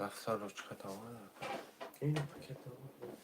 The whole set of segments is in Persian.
دفتر رو چقدر آمده این پاکت آمده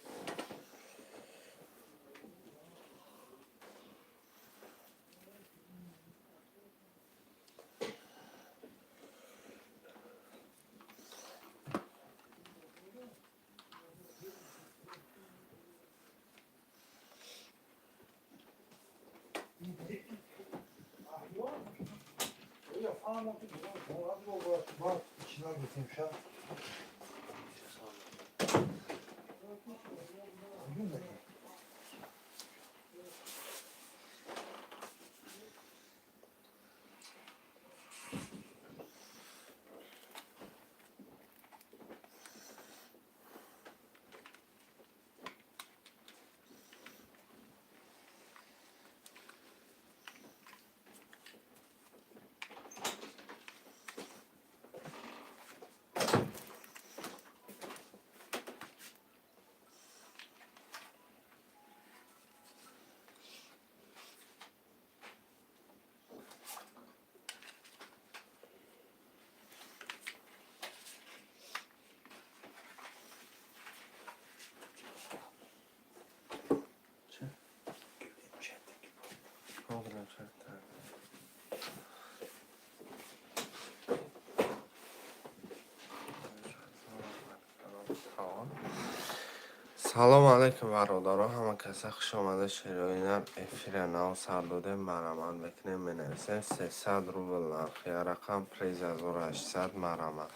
سلام علیکم برادران همه کسی خوش آمده شیرینر افیر نو سر داده مرمان بکنیم منرسه 300 روبل نرخی رقم پریز 1800 مرمان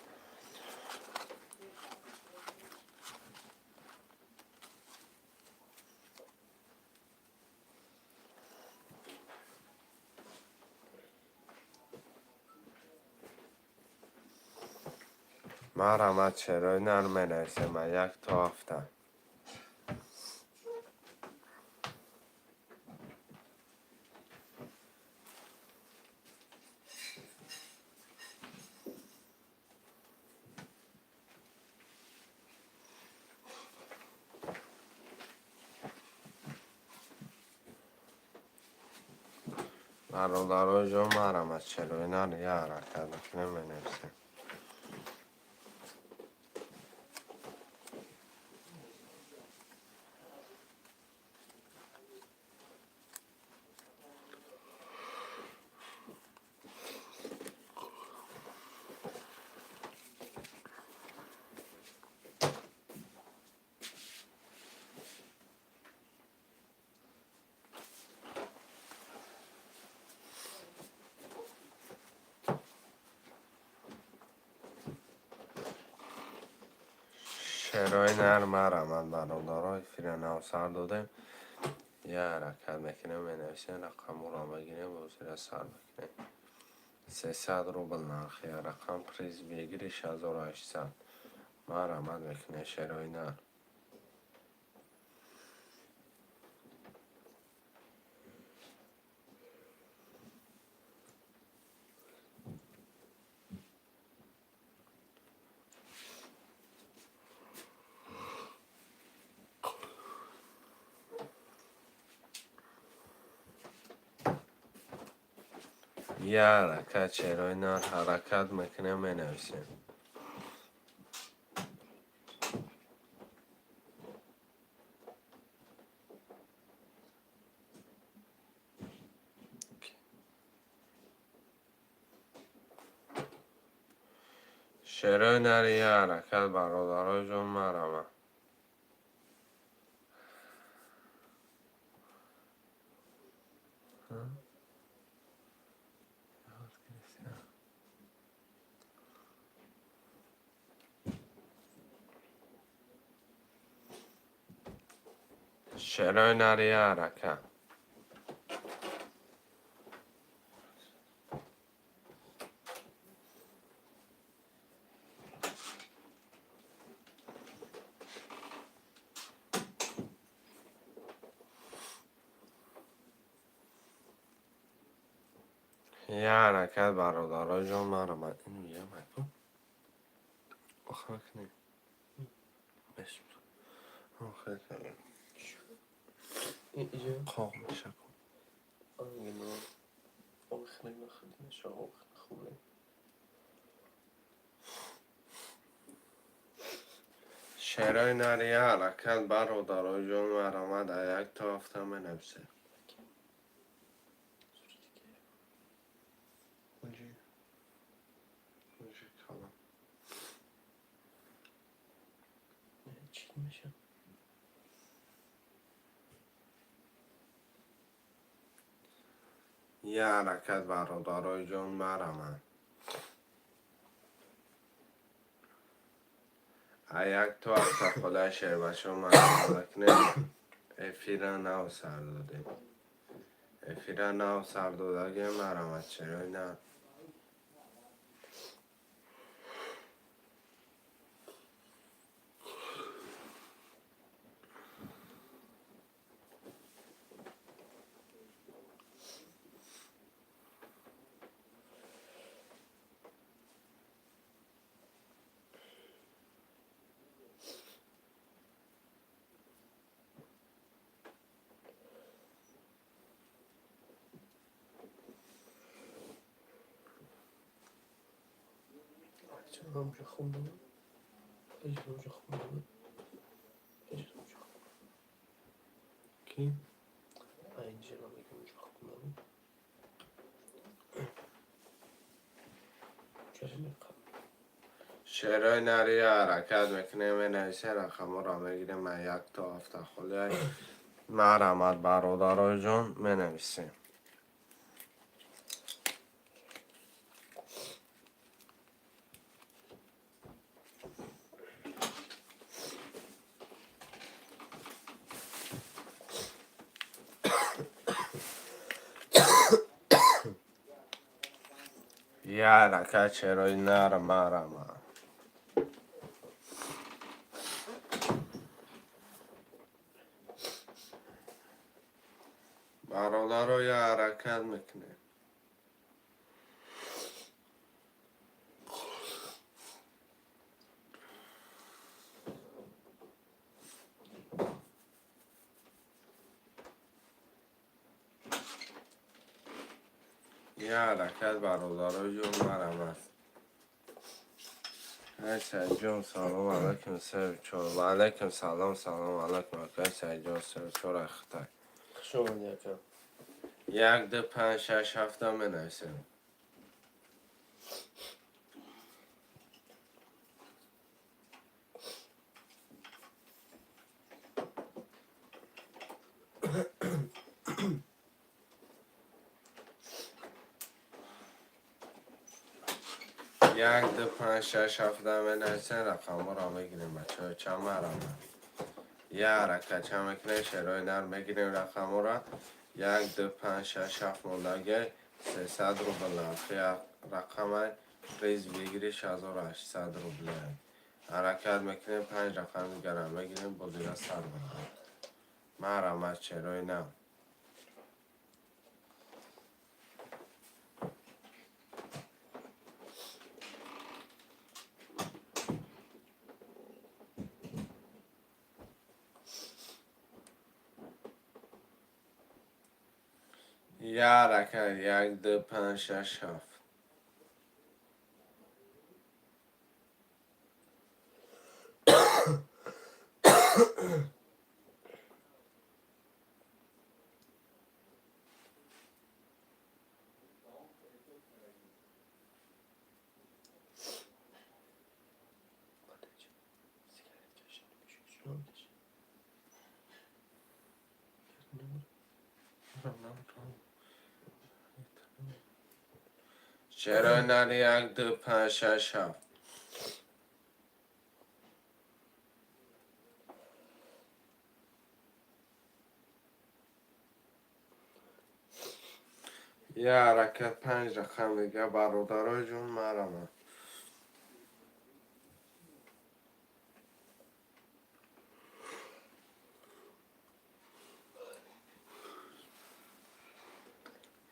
مرمان شیرینر منرسه من یک تا هفته برادران جو مرمان شیرینر یه حرکت بکنیم منرسه شیرینر مرمان برادران افیر نو سر داده یه حرکت بکنیم منرسه رقم را بگیریم و زیر سر بکنیم 300 روبل نرخی رقم پریز بگیریش 1800 مرمان بکنه شیرینر یه حرکت شیرینر حرکت میکنه منویسیم شیرینر یه حرکت برادرای جون مرمه شیرینر یه حرکت یه حرکت برادرای جون مرمه اینو یه مکن آخه کنیم بسم آخه کنیم اینجا خواه میشه کن اینو آخه نمیخواد نشه آخه خوبه شعرهای نری حرکت برادرای جان مرامد یک تا هفته می نویسه. یه حرکت برادرای جان مرامد یک تو هفته خدا شعر بچه مرامد کنه. افیره نو سر داده افیره نو سر داده گه مرامد چرای نه همونجا خوندم اونجا خوندم کی؟ اینجا میگم اونجا خوندم شعرهای نری حرکت میکنه می نویسه رقم را میگیره من یک تا هفته خدا مرامد برادرای جان می نویسه. یه حرکت شعرهای نر مرامد برادرای یه حرکت میکنه. یه حرکت برادرای جان مرامد سعید جان سلام علیکم سر چور و علیکم سلام علیکم سعید جان سر چور اختر شما یکم یک دو پنج شش هفته می نویسه. یک دو پنج شش هفته می نویسه رقم را میگیریم بچه های چند مرامد یه حرکت چه میکنه شعرهای نر میگیریم رقم را یک دو پنج شش هفت موندگه 300 روبل نرخی رقم ریز بگیری 6800 روبل حرکت میکنیم 5 رقم دیگر هم میگیریم بازیگه سر برداریم مرامد شعرهای نر یه حرکت یک دو پنج شش هفت شعرهای نر یک دو پنج شش هفت یه حرکت 5 رقم دیگه برادرای جون مرامد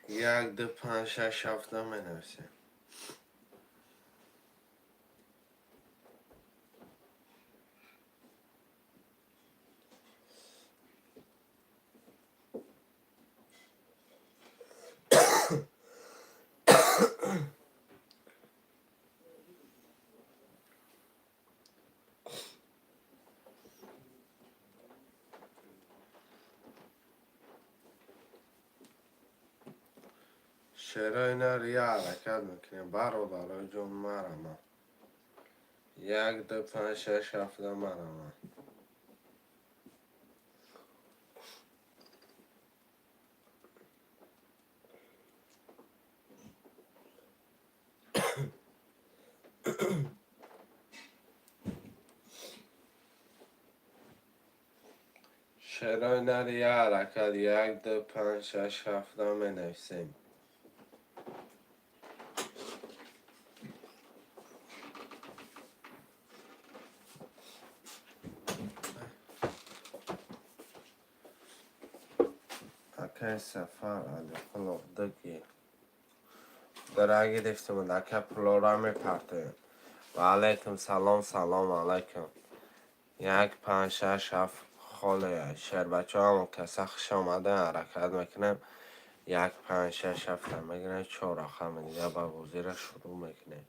یک دو پنج شش هفته می نویسه. چرا اینا یه حرکت میکنیم برادرای جون مرمه 1 2 5 6 7 مرمه چرا اینا یه حرکت 1 2 5 6 7 منویسیم اکه سفر علی خلق دگی درگی دیفتیم اکه پلورامی پرتیم و علیکم سلام علیکم 1 5 6 7 خاله شهر بچه همون کسا خوش آمده حرکت میکنیم 1 5 6 7 میگیریم 4 رقم دیگه با وزیر شروع میکنیم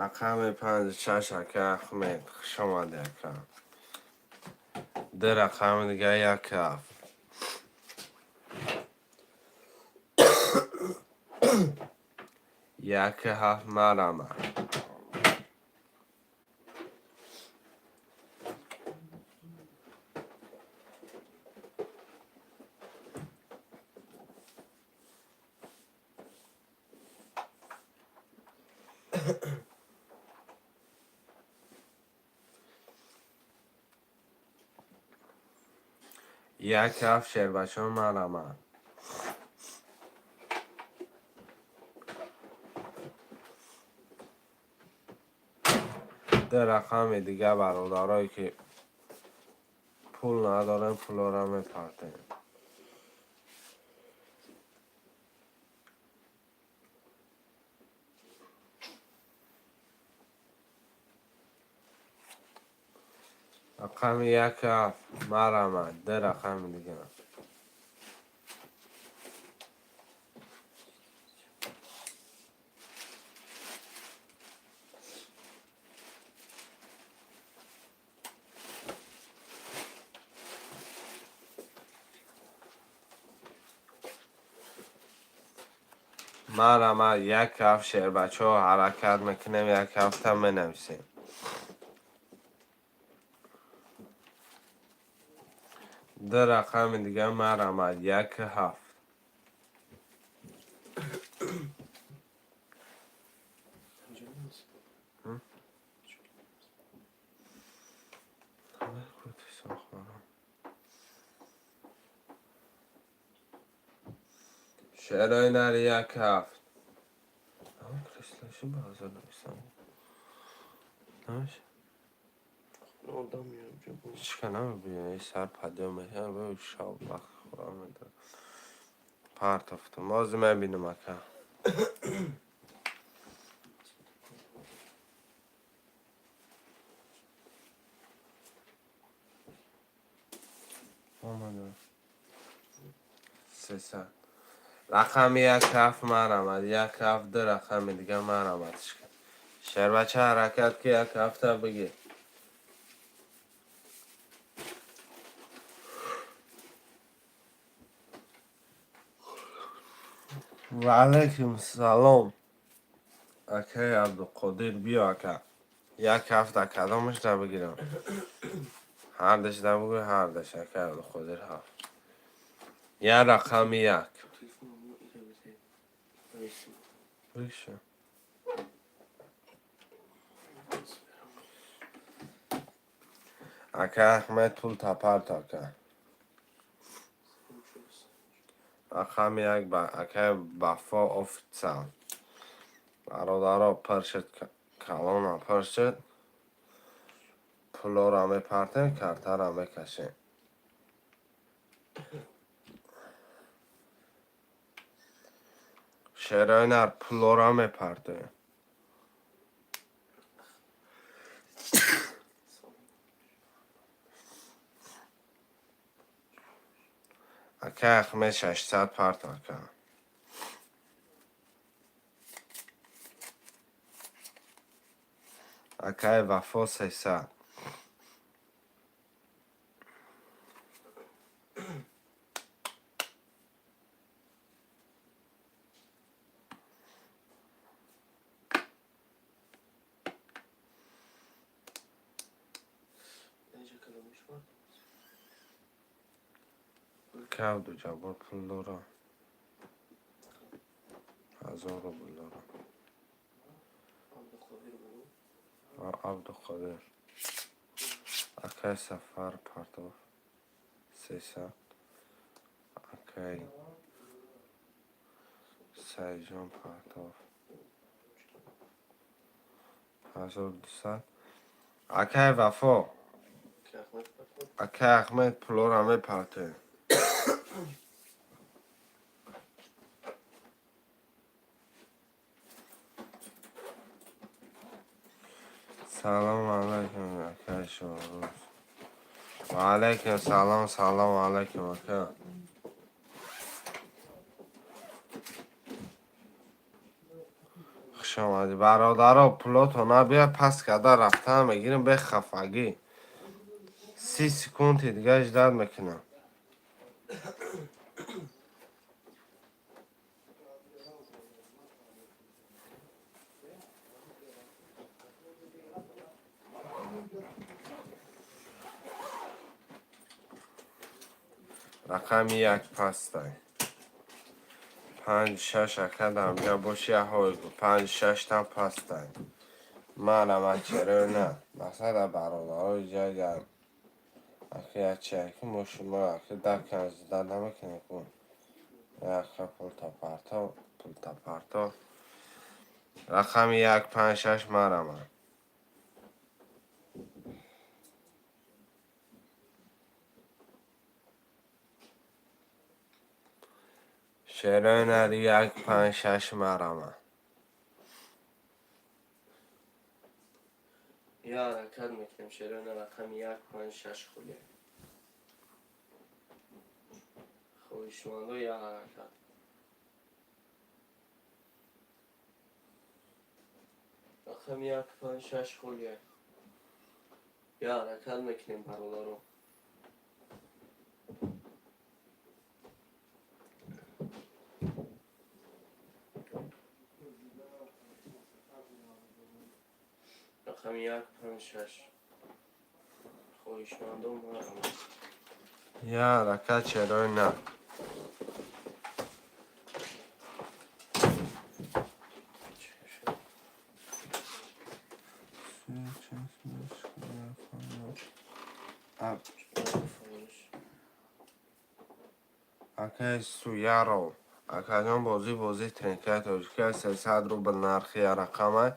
رقم 5 6 اکه احمد خوش آمده اکه 2 رقم دیگه 1 7 1 7 مرمه یک هفت شهر بچه مرمه 2 رقم دیگه برادرایی که پول ندارن پولا را میپرتیم رقم 1 7 مرمه 2 رقم دیگه مرمه 1 7 شهر بچه ها حرکت میکنیم 1 7 هم منویسیم 2 رقم دیگه مرمه 1 7 اینجا نیست. شهر اینر 1 7 اما کریستلشی بازار نمیستم نمیشه آدم میام جا بود. هیچ که نمیبینه سر پده میکنه به شاب وقت خورا میده پرت افتم بازی میبینم اکه آمده 300 رقم 1 7 مرمد 1 7 2 رقم دیگه مرمدش کن شهر بچه حرکت که 1 هفته بگیر و علیکم سلام اکه عبدالقادر بیا اکه 1 هفته کدامش ده بگیرم هر دش ده بگیر هر دش اکه عبدالقادر هفت یه رقم 1 تلفنمو اینجا بده. نویسیم. بگشه اکه احمد پول تپرت اکه رقم 1 با اکه بفا افتسل برادرها پرشت کلان پرشت پولو را میپرتیم کرته را میکشیم شیرینر پولو را میپرتیم اکه اخمه 600 پرت اکه اکه وفا 300 کف دو جبار پول دارم 1000 روبل دارم عبدالقادر اکی سفر پرتو 300 اکی سیجان پرتو 1200 اکی وفا اکی احمد پلور همه پرتو سلام علیکم اکی شوروز و علیکم سلام علیکم اکی خوش آمدی برادرها پلاتو نبیا پس کده رفتن میگیریم به خفگی 30 سکونتی دیگه اجداد میکنم رقم یک پسته 5-6 اکه درمجا باشی های گو 5-6 تا پسته من هم چرا نه مثلا برادرها جای گرم اکه چه اکه مشما اکه در کنز داده میکنه کن اکه پول تا پرتا رقم 1-5-6 مرمه شیرای نری 1-5-6 مرمه یا حرکت میکنیم شیران رقم 1-5-6 خولیه خویشمندو یا حرکت رقم 1-5-6 خولیه یا حرکت میکنیم برادرو رقم 1-5-6 خویشمندو مرمه یا رکت چرای نه اکه سویا رو اکه جان بازی ترینکت که 300 روبل نرخی رقمه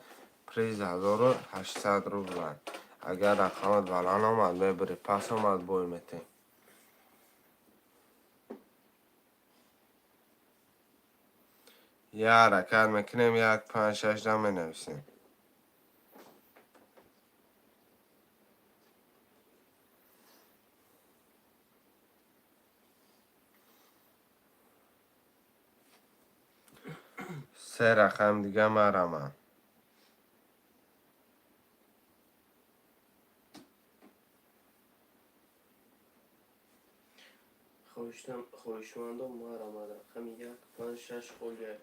پریز 1800 روبل اگر رقمت بلان آمد میبری پس آمد بوی میتیم یا حرکت میکنیم 1-5-6 دا می نویسیم سه رقم دیگه مرمه خویشمندو مرمه رقم 1-5-6 خولیه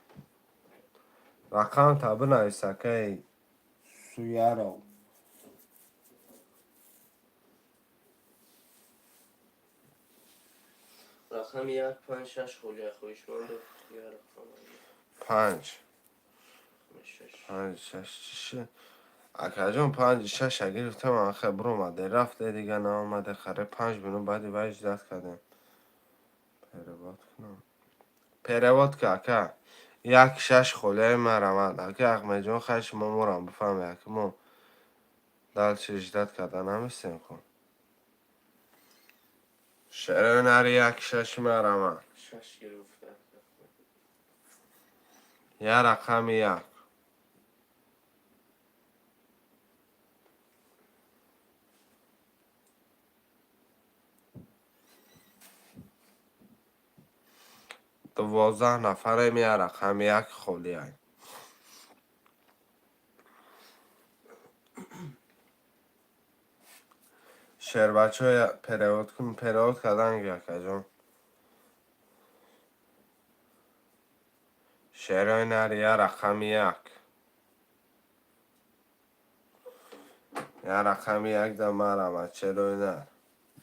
رقم تا بنویسه که سویا رو رقم 1-5-6 خولیه خویشمندو یا رقم 5 5-6 5-6 چیشه اکه جان 5-6 گرفتم من خبر اومده رفته دیگه نامده خره 5 بینو بعدی وجه دست کردم پیروات کنم پیروات که اکه 1-6 خوله مرمد اکه اقمه جان خیش ما مورم بفهمه اکه ما دل چجدت کردن همیستیم کن شعر نری 1-6 مرمد 6 گرفته یه رقم 1 12 نفره یه رقم 1 خولی هست شعر بچه های پیروات کن پیروات کردن اکه جان شعر نری یه رقم 1 یه رقم 1 دا مرمد چلوی نه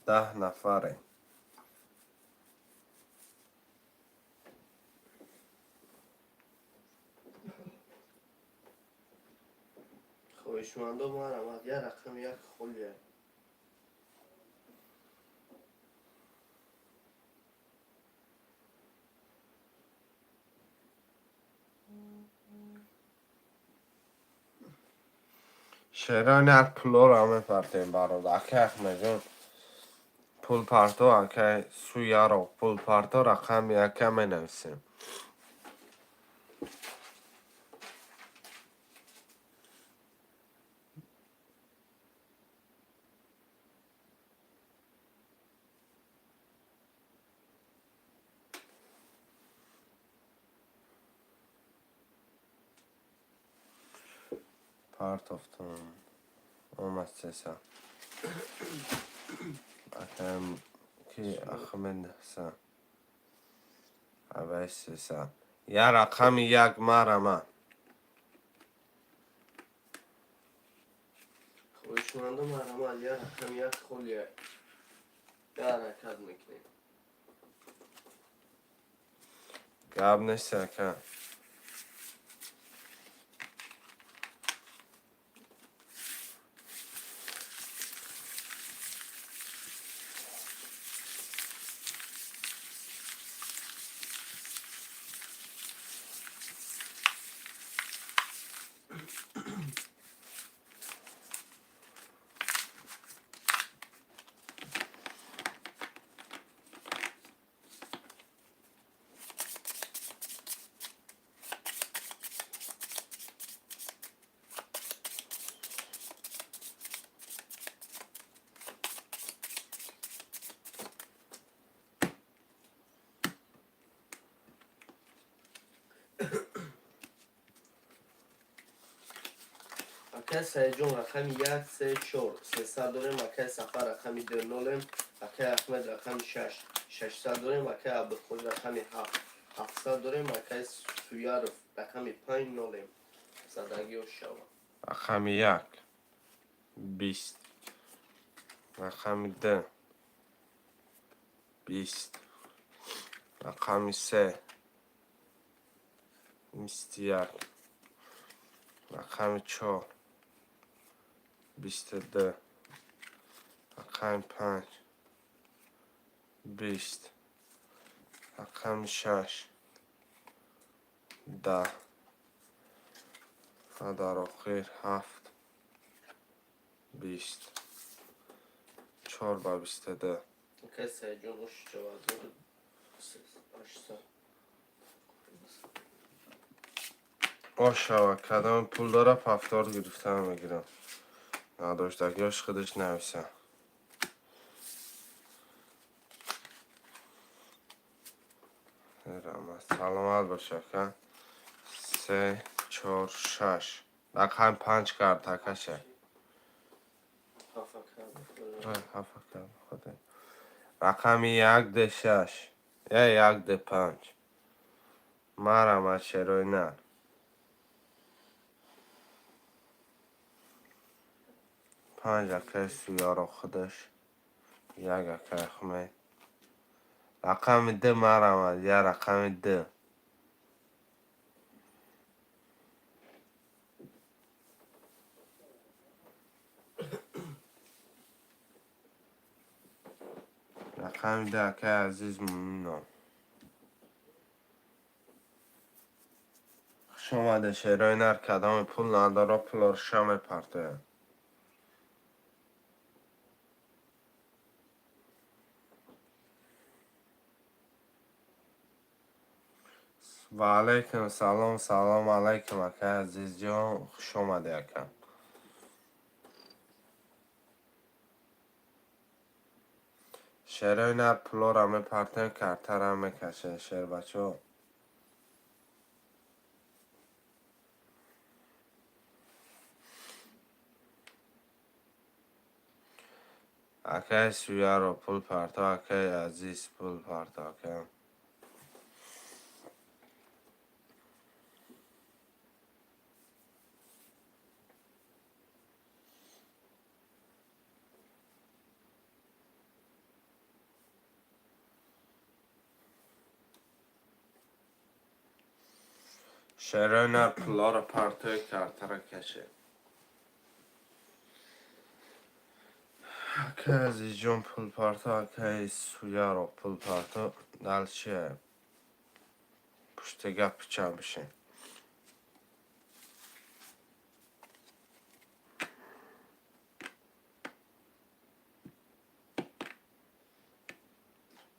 10 نفره. خویشمندو مارم یه رقم یک خولیه. شیران هر پلو را میپرتیم براد. اکه احمد جان پول پارتو اکه سویا رو پول پارتو رقم یکه می نویسیم. پارت افتون اومد 300 اکه کی اخمین 300 اوش 300 یه رقم یک مرمه. خویشمندو مارم یه رقم یک خولیه. یه حرکت میکنیم. گب نیست اکه. اکه سیجون رقم یک 3 4 300 داریم. اکه سفر رقم 2 نولیم. اکه احمد رقم 6 600 داریم. اکه عبدالخود رقم 7 700 داریم. اکه سویا رقم 5 نولیم. زدگی و شوا. رقم یک 20 رقم 2 20 رقم 3 21 رقم 4 22 رقم 5 20 رقم 6 10 و در آخر 7 20 4 با 22 اکه سیجون روش شوا 800. آشا کدام پول داره پفتار گرفته هم میگیرم. نداشتگیاش خودش نویسه. سلامت باشه که 3 4 6 رقم 5 کرد تکشه. هفت کرد خود. رقم 1 ده 6 یا 1 ده 5 مرم از شروع نه. پنج اکه سویا رو خودش یک اکه اخمه. رقم 2 مرم از یه رقم 2 رقم 2 اکه عزیز ممنونم. خوش آمده شیرای نر کدام پول نداره پول شام پرته. و علیکم سلام سلام علیکم اکه عزیز جان خوش آمده اکه. شیرای نر پول را می پرتن کرتر هم میکشه شیر بچه ها. اکه سویا رو پول پرتا اکه عزیز پول پرتا اکه. شراینا پلا رو پرتوی کارتره کشه که از جون پول پرتو که سویا رو پول پرتو دلچه پشت گپ چه بشه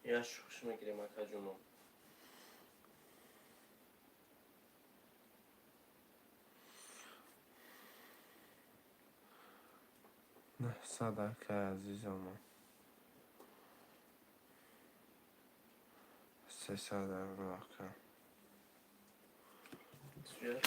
یا شوش میگیریم اکا جونو نه صدقه عزیزم 300 euro که سویا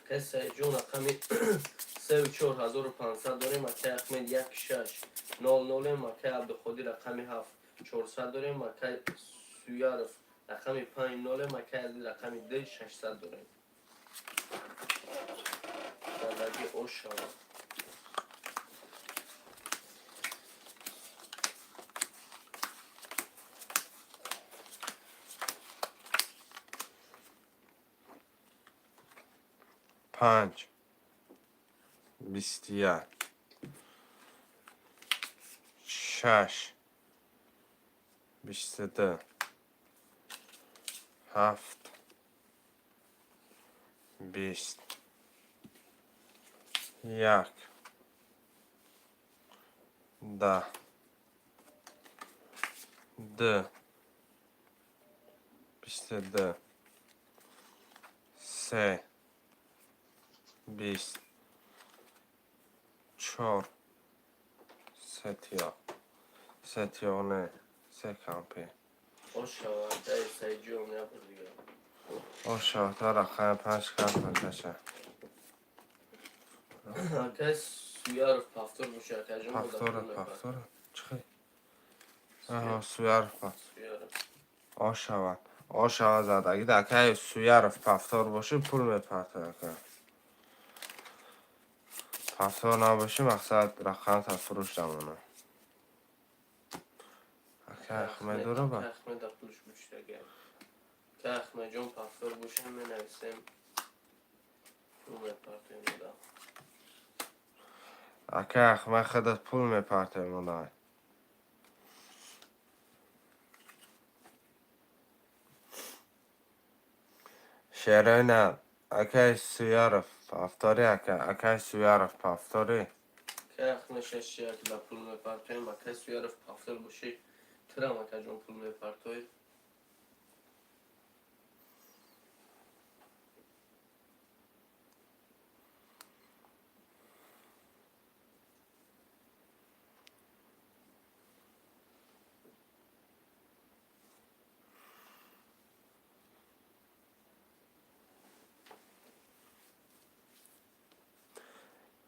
که سه جون رقمی 34500 داریم اکه احمد 1600 مکه عبدالخودی رقمی 7400 داریم مکه سویارف رقمی 50 مکه علی رقمی 2600 داریم زندگی اوش شود 5 21 6 22 7 20 1 10 2 22 3 20 4 ستیانه 3 کمپی اوش شود ده سه جون نبود دیگه او شاهتا رقم 5 کمپ کشه اکه سویارف پافتور باشه اکه جون بوده پفتوره چخی؟ آها سویارف سویارف آ شود زد اگه دکه سویارف پفتور باشه پول میپرته پفتور نباشه مقصد رقم تا فروش دمونه اکه اخمه دوره با اکه احمد پولش بوشته گرد که احمد جون پافتور باشه می نویسیم رو میپرتیم بوده اکه اخمه خودت پول میپرته مونه شیره نه اکه سویارف پفتوری اکه سویارف پفتوری که احمد شش که پول میپرتیم اکه سویارف پافتور باشه ترم اکه جون پول میپرتوی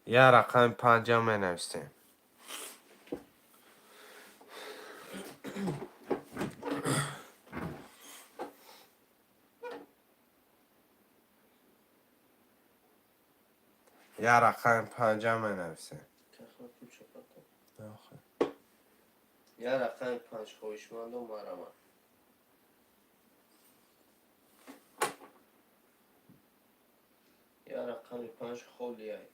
یه رقم 5 می نویسیم یه رقم 5 می نویسیم که احمد پول چه پرتم یه رقم 5 خویشمند و مرمه یه رقم 5 خولیه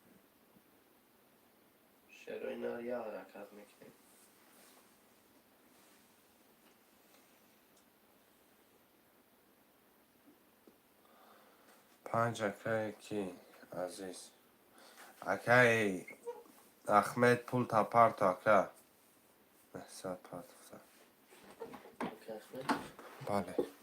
شروع نار یه حرکت میکنیم پنج اکه کی عزیز اکه احمد پول تا پرت اکه نحسد پرت که احمد بله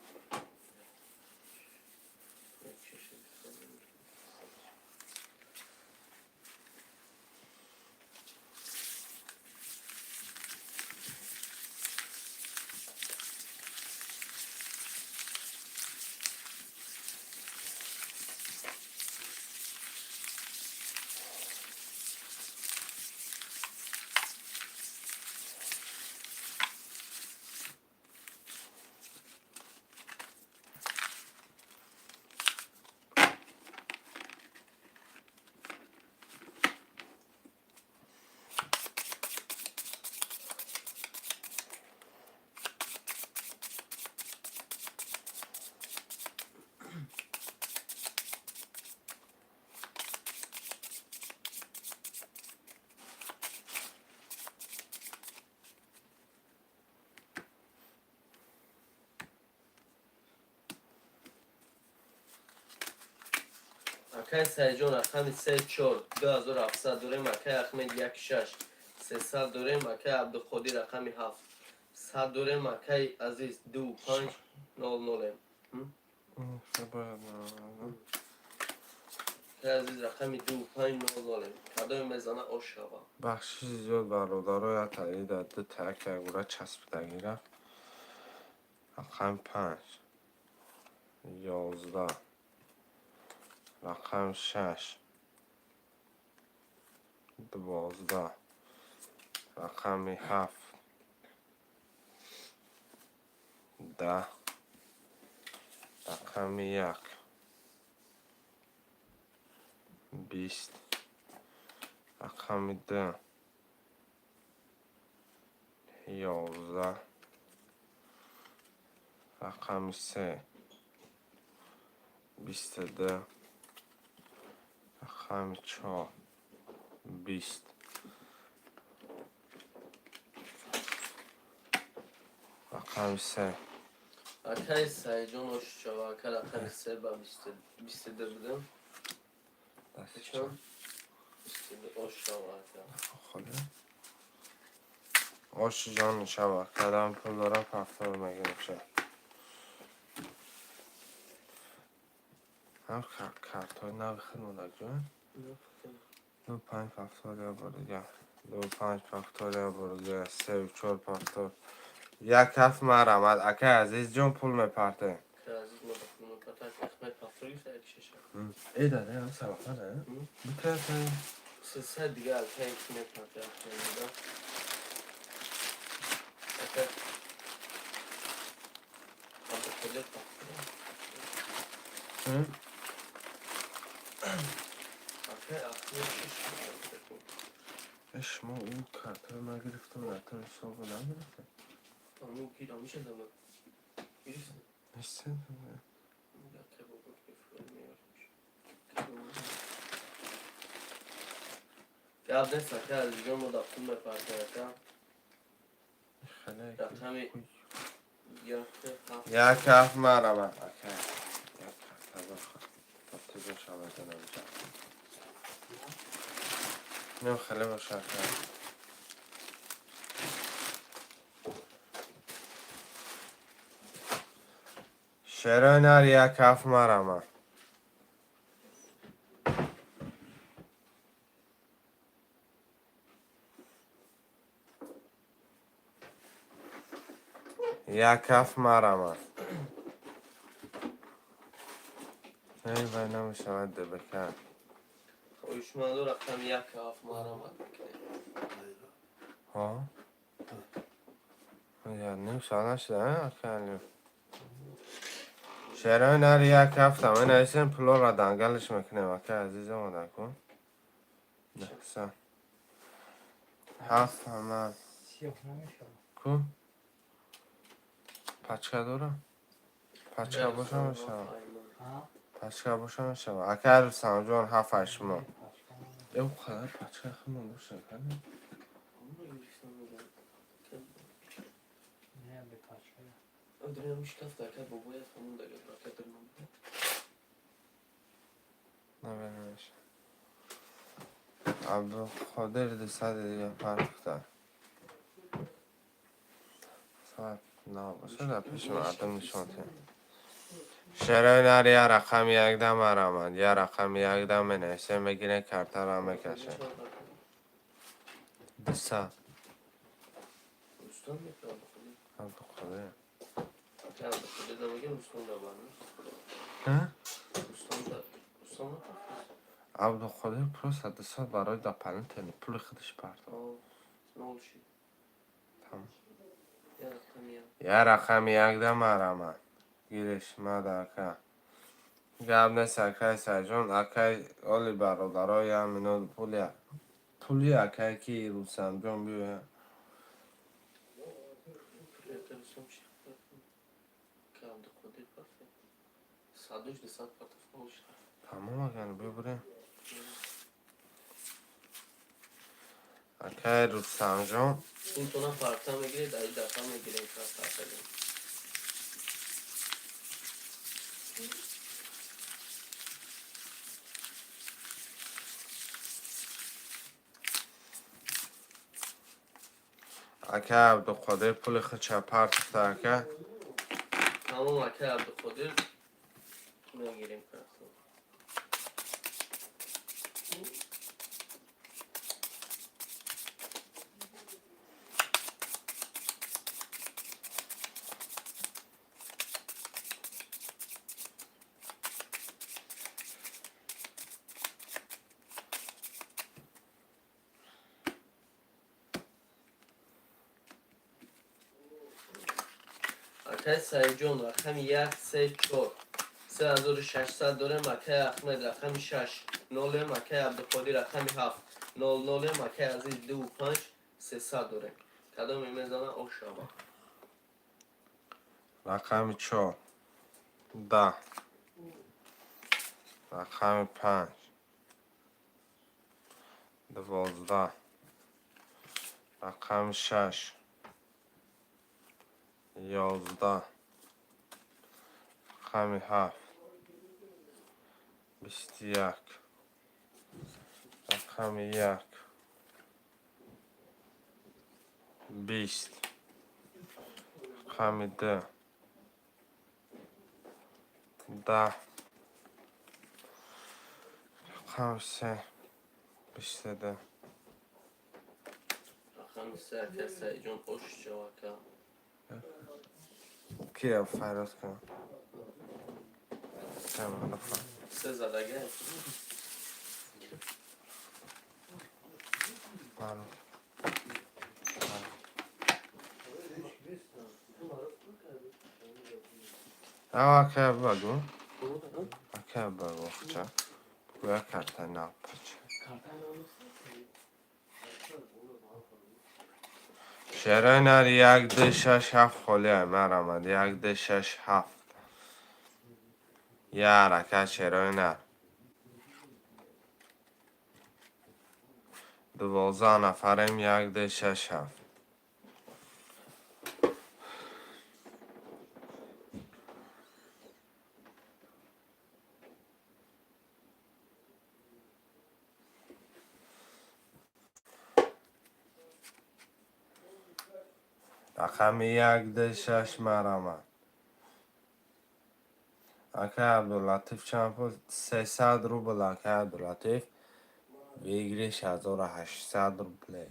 اکه سیجان رقم 34 2700 داریم. اکه احمد 16 300 داریم. اکه عبدالقادر رقم 7 100 داریم. اکه عزیز 25 00 اکه عزیز رقم 25 00 کدای میزنه آشوا بخشی زیاد برادرای تایید داده تک گوره چسبیدگی رفت. رقم 5 11 رقم 6 12 رقم 7 10 رقم 1 20 رقم 2 11 رقم 3 22 رقم 4 20 رقم 3 اکه سیجان آشوا اکه رقم 3 با 22 بودم دستی چون 22 آشوا اکه خاله آش جان شبا کدام پول دارم پفتار مگه میشه هم کارتای نوی خدمت جان 25 پفتار برگه 25 پفتار برگه 34 پفتار یک هفت مرمد اکه عزیز جان پول میپرته که عزیز ما بخونم پتک احمد پفتوری سایت ششه ای داده هم سبقه نه بکرده 300 دیگه الفه ایک میپرته احمد میده اکه عبدالقادر پفتوری اکه احمد ششه اش ما اون کارتای ما گرفتم نتر حساب نگرفتم اونو گیرا میشه دمه گیریسن نیستن که بابا که فیلم میارمش که عبد نیست اکه عزیزان ما دفتون میپرته اکه خیلی رقمی یک یک هفت مرمد اکه یک هفت بخواه تا تیزا شبه نمیشه نیم خیلی باشه اکه شیرای نر یک هفت مرمد یک هفت مرمد ای بای نمیشه ده بکن خویشمندو رقم یک هفت مرمت بکنه ها یا نمیشه نشده اکه شیرای نر یک هفت همه نیستن پلو را دنگلش میکنیم اکه عزیزم آده کن نحسن هفت همه کن پچکه دارم پچکه باشه میشه پچکه باشه میشه اکه هر سمجان هفت هشما او قدر پچکه خیلی باشه کنه ادري مش كفته كان بابويا فمن ده جبر كتر من نبینمش عبدالقادر دسته دیگه پرفته ساعت نه باشه در پیش مردم نشانته شیرای نر یه رقم یک دم مرمد یه رقم یک دم منیسه میگیره کرتر هم میکشه دسته رستم میکنه بخونی عبدالقادر که بخونی ده میگه رستم ده بانه رستم ده عبدالقادر پروس دسته برای دا پلنتنی پول خودش پرده نول شی تمام یا رقم یا یه رقم یک دم مرمد گیرش مده که گب نیست اکای سجون اکای اولی برادرای همینو پولی اکای کی رو سمجون بیوه پلیت رستم شی که عبدالقادر پرفه صدوش ده صد پرته فوش تمام اگه بیو بریم اکای رو سمجون این تو نه پرته میگیره در این دفعه میگیره این پرته اکه عبدالقادر پول خود چه پرت افته اکه تمام اکه عبدالقادر میگیریم پرتو. اکه سعید جان رقم 134 3600 داریم. اکه احمد رقم 6 نولم. اکه عبدالقادر رقم 7 00. اکه عزیز 25 300 داریم. کدام میزنه او شما؟ رقم 4 10 رقم 5 12 رقم 6 11 رقم 7 21 رقم 1 20 رقم 2 10 رقم 3 22 رقم 3 اکه سعید جان خوش شو اکه کیا فراد کن سلام رفا 3 زدگه بارو او اکه بگو اکه بگو خچه بگو کرده نپچه شعرهای نر 1 2 6 7 خالیه مرامد 1 2 6 7 یه حرکت شعرهای نر 12 نفریم 1 2 6 7 رقم 1 2 6 مرامد اکه عبداللطیف چند پول 300 روبل اکه عبداللطیف بگیریش 1800 روبله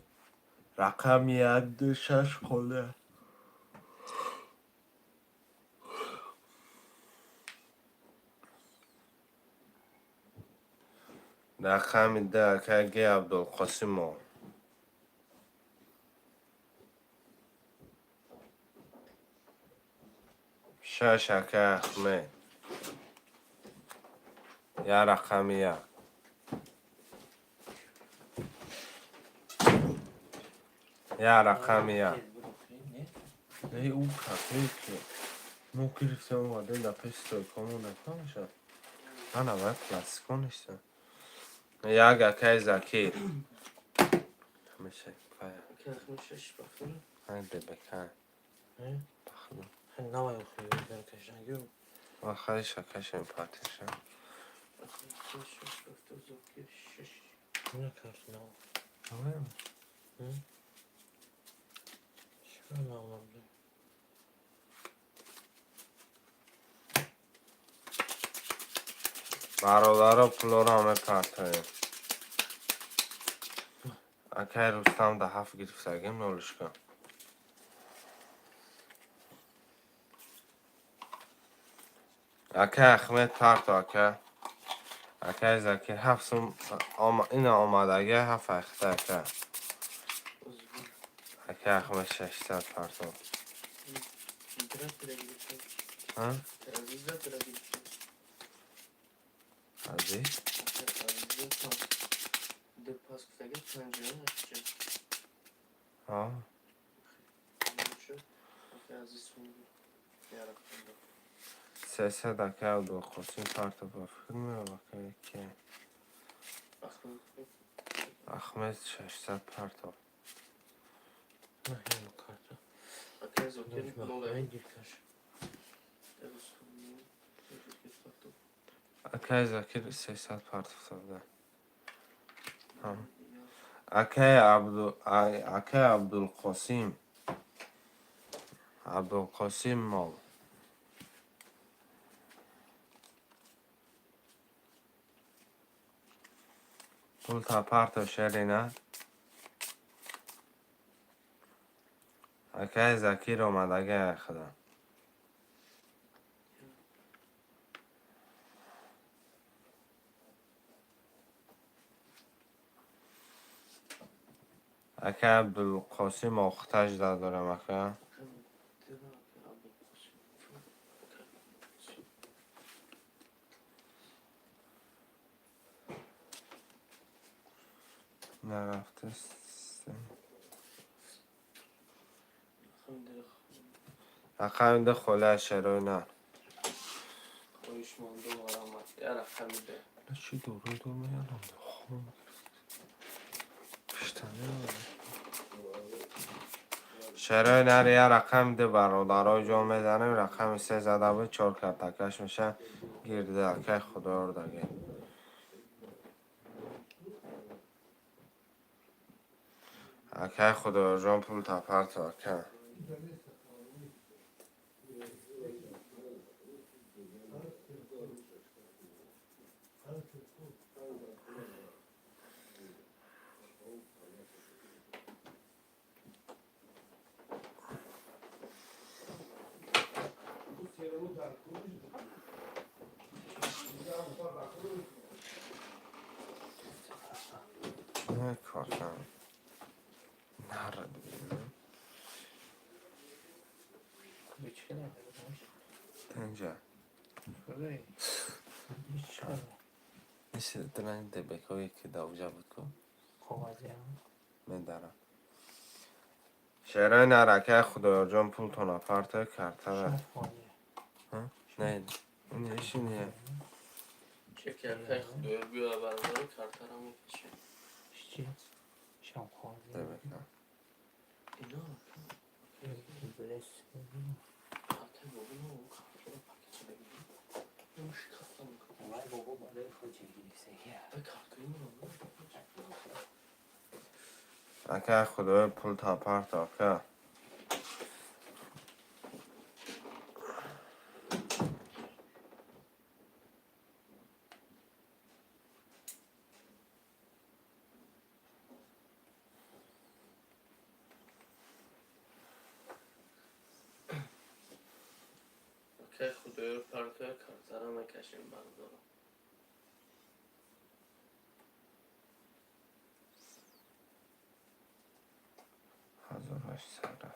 رقم 1 2 6 خالیه رقم 2 اکه گی عبدالقاسم 6 اکه احمد یه رقم 1 یه رقم 1 نه او کافه که ما گرفتم اومده دفعه ستایکامون نکنشم من اول کلاسیکو نیستم یک اکه زکیر همیشه فایر اکه احمد 6 بخیر هنده بکن بخلو نوای خویی در کشنگی آخرش اکشم پاتشم اکه 6 بخیر زکیر 6 نکرد نو چرا نامم بله برادر و پلو رو همه پرتاییم اکه رستم ده 7 گرفت سگیم نولش کن اکه احمد پرتا اکه زکیر 7 سوم این آمادگی 7 اخته اکه احمد 600 پرتا ها؟ عزیز داره عزیز؟ دو پاس کتگه 50 نفشه ها؟ اکه عزیز میگه یه رقم 300 اکه عبدالقاسم پرتا با فیلم اکه که احمد 600 پرتا نه یه مکارتا اکه زکیر نوله این دیرکش اکه زکیر 300 پرتا افتاده اکه عبدالقاسم عبدالقاسم مال پول تا پرت و شرینه اکه زکیر اومدگه خدا اکه عبدالقاسم اختش دارم اکه نرفته رقم ده خله شروع نه خویش مانده و آرامد یه رقمی ده چی دوره دو میادم خون پشتنه شروع نره یه رقم ده برادرای جا میزنیم رقم 3 زده بود 4 کرتکش میشه گیرده اکه خدا رو دگه اکه خدا جان پول تا پرت اکه نه کارتم نرد بینم بیچه نمیده تنجا خدایی بیچه نیست درنگ ده بکوی که دوجه بود کن کاغذی هم من دارم شروع نره که خدا جان پول تا پرت کرده شاید خواهی نه این ایشی نیه چه که اکه خدای بیاره برادر کارتر هم میکشه چی؟ شام خواهی ده بکنم اینا برس کارتر بابینا و کارتر رو پاکیچه بگیریم نموش کارتر میکنم وای بابا بالای خود جگیری سیگه به کارتر اینو اکه خدا پول تا پرت اکه اکه خدای رو پرکه کارتر هم میکشیم برادر 1800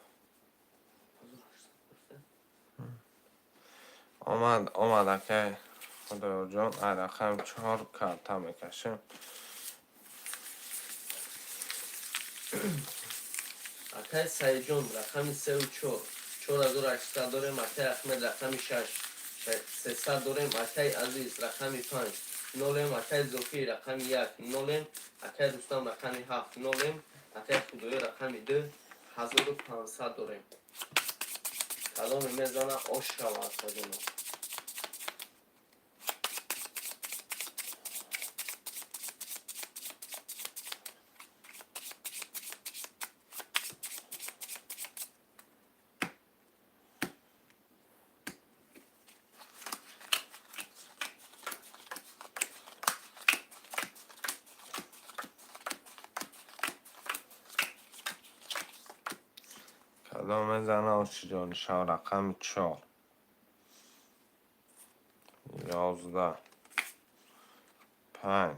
1800 آمد که خدا جان رقم 4 کرتا میکشیم اکه سعید جان رقم 3 و 4 4800 داریم اکه احمد رقم 6 300 داریم اکه عزیز رقم 5 نولیم اکه زوفی رقم 1 نولیم اکه دوستان رقم 7 نولیم اکه خدای رقم 2 1500 داریم کلام میزنه آش شود سجنو کدام میزنه آشی جان شا رقم 4 11 5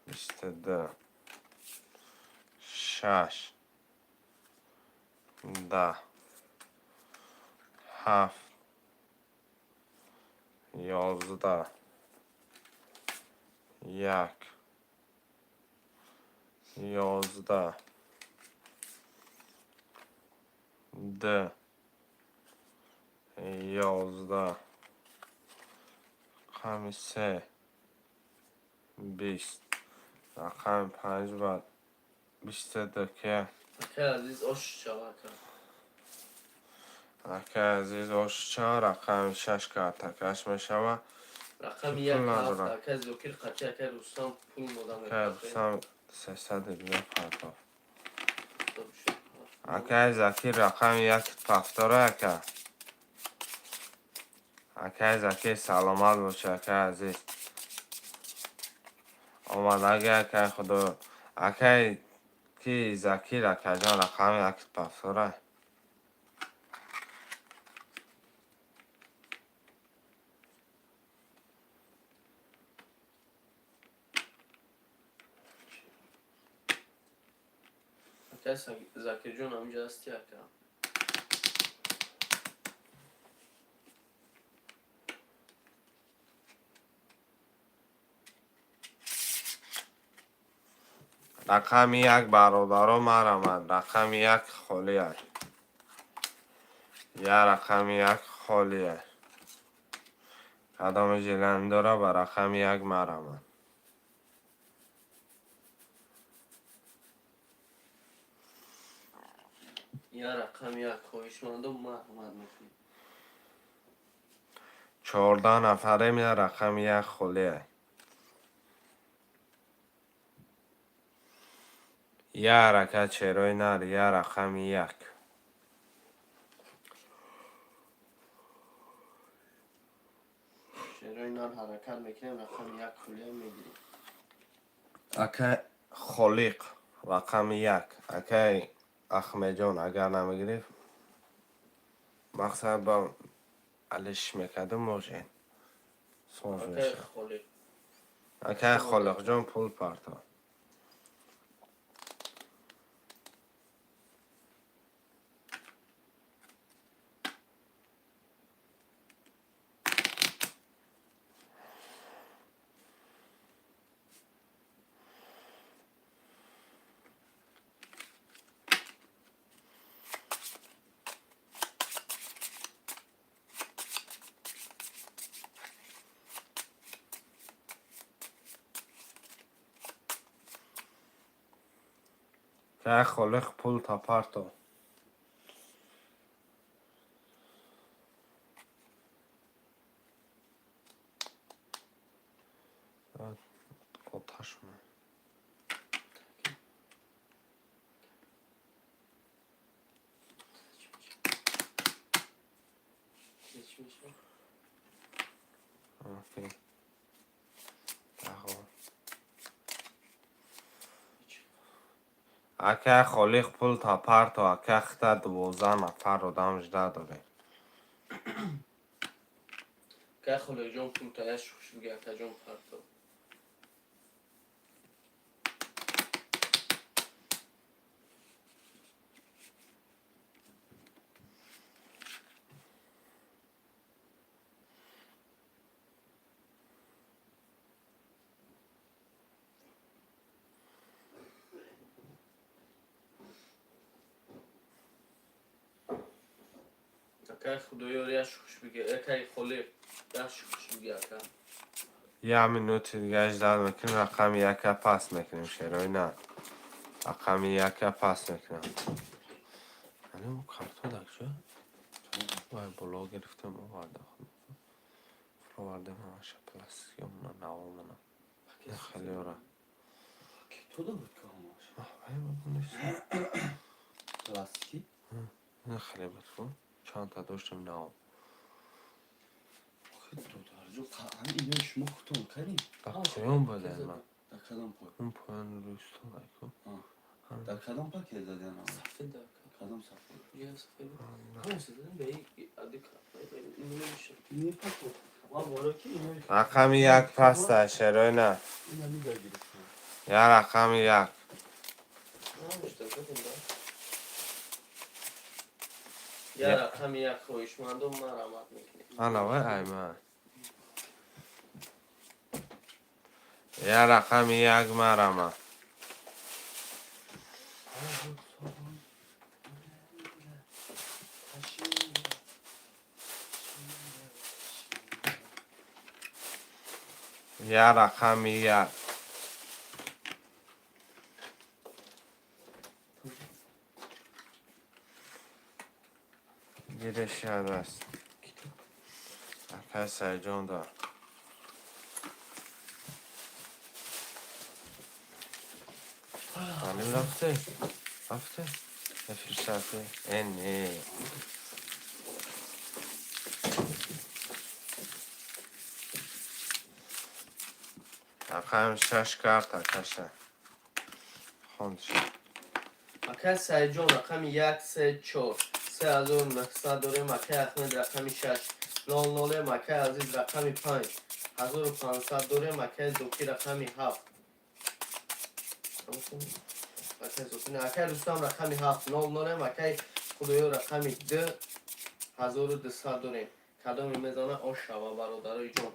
22 6 10 7 11 1 11 2 11 رقم 3 20 رقم 5 بعد 22 که اکه عزیز آش شود اکه عزیز آشچا رقم 6 که تکش می شود رقم که 1 پول 7 ندارم اکه زوکیر قطعی اکه دوستان پول مدام که دوستان 300 دیگه پرداخت اکای زکی رقم یک پفتاره اکا. اکای زکی سلامت باشه اکای عزیز. آمدگی اکای خدا. اکای کی زکی اکا جان رقم یک پفتاره. اکای زکی جون همینجا هستی اکا. رقم یک برادرم آمد. رقم یک خالیه. یا رقم یک خالیه. قدم جلنده را به رقم یک آمد. یا رقم یک خواهشمندم محمد میکنیم. 14 نفره می رقم یک خالیه. یا حرکت چهرهای نر. یا رقم یک. شیرای نار حرکت میکنیم رقم یک خلیه میگیریم. اکه خالق رقم یک. اکه اخمه جان اگر نمیگیری مقصد با علش میکده موجین سوز اکای میشه. خالی. اکه خالق جان پول پرتا. که خالق پول تا پرتا. آتش من هیچ میشه. اوکی. دهو. اکه خالق پول تا پرتا. اکه خطه 12 نفر رو دمجده داره. که خالی جون پول تایش خوش بگه اکا جون پرتو. اکا خدایار یش خوش بگه اکا خالی یش خوش بگه اکا. یه منوت دیگه اجداد میکنیم رقم یک پس میکنیم شیرهای نه. رقم یک پس میکنم. یعنی اون کارتو دکجا؟ وای بلا گرفتم او وارده خود وارده همشه پلاستیکی اونا نوامونا نه خیلی را کی تو دا بود که هماش؟ وای بابا نیست پلاستیکی؟ نه خیلی بود خب چند تا داشتم نوام خیلی تو دار جو هم اینو شما خودتون کریم؟ در پایان بده من در کدام پای؟ اون پایان روی ستون دکو در کدام پای که دادی انا؟ سفید در کدام سفید؟ یه سفید همون سفید به این عادی که اینو نمیشه اینو پاکو ما بارا که اینو رقم یک پس در شیرهای نه اینو میگیریم یا رقم یک نه مشتاق کنم یا رقم یک خواهشمندم مرحمت میکنیم انا وای ایمان یا رقم یک مرمه یا رقم یک گیرش یاد است اکه سرجان دار تعلیم رفته رفته فرصتی اینی رقم 6 کارت کشه خوندش اکه سعید جان رقم 1 3 4 3900 داریم. اکه احمد رقم 6 00. اکه عزیز رقم 5 1500 داریم. اکه زوکی رقم 7 اکه رستم رقم 7 00. اکه خدایو رقم 2 1200 داریم. کدام میزانه آش شوا برادرای جان.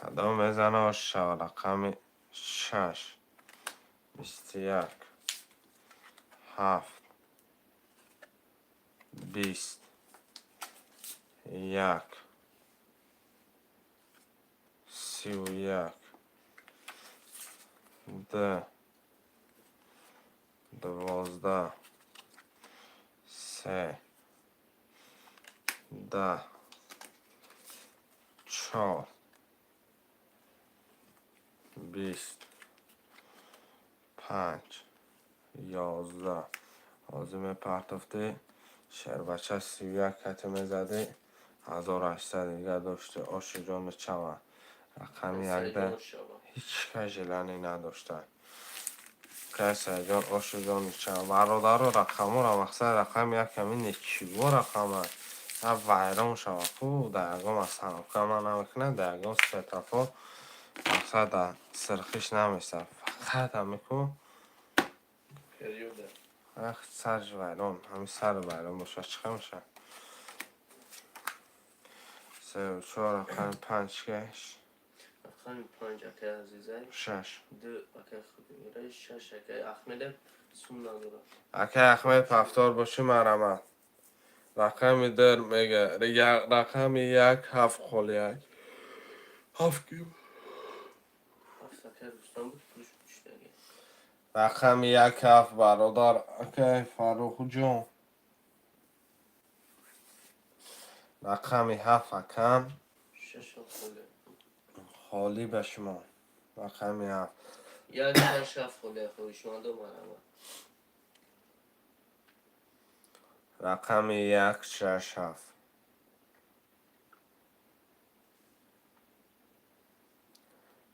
کدام میزنه آش شوا رقم 6 21 7 20 1 31 2 12 3 10 4 20 5 11 آزم پرتفته شهر بچه 31 کتمه زده 1800 دیگه داشته آش جان چوه رقم یک ده هیچ کجلانی نداشته کسی جان آش جان چوه برادر و رقم را مقصد رقم یک کمی نچیگو رقم ها ویران شوه کو درگام از سنوکه من نمیکنه درگام سه طرفا مقصد سرخیش نمیشه فقط همیکو پریوده سر ویران همین سر ویران باشه چخه میشه 3 و 4 رقم 5 کش رقم 5 اکه عزیزه 6 2 اکه خدایو 6 اکه احمد سون نداره. اکه احمد پفتار باشی مرمت رقم در میگه رقم 1 7 خول 1 7 کی 7 اکه رستم بود پولش بیشتره. رقم 1 7 برادر اکه فاروق جون رقم 7 اکم 6 خوله خالی به شما رقم 7 یک 6 خوله خوشمند و مرمت. رقم 1 6 7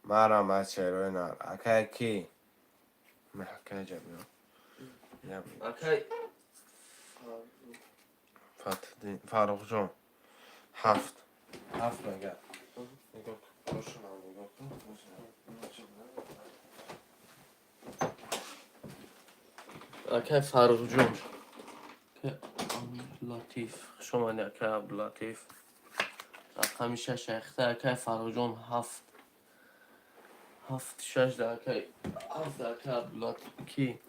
مرمت چهروی نار اکه کی محکه جمعه اکه فاروق جون 7 میگه نگاه کن روشن هم نگاه کن اکه فاروق جون که لطیف شما اکه عبداللطیف رقم 6 اخته اکه فاروق جون 7 6 ده اکه 7 اکه عبداللطیف کی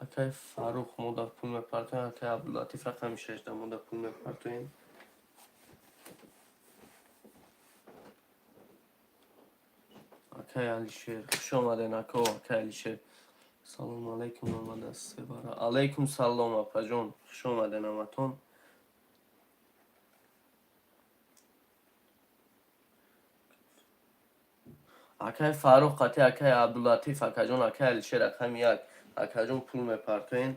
اکه فاروق مو در پول میپرتوین اکه عبداللطیف رقم 6 ده مو در پول میپرتوین. اکه علیشیر خوش آمدین اکه علیشیر سلام علیکم محمد از سباره علیکم سلام اپا جون خوش آمدین همتون. اکه فاروق قطعی اکه عبداللطیف اکه جون اکه علیشیر رقم 1 اکه جون پول میپرتوین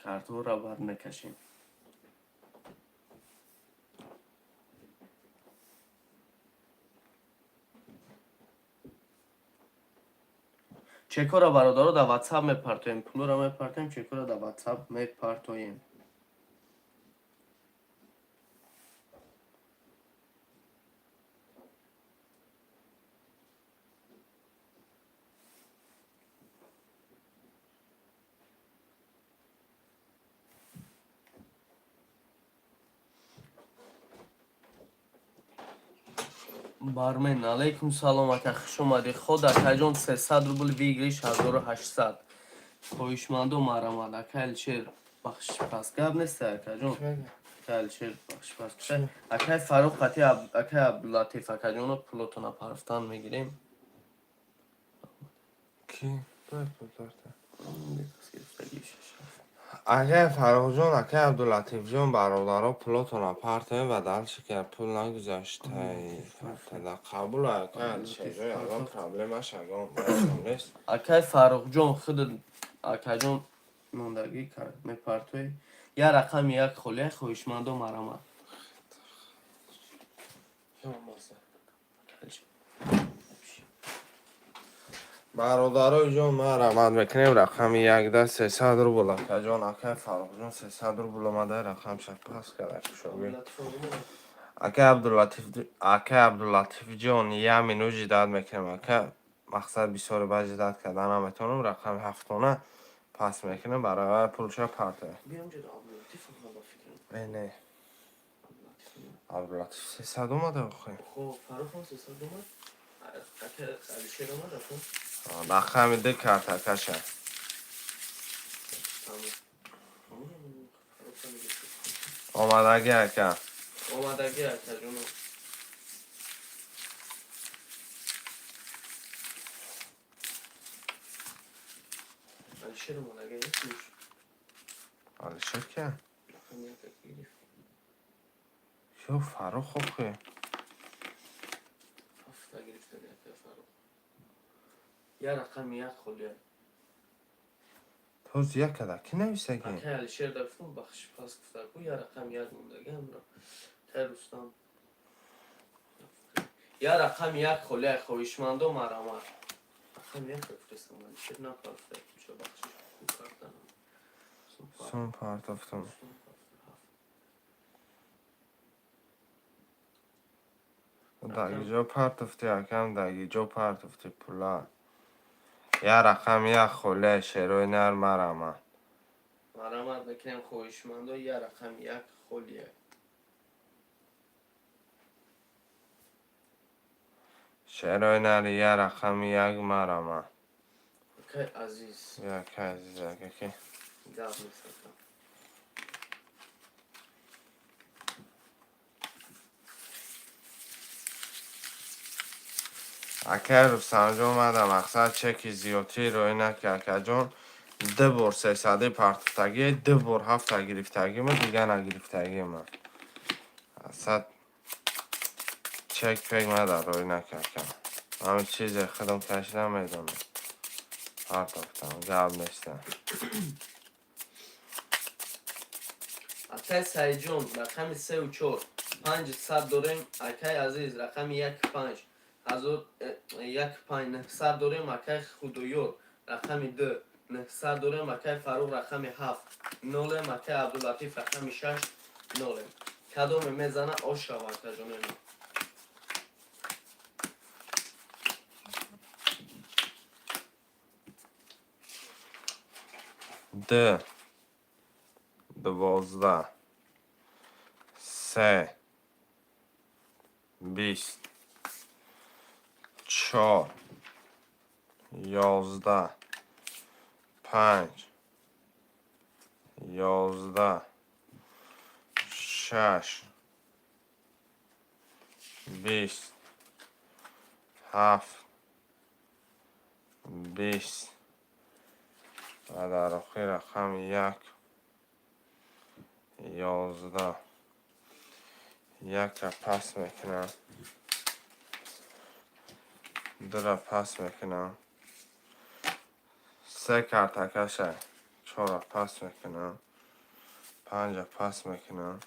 کارتو را بر نکشین. چکو را برادرو در واتساپ میپرتوین پول را میپرتوین چکو را در واتساپ میپرتوین. بارمن علیکم سلام اکه خوش اومدی خود اکه جون 300 روبل ویگریش 1800 خویشمند و مرمت اکه الشیر بخش پس گب نیست اکه جون اکه الشیر بخش پس اکه فاروق قطعی اکه عبداللطیف اکه جون پلوتونا پرفتان میگیریم کی؟ دارت گرفتگی 6 اگه فرخ جان اگه عبداللطیف جان برادرها پولاتون پرته و دلش که پول نگذاشته فرده قبول اگه چیزای اگه پرابلمش اگه باشم نیست اکای فرخ جان خود اکا جان ماندگی کرد میپرتوی یا رقم یک خلیه خویشمند و مرمت برادرای جان ما رحمت میکنیم رقم 1 300 روبل اکه جان اکه فرخ جان 300 روبل آمده رقم شد پس کرده شوگی اکه عبداللطیف جان یه منوجی داد میکنیم اکه مقصد بسیار بجی داد کردن نمیتونم رقم 7 پس میکنیم برای پولش پرته نه عبداللطیف 300 اومده بخویم خب فرخ هم 300 اومد اکا علیشیر اومد اکا رقم ده کرده کشه آمدگی اکه اومدگی اکا جان علیشیر اومدگی نیستش حالی شد که رقم یک گرفت شو فرخ خوبه 7 گرفته اکا فرخ یا رقم یک خلیه تو زیاد کده کی نویسته که اکا علیشیر دفتم بخش پاس گفته کو یا رقم یک موندگی هم را خیر رستم یا رقم یک خلیه خویشمند و مرمت رقم یک بفرستم علیشیر نپرسته چه بخشش کو کردن سون پارتافتم داگی جو پارتافتی اکم داگی جو پارتافتی پولا یا رقم یک خوله شروع نر مرمه مرمت بکنیم خویشمند و یا رقم یک خلیه شروع نر یا رقم یک مرمه اوکی عزیز یا که عزیز اگه که گپ می‌سازم. اکه رو سنجا اومده مقصد چکی زیادی روی نکرد که جون 2 بار 300 پارتافتگی 2 بار 7 گرفتگی ما دیگه نگرفتگی ما اصلا چک پیک مده روی نکرد که همه چیز خودم کشیدم میدونم پارتافتم گب نیستم اکای سایجون رقم 3 و 4 500 داریم اکای عزیز رقم 1 5 هزار 1 5 900 داریم اکای خدایور رقم 2 900 داریم اکای فاروق رقم 7 0 اکای عبداللطیف رقم 6 0 کدام میزنه آش شود جون ده 12 3 20 4 11 5 11 6 20 7 20 و در آخر رقم 1 11 1 را پس میکنم 2 را پس میکنم 3 کارتکشه 4 را پس میکنم 5 را پس میکنم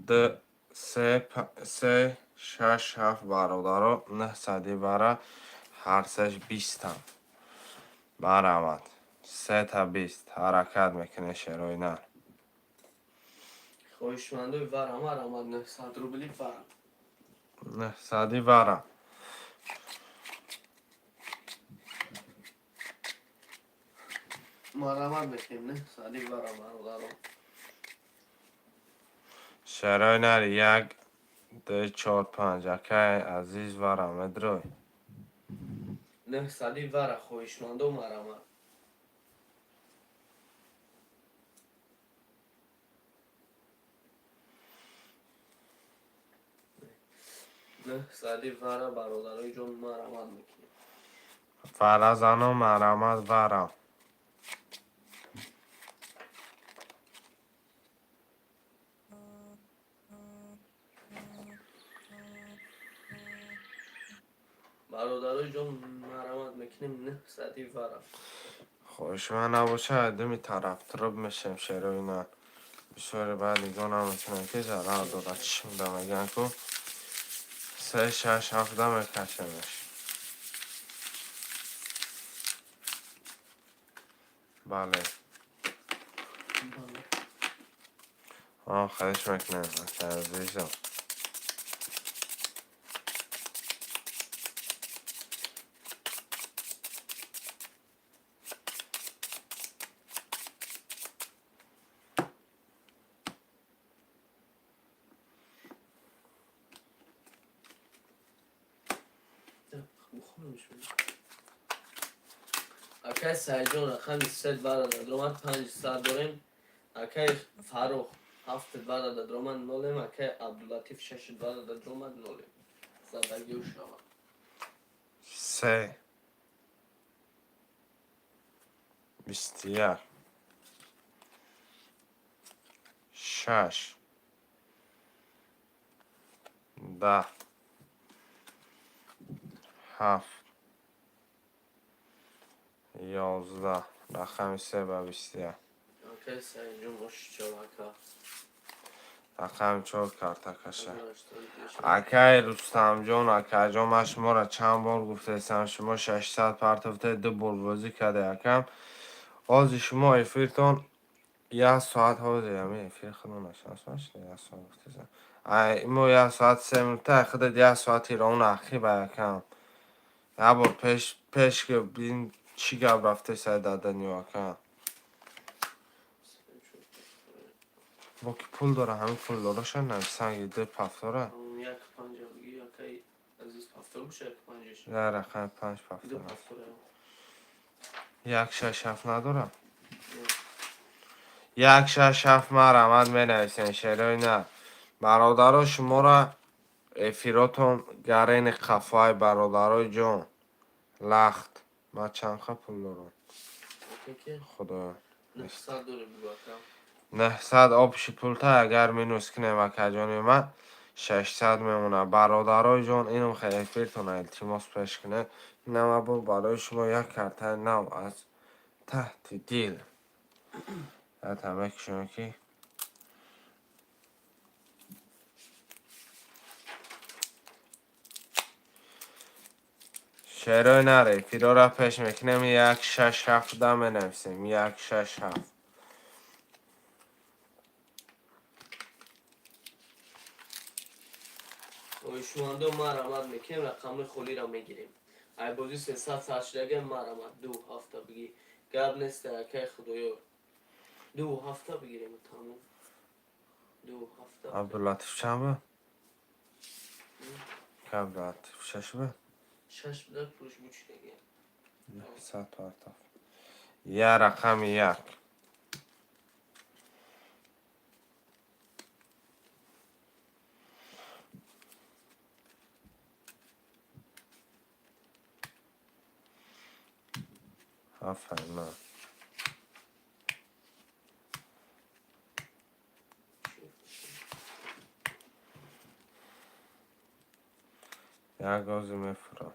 2 3 6 7 برادر 900 برا هر سش 20 هم برآمد 3 تا 20 حرکت میکنه شروع نه خویشمند و ورم آمد 900 روبلی ورم 900 برا مرمت بکنیم نه سادی ورم برادرم شروع نه 1 2 4 5 اکه عزیز ورم ادروی 900 ور خویشمند و مرمت 900 ور برادرای جون مرمت میکنیم فرزانو مرمت ورم برادرای جان مرحمت میکنیم 900 ورا. خوش من نباشه دمی طرف ترب میشم شیر و اینا بسیاری بعد دیگه نمیتونم که جرا دولا چشم دمگن کن 3 6 7 میکشمش بله خواهش میکنم عزیزم اکای سعیجان رقم 300 برادر درآمد 500 داریم. اکای فاروق 7 برادر درآمد نولیم. اکای عبداللطیف 6 برادر درآمد نولیم. زدگی و شما 3 21 6 10 7 11 رقم 3 و 21 اکای سعیجان باش چواکا رقم 4 کارتکشه اکای رستم جان اکای جان من شما را چند بار گفته ایستم شما 600 پرتفته 2 بار بازی کرده یکم آز شما افیرتون 1 ساعت ها دیگه می افیر خودم نشناس باشه 1 ساعت گفته زن ایمو 1 ساعت 3 منوطه خودت 1 ساعتی را اون اخی با یکم یه بار پیش که بین چی گب رفته سای دادن یکم با که پول داره همین پول داره شن نمیستن یه 2 پفتاره یک پنجه بگی اکای عزیز پفتر بشه یک پنجش یه رقم 5 دو پفتاره پفتره 1 6 7 نداره 1 6 7 مرحمت می نویسین شیرای نه برادرها شما را افیراتون گرین خفای برادرای جان لخت ما چند خب پول دارم اکای که خدا 900 داره بگو اکا 900 آبش پولتا اگر مینوس کنیم اکا جانی من 600 میمونه برادرای جان اینو خیلی افیرتون التیماس پیش کنه نما برای شما یک کرته نو از تحت دیل همه کشون که شعرهای نره فیرو را پیش میکنیم 1 6 7 می نویسیم 1 6 7 شمانده مرحمت میکنیم رقم خولی را میگیریم ای بازی 300 ساعت شدگه مرحمت 2 هفته بگی گب نیست اکای خدایو 2 هفته بگیریم تمام 2 هفته عبداللطیف چند به؟ که عبداللطیف 6 به؟ 6 بده پولش بچی دیگه 100 پرتاف یه رقم 1 آفرین نه یک گازی میفورم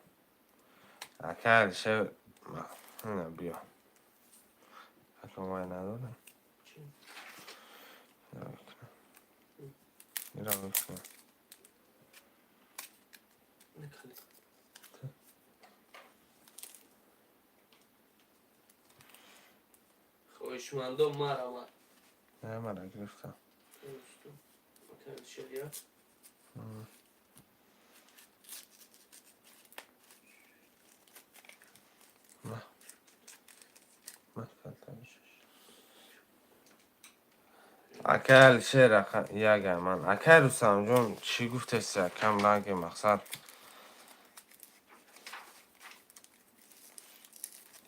اکل شه نه بیا اکل مای نداره چی؟ این را بکنم نکالی خوشمنده مرحمت نه من را گرفتم اکای شریعه نه من کلتم اکل شه رقم 1 من اکل رستم جون چی گفته سی کم نگه مقصد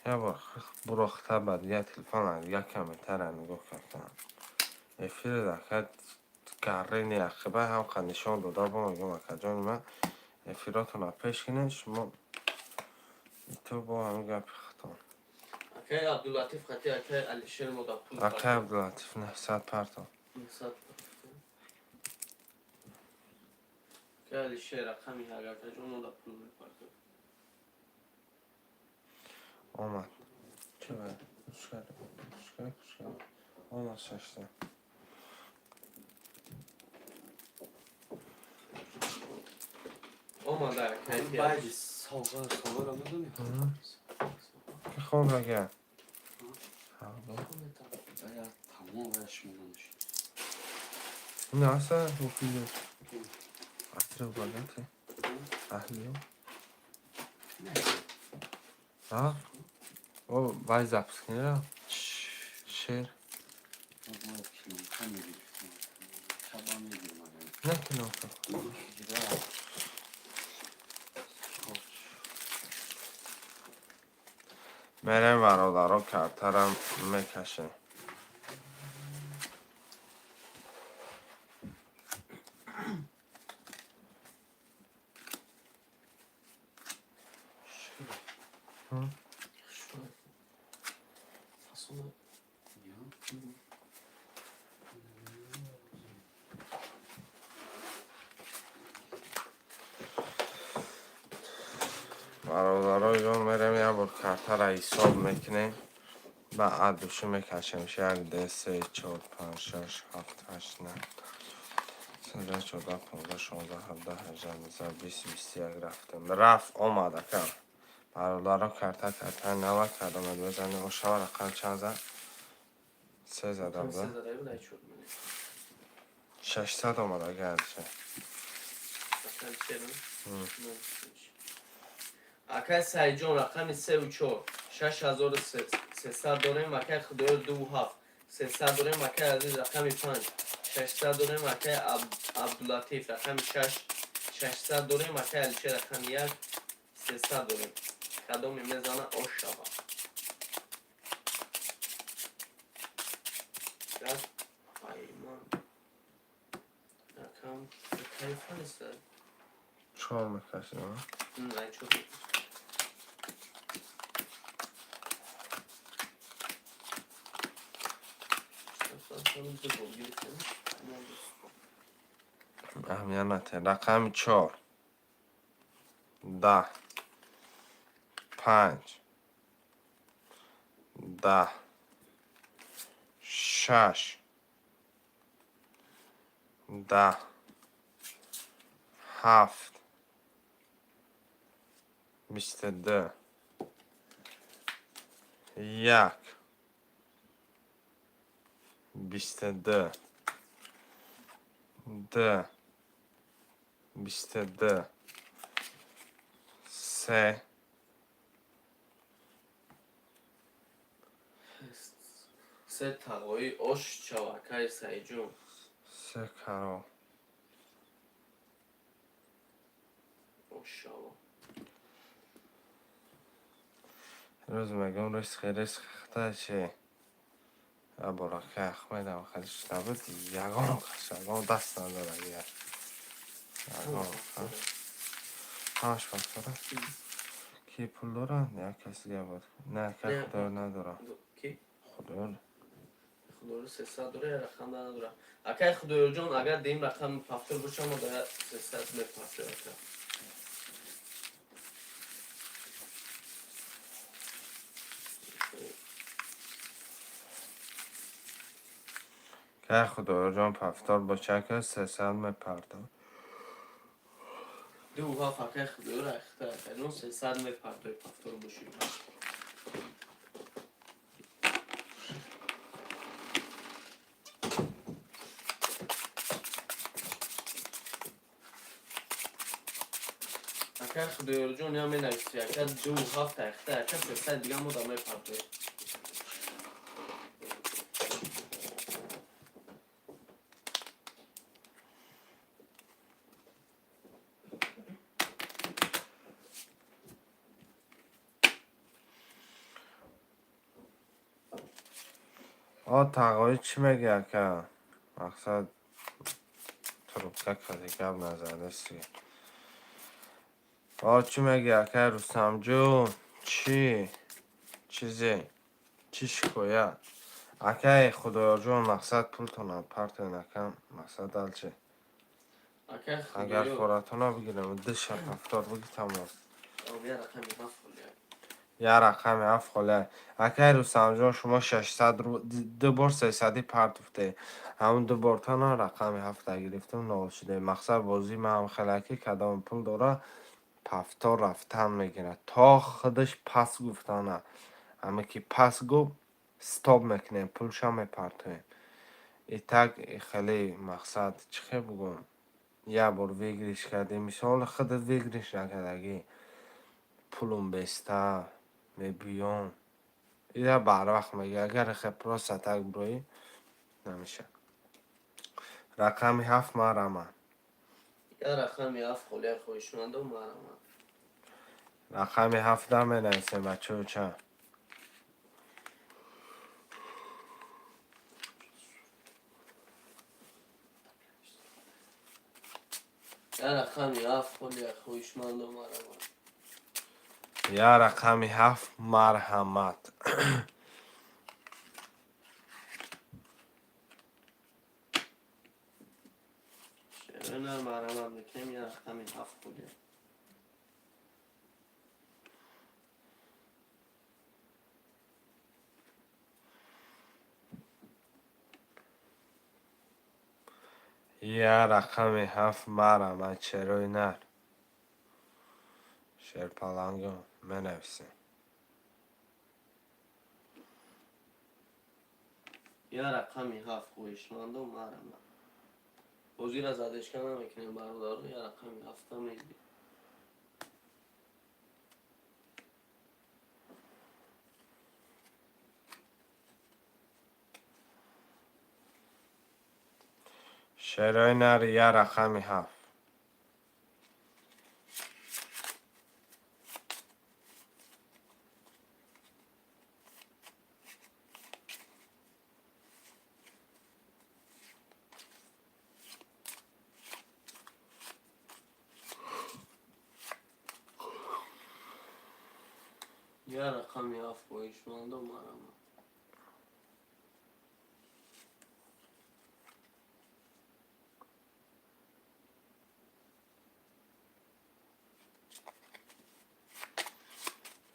یه بار بروخته بعد یه تلفن یک کمی تر نگاه کردم افیر دکت گرین یخبه هم نشان داده با میگم اکا جان من افیراتون را پیش کنین شما تو با هم گپ ختم اکای عبداللطیف خطی اکای علیشیر مدا پول اکا عبداللطیف 900 پرتم 900 اکای علیشیر رقمی اگر تجون مدا پول میپرده آمد چه باید کش کرد آمد 6 تا آماده اکه بعد ساغر رو میدونی؟ که خون را گرد باید تمام برش میدونش نه اصلا مفیده اصلا بلده اهلیو ها او بای زبس کنی را شیر باید کلومتر میگیریم کبا میگیریم نه کلومتر میریم برادرها کرترم میکشیم برادرها جان میریم یه بار کرتر حساب میکنیم بعد دوشی میکشیم یک ده سه چهار پنج شش هفت هشت نه 13 14 15 16 17 18 19 20 21 رفتیم رفت آمده کم برادرها کرتر نوه کردم بزنیم و شما رقم چند زد 3 زده سه بوده زده بود شد منه 600 آمده گردشه اصلا چرا؟ اکه سعی جان رقم 3 و 4 6300 داریم اکه خدای 2 و 7 300 داریم اکه عزیز رقم 5 600 داریم اکه عبداللطیف رقم 6 600 داریم اکه علیشه رقم 1 300 داریم کدومی میزنه آش شبا رقم ایمان رقم تلیفون است 4 میکشیم نه چون اهمیت رقم 4 10 5 10 6 10 7 22 1 22 2 22 3 سه تقوی آش چواکای سعی جون 3 کرو آش شوا روز میگم رسخ خطا چه ابرا که اخمه و خلیش نبود یگان کشگان دست نداره یگان همش فاکتوره کی پول دارن یا کسی بود نه که خدا نداره کی؟ خدا خدا رو 300 دوره رقم نداره اکای خدا جون اگر دیم رقم پفتر بشم و در 300 میپفته اکا که خدا جان پفتار با چک 300 میپردم 2 و 7 اکای خدا رو اختار کردن 300 میپفته پفتر بشیم اکای خدا جون یا می نویسی اکای 2 و 7 اختار اکای 300 دیگه مو دامه پفته تقاوی چی میگه که مقصد تروبکه که دیگه هم نزده سی چی میگه که رستم جون چیزی چی شکویه اکه خدا جون مقصد پول تونم پرت نکم مقصد دل چه اکای اگر خدا فورتونا بگیرم 2 شب هفتاد بگی تمام آمیا رقم 7 فولیه یه رقم 7 خاله. اگر روستم جان شما 600 رو دو بار 300 پرت افته، همون دو بار تا نه رقم 7 گرفتم نال شده. مقصد بازی من هم خلکی کدام پول داره پفتا رفتن میگیره تا خودش پس گفتانه، اما که پس گفت ستاپ میکنه پولش هم میپرتویم. ای تک خیلی مقصد چه بگم یه بار ویگریش کرده مثال خودت ویگریش نکردگی پولم بسته میبیام ایده بر وقت میگه اگر خیلی ستک بروی نمیشه. رقمی 7 مرمه. یه رقم 7 خاله خوشمند و مرمه. رقمی 7 در می نویسیم بچه چه؟ یه رقم 7 خاله خوشمند و مرمه. یه رقمی 7 مرحمت. شیرین مرمه میکنیم یه رقم 7 خاله. یه رقمی 7 مرحمت چروی نر شیر پلنگو می نویسیم. یه رقم 7 خوشمند و مرمه. بازی را زدش کنم میکنیم برادر یه رقم 7 میگی. شیروی نر یه رقمی 7. یه رقم 7 خوشمند و مرمه.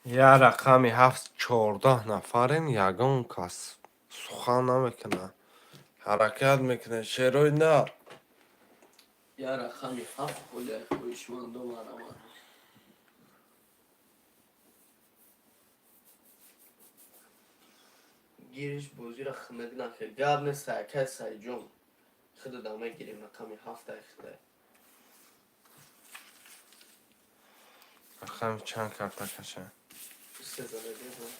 یه رقمی 7 14 نفرین یگان کس سخن نمیکنه حرکت میکنه شیروی نر. یه رقم 7 خاله خوشمند و مرمه. گیرش بازی را خمگ نکرد گب نیست سعکه سعی جون خود دامه گیریم رقم 7 اخته. رقمی چند کرده کشه؟ 3 زده بیرون.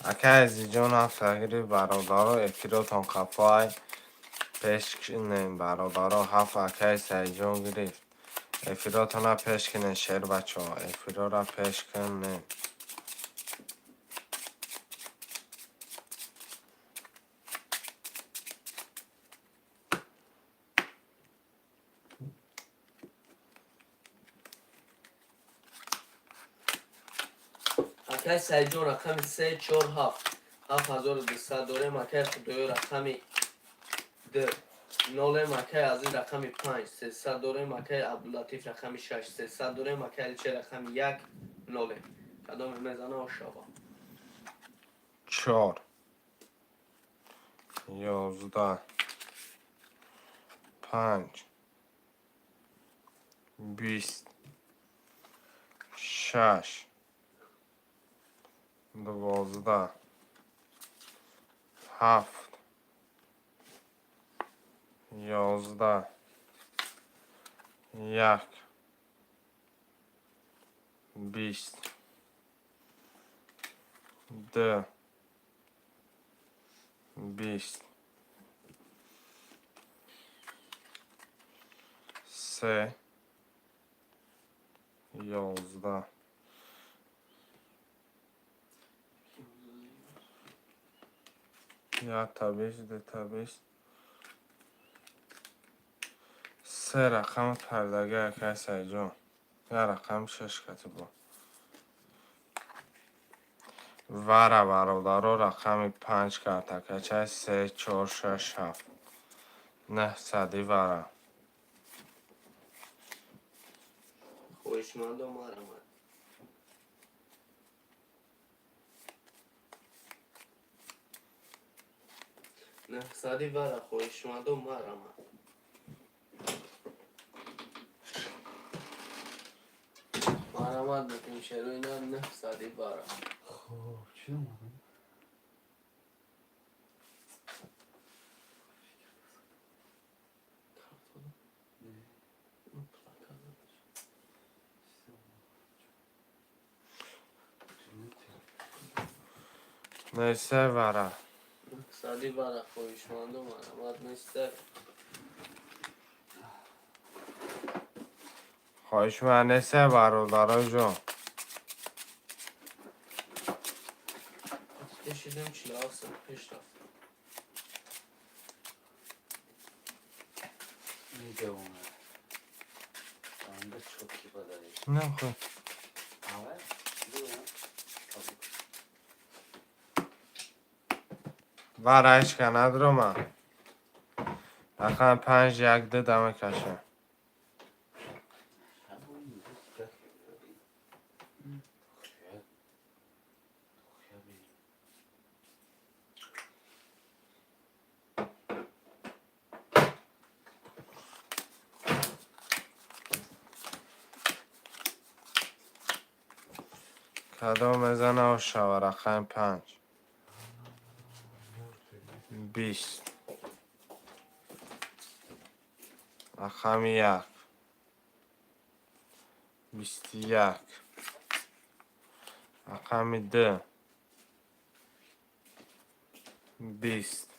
اکه ازی جان هفت اگری برادارا اکیراتان کفای پیش کنین برادارا هفت اکه سعی جان گرفت افیراتان را پیش کنین شیر بچه ها افیرا را پیش کنین. اکه سعی جون رقم 3 4 7 7200 داره مکه خدای رقم 2 نول مکه از این رقم 5 300 داره مکه عبداللطیف رقم 6 300 داره مکه چه رقم 1 نول کدام میزنه و شابا 4 11 5 20 6 12 7 11 1 20 2 20 3 11 یا تا 20 ده تا 20 سه رقم پردگه که سیجون یه رقم 6 کتی با وره برادرو رقم 5 کرده که چه 3 4 6 7 نه صدی وره خوشمند و مرمت 900 وره خوشمند و مرمت مرمت بکنیم شروع اینا 900 وره خب چی اومدم؟ نیسته وره 900 وره خوشمند و مرمت نیسته خواهش من نیسته برادرو جون کشیدیم 47 سن پیش رفت میگه اومد بنده چوکی بدهی نه خود آره؟ بگم ورهش که ندارم من رقم 5 یک ده دمه کشه کدام میزنه و شو رقم 5 20 رقم 1 21 رقم 2 20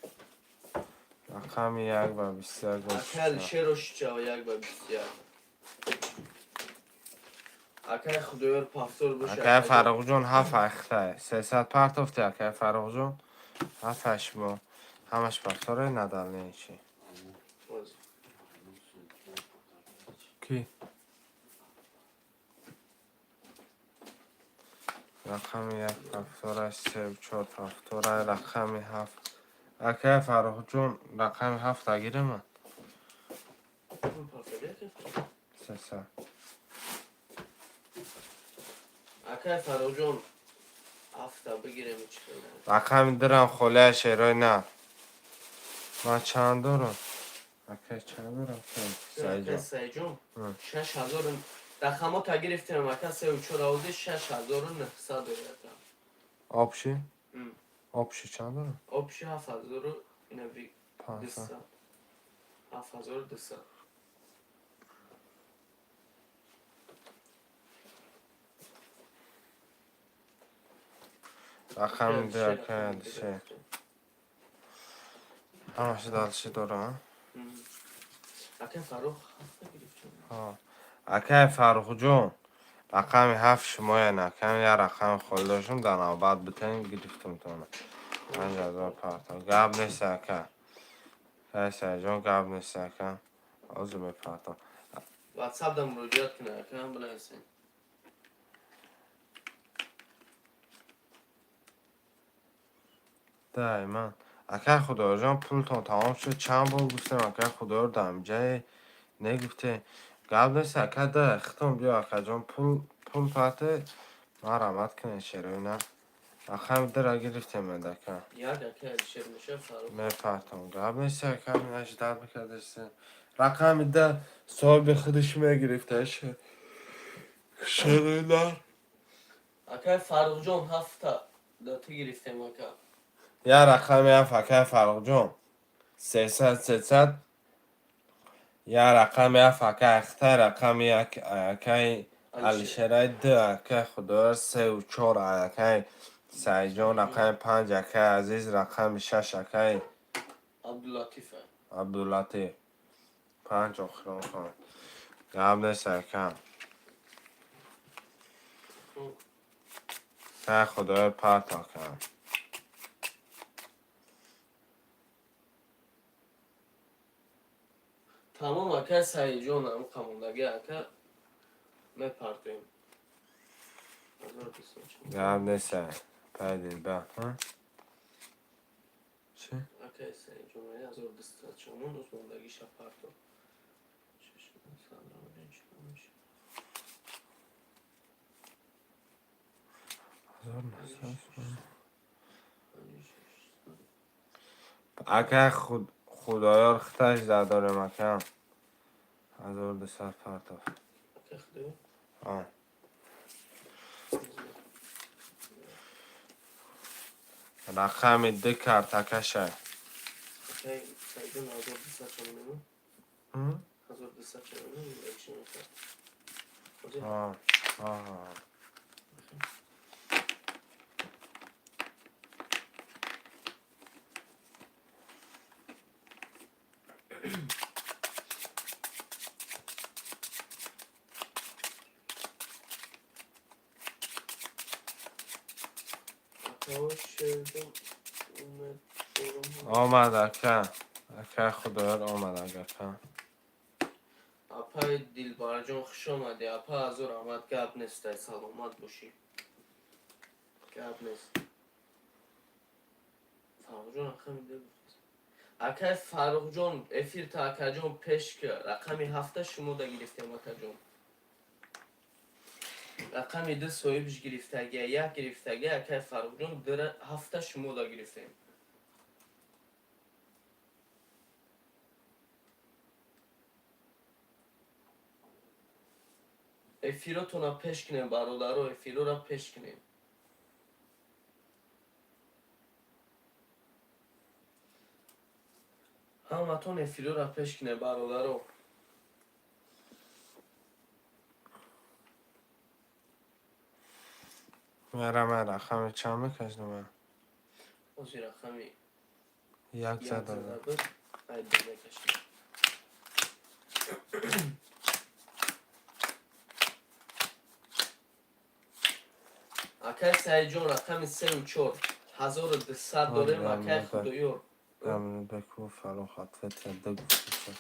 رقم 1 و 21 اکل شیروش چاو یک با 21 اکل خدایر پافتور بشه اکه فرق جون 7 اخته 300 پرت افته اکه فرق جون 7 اشمو همش پرتاره ندال نیچی کی؟ رقم 1 پرتاره 3 4 پرتاره رقم 7 اکه فرق جون رقم 7 اگیره من 300 اکل فراجون هفته بگیرم چی رقم درم خوله شیرای نه من چند دارم اکه چند دارم اکل سیجا سیجون 6000 رقمات تا گرفتیم اکل 3 و 4 آوزه 6900 گرفتم آبشی؟ آبشی چند دارم؟ آبشی 7000 اینه بی 500 7200 رقم ده که همش دلشی دارم اکل فروخ هفته گرفتم اکه فرخ جون رقم 7 شما نکم یا رقم خودشون در نوبت بتین گرفتم تونه 5000 پرتا گب نیست اکه کسی جون گب نیست اکه آزو می پرتا واتساپ دم مراجعت کنه اکل هم بلنسین دائما اکه خدا جان پول تا تمام شد چند بار گفتم اکه خدا رو دمجه نگفته گب نیست اکه ده اختم بیا اکه جان پول پاته مرامت کنه شروع نه رقم در گرفتم من دکه یک اکل شیر میشه فروخ میپرتم گب نیست اکه منش در بکردشتیم رقم ده صاحب خودش میگرفته شروع نه اکل فروخ جون هفته داتی گرفتیم اکل یا رقم یا فکر فرق جون 300 یا رقم یا فکر اخته رقم یک اکی الشرای دو اکی خدا 3 و 4 اکی سیجان رقم 5 اکی عزیز رقم 6 اکی عبداللطیفه عبداللطیف 5 آخران خان قبل سرکم که خدا پرتا کن Tamam aka Said John'um kamundagi aka میپردیم. گرم نیسته پایدید با ها چی؟ Окей, Said John, я зор достаточно. Ну, موندگی شپاردو. اگه خدایار ختش داره مکم 1200 پرتاب Окей, خدаю. آه رقم ده کرتکشه Окей, Said John, я зор достаточно. هم؟ Hazır достаточно. Якщо не так. Окей. آه آه Hoş geldin. آمد اکه خدایار آمد اگه که Apay Dilbarjon خوش آمدی. اپا hazır آمد. گپ نیست. سلامت باشی. گپ نیست. فرق جان رقمی ده بود. اکای فرق جان افیر تا اکا جان پیش که رقمی هفته شما دا گرفتیم اکا جان. رقمی ده صاحبش گرفتگی یک گرفتگی اکای فرق جان در هفته شما دا گرفتیم. افیراتون را پیش کنیم برادرها افیرو را پیش کنیم. همتون افیرو را پیش کنیم برادرها. من رقم چند بکشنم اوزی رقمی یک یک زده زده بود. باید بکشیم. اکای سعید جان رقم 3 و 4 1200 داریم اکای خدایار. دمونو بکو فروخت فتیده گفتی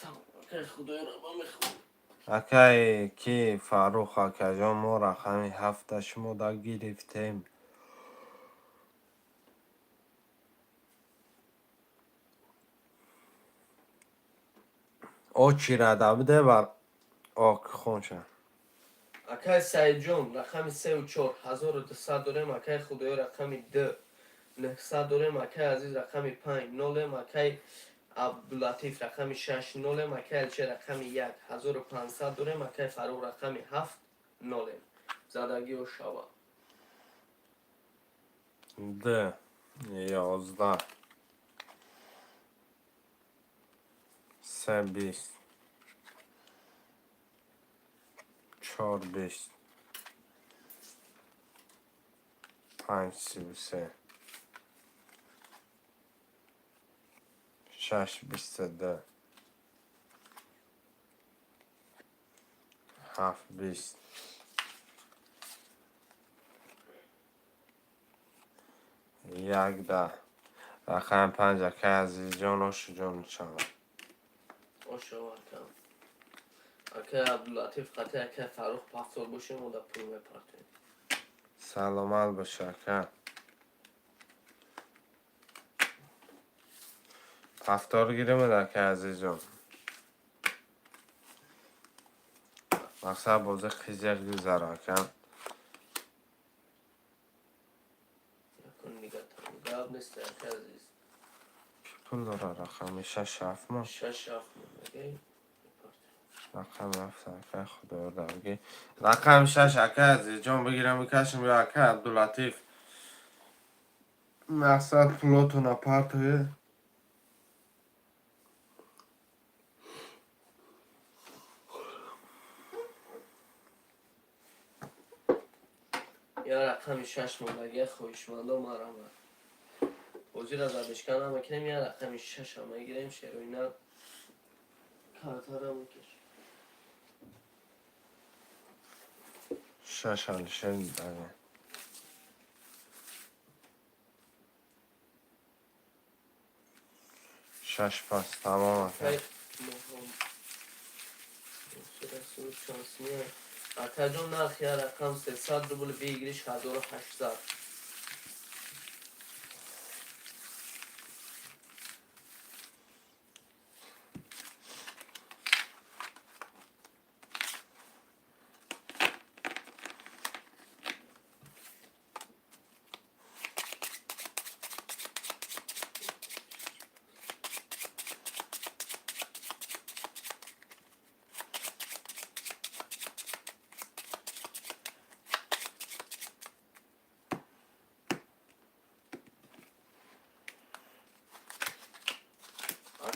تمام اکای خدایار با میخوام. اکه کی فروخ اکه جان ما رقمی هفته شما دا گرفتیم او چی را دا بده بر آک خونشه اکای سعید جان رقم 3 و 4 1200 داریم اکای خدایار رقم 2 900 داریم اکای عزیز رقم 5 نولیم اکای عبداللطیف رقم 6 نولیم اکای الچه رقم 1 1500 داریم اکای فروغ رقم 7 نولیم زدگی و شوا ده 11 3 20 4 20 5 33 6 22 7 20 یک ده رقم 5 اکه عزیز جان و شجان شما و شوا کم اکای عبداللطیف قطعه اکای فروغ پفتار باشیم و در پول بپرتیم سلامت باشه اکه هفتار گیرم اکه عزیز جان مقصد بازه خیزی گذاره اکه یکن نگه تمام گاب نیست اکای عزیز پول داره رقم 6 7 ما 6 7 نگه رقم 7 اکه خدا درگی رقم 6 اکه عزیز جان بگیرم بکشم یا اکه عبداللطیف مقصد پولاتون اپارتوی یا رقم 6 موندگی خویشمندا مرمه وزیر از آبشکن هم کنیم یا رقم 6 هم گیریم شروینا کارتر هم بکش 6 الشن داره 6 پس تمام اکه Sırasını şansını. Akacım narxiya rakam 300 rubl بگیریش 1800.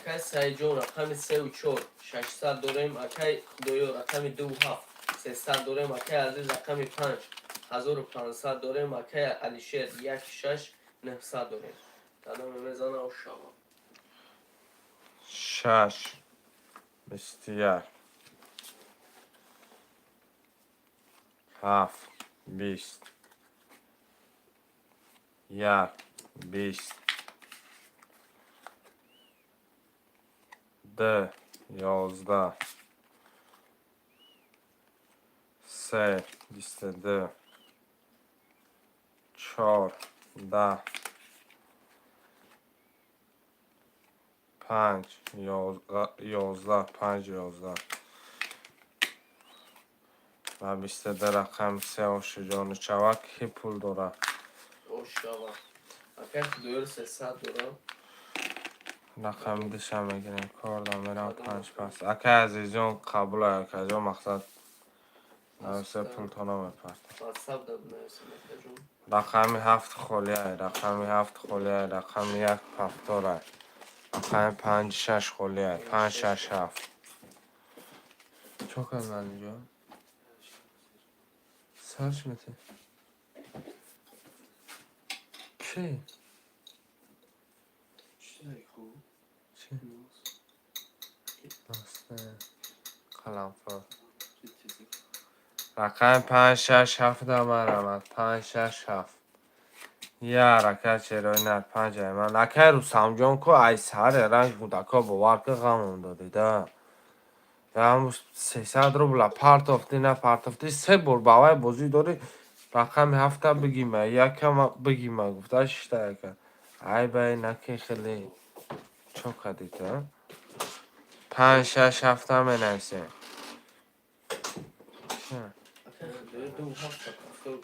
اکای سایجون رقم 3 و 4 600 داریم. اکای خدایو رقم 2 و 7 300 داریم. اکای عزیز رقم 5 1500 داریم. اکای علیشیر 1 6 900 داریم. تمام میزانه و شما 6 21 7 20 1 20 2 11 3 22 4 10 5 11 5 11 و 22 رقم 3 و شجان چوک کی پول داره او شما اکای خدایو 300 دارم. رقم دیشم میگیریم کار دارم 5 پس اکه عزیزون قبول اکه جا مقصد نویسه پول تانا میپرد واتساپ دا بنویسم اکجون. رقمی 7 خولیه رقمی 7 خولیه رقمی 1 پفتوره رقمی 5 6 خولیه 5 6 7 چو کن من اینجا سرچ میتی چی؟ چیزایی خوب چی؟ ناسته قلم فرد رقم 5 6 7 دامه رمد 5 6 7 یا رکه چرای نر 5 من رکه رو سمجان که ای سر رنگ بودکا باور که غمون دادی ده یا همون 300 رو بلا پارت افتی نه پارت افتی 3 بار باوی بازی داری رقم 7 بگیمه یکم بگیمه گفته شتا یکم ای بای نکی خیلی چو کدی تو 5 6 7 می نویسه اکای خدایو 2 و 7 تکافل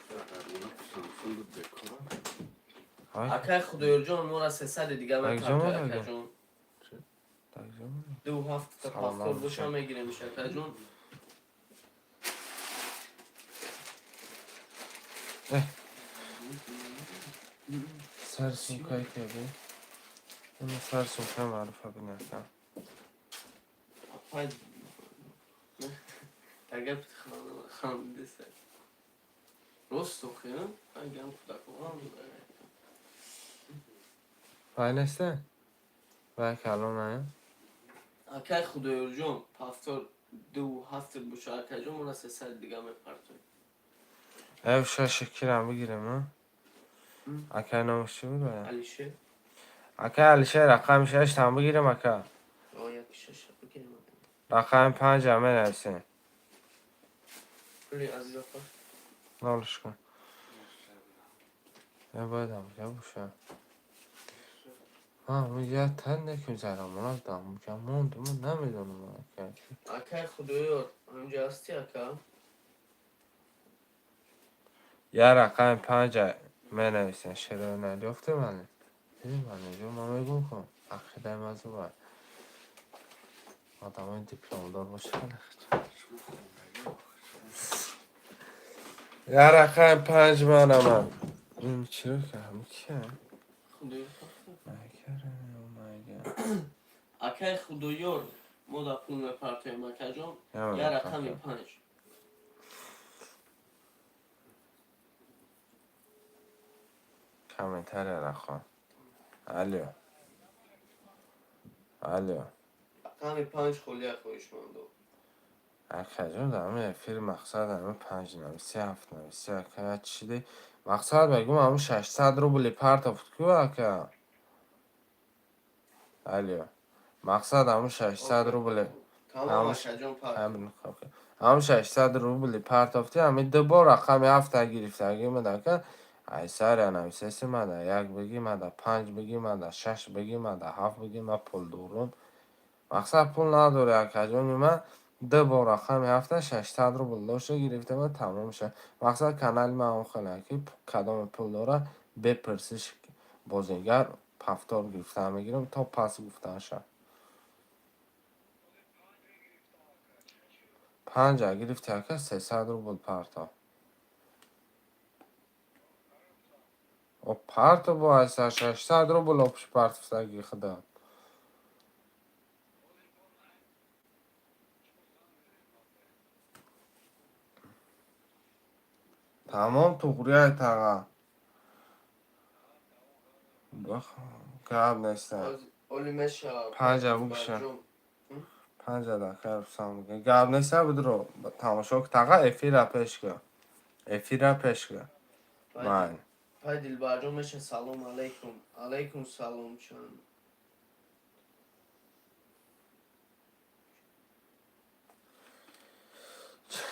های اکای خدایو جان مورا 300 دیگه من اکجون پرتو بگو. اکجون 2 و 7 سلام تکافل علیکم. باشم میگیریم میشه اکجون. سرسون کاری کردی؟ اون سرسون که معروفه بینه کن Haydi. اگر خانم دیسته راست okuyorum. Ben gel kudak olan پای نسته؟ بای کلون نه؟ اکای خدایو جان پافتور 2 و 7 بوشه اکجون مورا 300 دیگه من پرتو او شکر هم بگیرم نه؟ اکه نامش چی بود باید؟ علیشه اکه علیشه رقم 6 هم بگیرم اکه آیا کشش بگیریم رقم 5 همه نویسه کلی عزیز افا نالش کن یا باید هم یا بوشه یه تن نکن زرم اونا دام که موند من نمیدونم اکه اکای خدایو همینجا هستی اکا یه رقم 5 می نویسه شروع نلیفته منه دیدی منه جو ما میگون کن اخیده مزو باید آدم های دیپلم دار باشه یه رقم 5 من این چی رو که همه کیه؟ خدایو اکای خدایو مودا پول پرتو اکجون یه رقم 5 کمتر رقم الو رقم 5 خلیه خویش ماندو اکجون دارم فیل مقصد همه 5 نویسی 7 نویسی اکه چی دی مقصد بگم همه 600 رو بلی پرت افت که اکه الو مقصد همون 600 روبل تمام همش اکا جان پارت. همین خب همون 600 روبل پرتافتی همین دو بار رقم 7 گرفتگی مده که ای سر نمیسه مده یک بگی مده 5 بگی مده 6 بگی مده 7 بگی من پول دورم مقصد پول نداره اکا جان من دو بار رقم 7 600 روبل داشته گرفته من تمام شه مقصد کانال من اون خیلی که کدام پول داره بپرسش بازیگر پفتار گرفته میگیرم تا پس گفتن شه 5 گرفته که 300 روبل پرتا و پرتا با از 600 روبل آپش پرتفتگی خدا تمام توغریه تاقا گرب نیسته اولی میشه 5 بگشه 5 دکه رسام بگه گرب نیسته بدرو تماشا که تاقا افی را پیش که افی را پیش که من پای دلبر جان میشه سلام علیکم. علیکم سلام چون.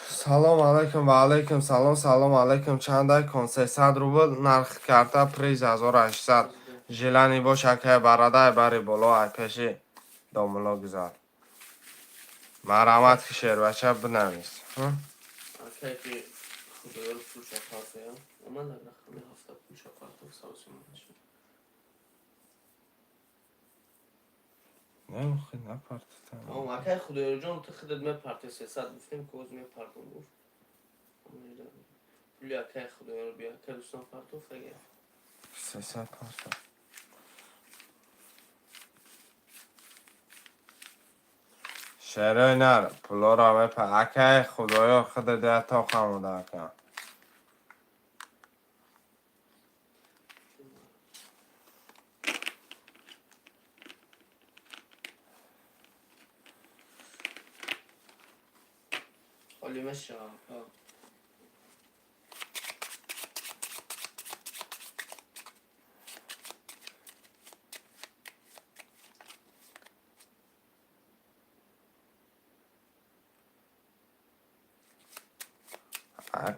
سلام علیکم و علیکم سلام سلام علیکم چند کن 300 روبل نرخ کرده پریز 1800 ژیلانی باشه که براده بری بالا ای پیشی داملا گذار مرحمت که شیر بچه بنویس اکا که خدایا رو پول شکارت یا اما در رقمی هفته پول شکارت و ساوسی منشون. نه خیلی نپرت اما اکا خدایا جان تو خودت میپرتی 300 گفتیم که اوز میپرتم گفت پولی اکا خدایا رو بیا که دوستان پرتو فگه 300 پرت شیرای نر پولا را بپر اکه خدایا خود ده تا خموده اکه اولی میشه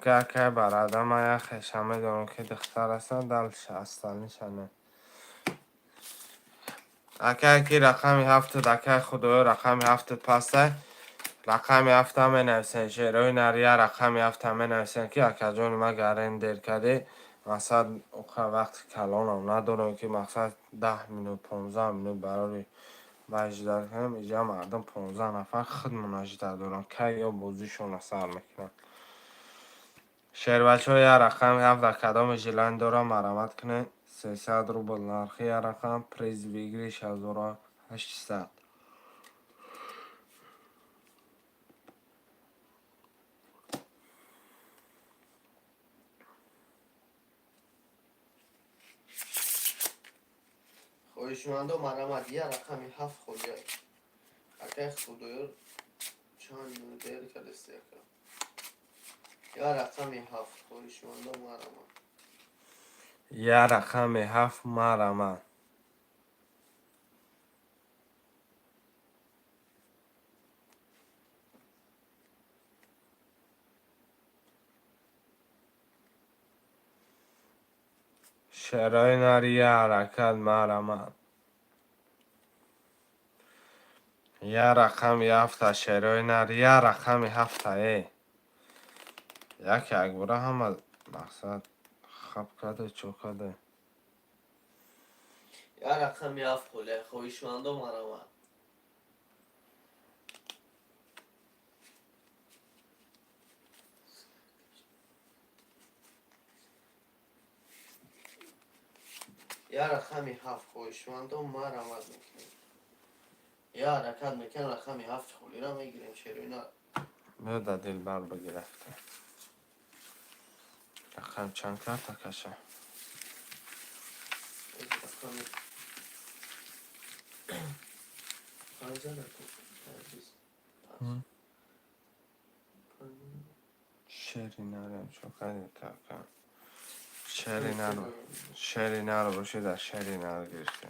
اکه براده ما یک خشمه دارم که دختر هستن دلش هستن نشانه اکه که رقمی 7 اکه خدایا رقمی 7 پسته رقمی 7 همه نویسن شیرای نریه رقمی 7 همه نویسن که اکه جان ما گرین دیر کده مقصد وقت کلانم ندارم که مقصد 10 منوت 15 منوت برای مجدد کنم اینجا مردم 15 نفر خود مناجده دارن که یا بازیشون سر میکنن شیر بچه ها یه رقم 7 در کدام ژیلند دارم مرمت کنه 300 روبل نرخی یه رقم پریز بگیری 1800 خویشمنده مرمت یه رقمی 7 خودیای اکا خدایا چند دیر که دسته اکا یا رقمی 7 خویشمنده مرمت یه رقم 7 مرمت شیرای نری یه حرکت مرمت یه رقم 7 شیرای نری یه رقم 7 یکی اکبره همه مقصد خب کده چو کده یا رقمی 7 خویشمنده مرمت یا رقمی 7 خویشمنده مرمت میکنیم یا حرکت میکن رقمی 7 خولی را میگیریم شیروینا بیاده دل بر بگرفته رقم چند کرد کشه رقمی 15 نکن شیری نرم چو کده تاکن شیری نرو باشی در شیری نرو گرفته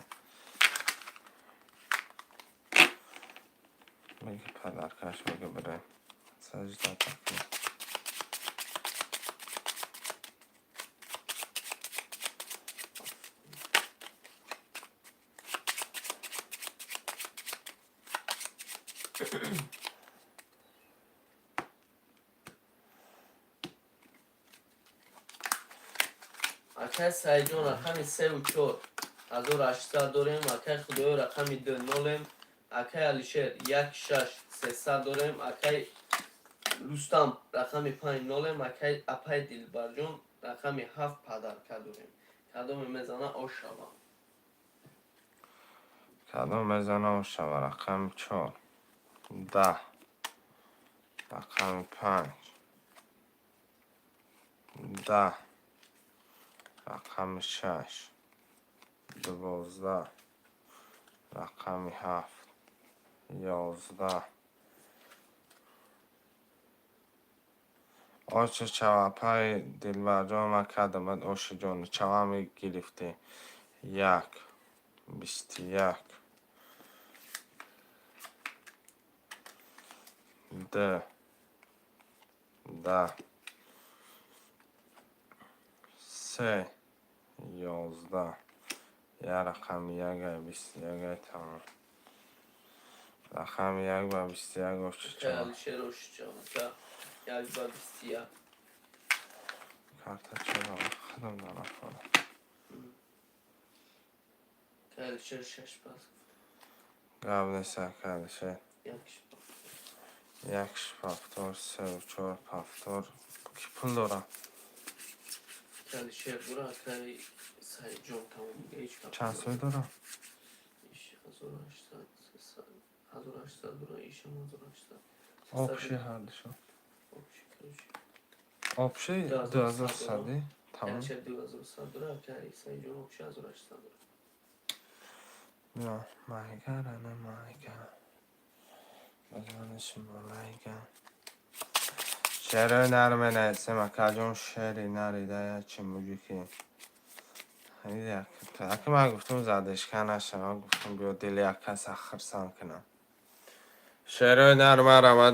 بگه پدرکش بگه بره سجده تکنه. اکه سعی جان رقم 3 و 4 1800 داریم. اکه خدای رقم 2 نولیم. اکه علیشیر 1 6 300 داریم. اکه رستم رقم 5 نولیم. اکه اپای دلبر جان رقم 7 پدرکه داریم. کدام میزنه آشوا. کدام بزنه و شوه رقم 4 10 رقم 5 10 رقم 6 12 رقم 7 11 آچه چوه پای دلبر جان ما کدامد آش جان چوه می گرفته 1 21 2 10 3 11 یه رقم 1 21 تمام رقم 1 و 21 آش اکه چوه علیشیر آش جان اکه 1 و 21 کارت چرا خودم دارم کنم اکه علیشیر 6 پس قبل سکر شه 1 یک پافتور 3 و 4 پافتور کی پول دارم اکه علیشیر برو اکه سعی جان تمام میگه هیچ کار چند سوی دارم ایش 1800 300 1800 برو ایش 1800 آبشی هر دشو آبشی کروشی آبشی 2100 تمام علیشیر 2100 برو اکه سعی جان آبشی 1800 برو یا مایگرنه مایگر بزنش مایگر شعر نرمه نیسته مکجون شعری نریده چی موجی که که من گفتم زدش کنش من گفتم بیا دل یک کس خرسان کنم شعر نرمه رو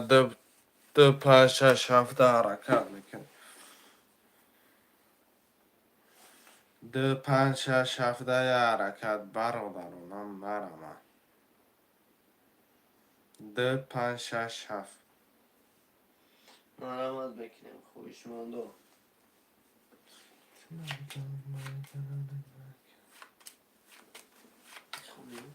دو پنج شش هفته حرکت میکنه 2 5 6 7 یه حرکت برادرونم برم 2 5 6 7 مرمت بکنیم خوبیش ماندو خونیم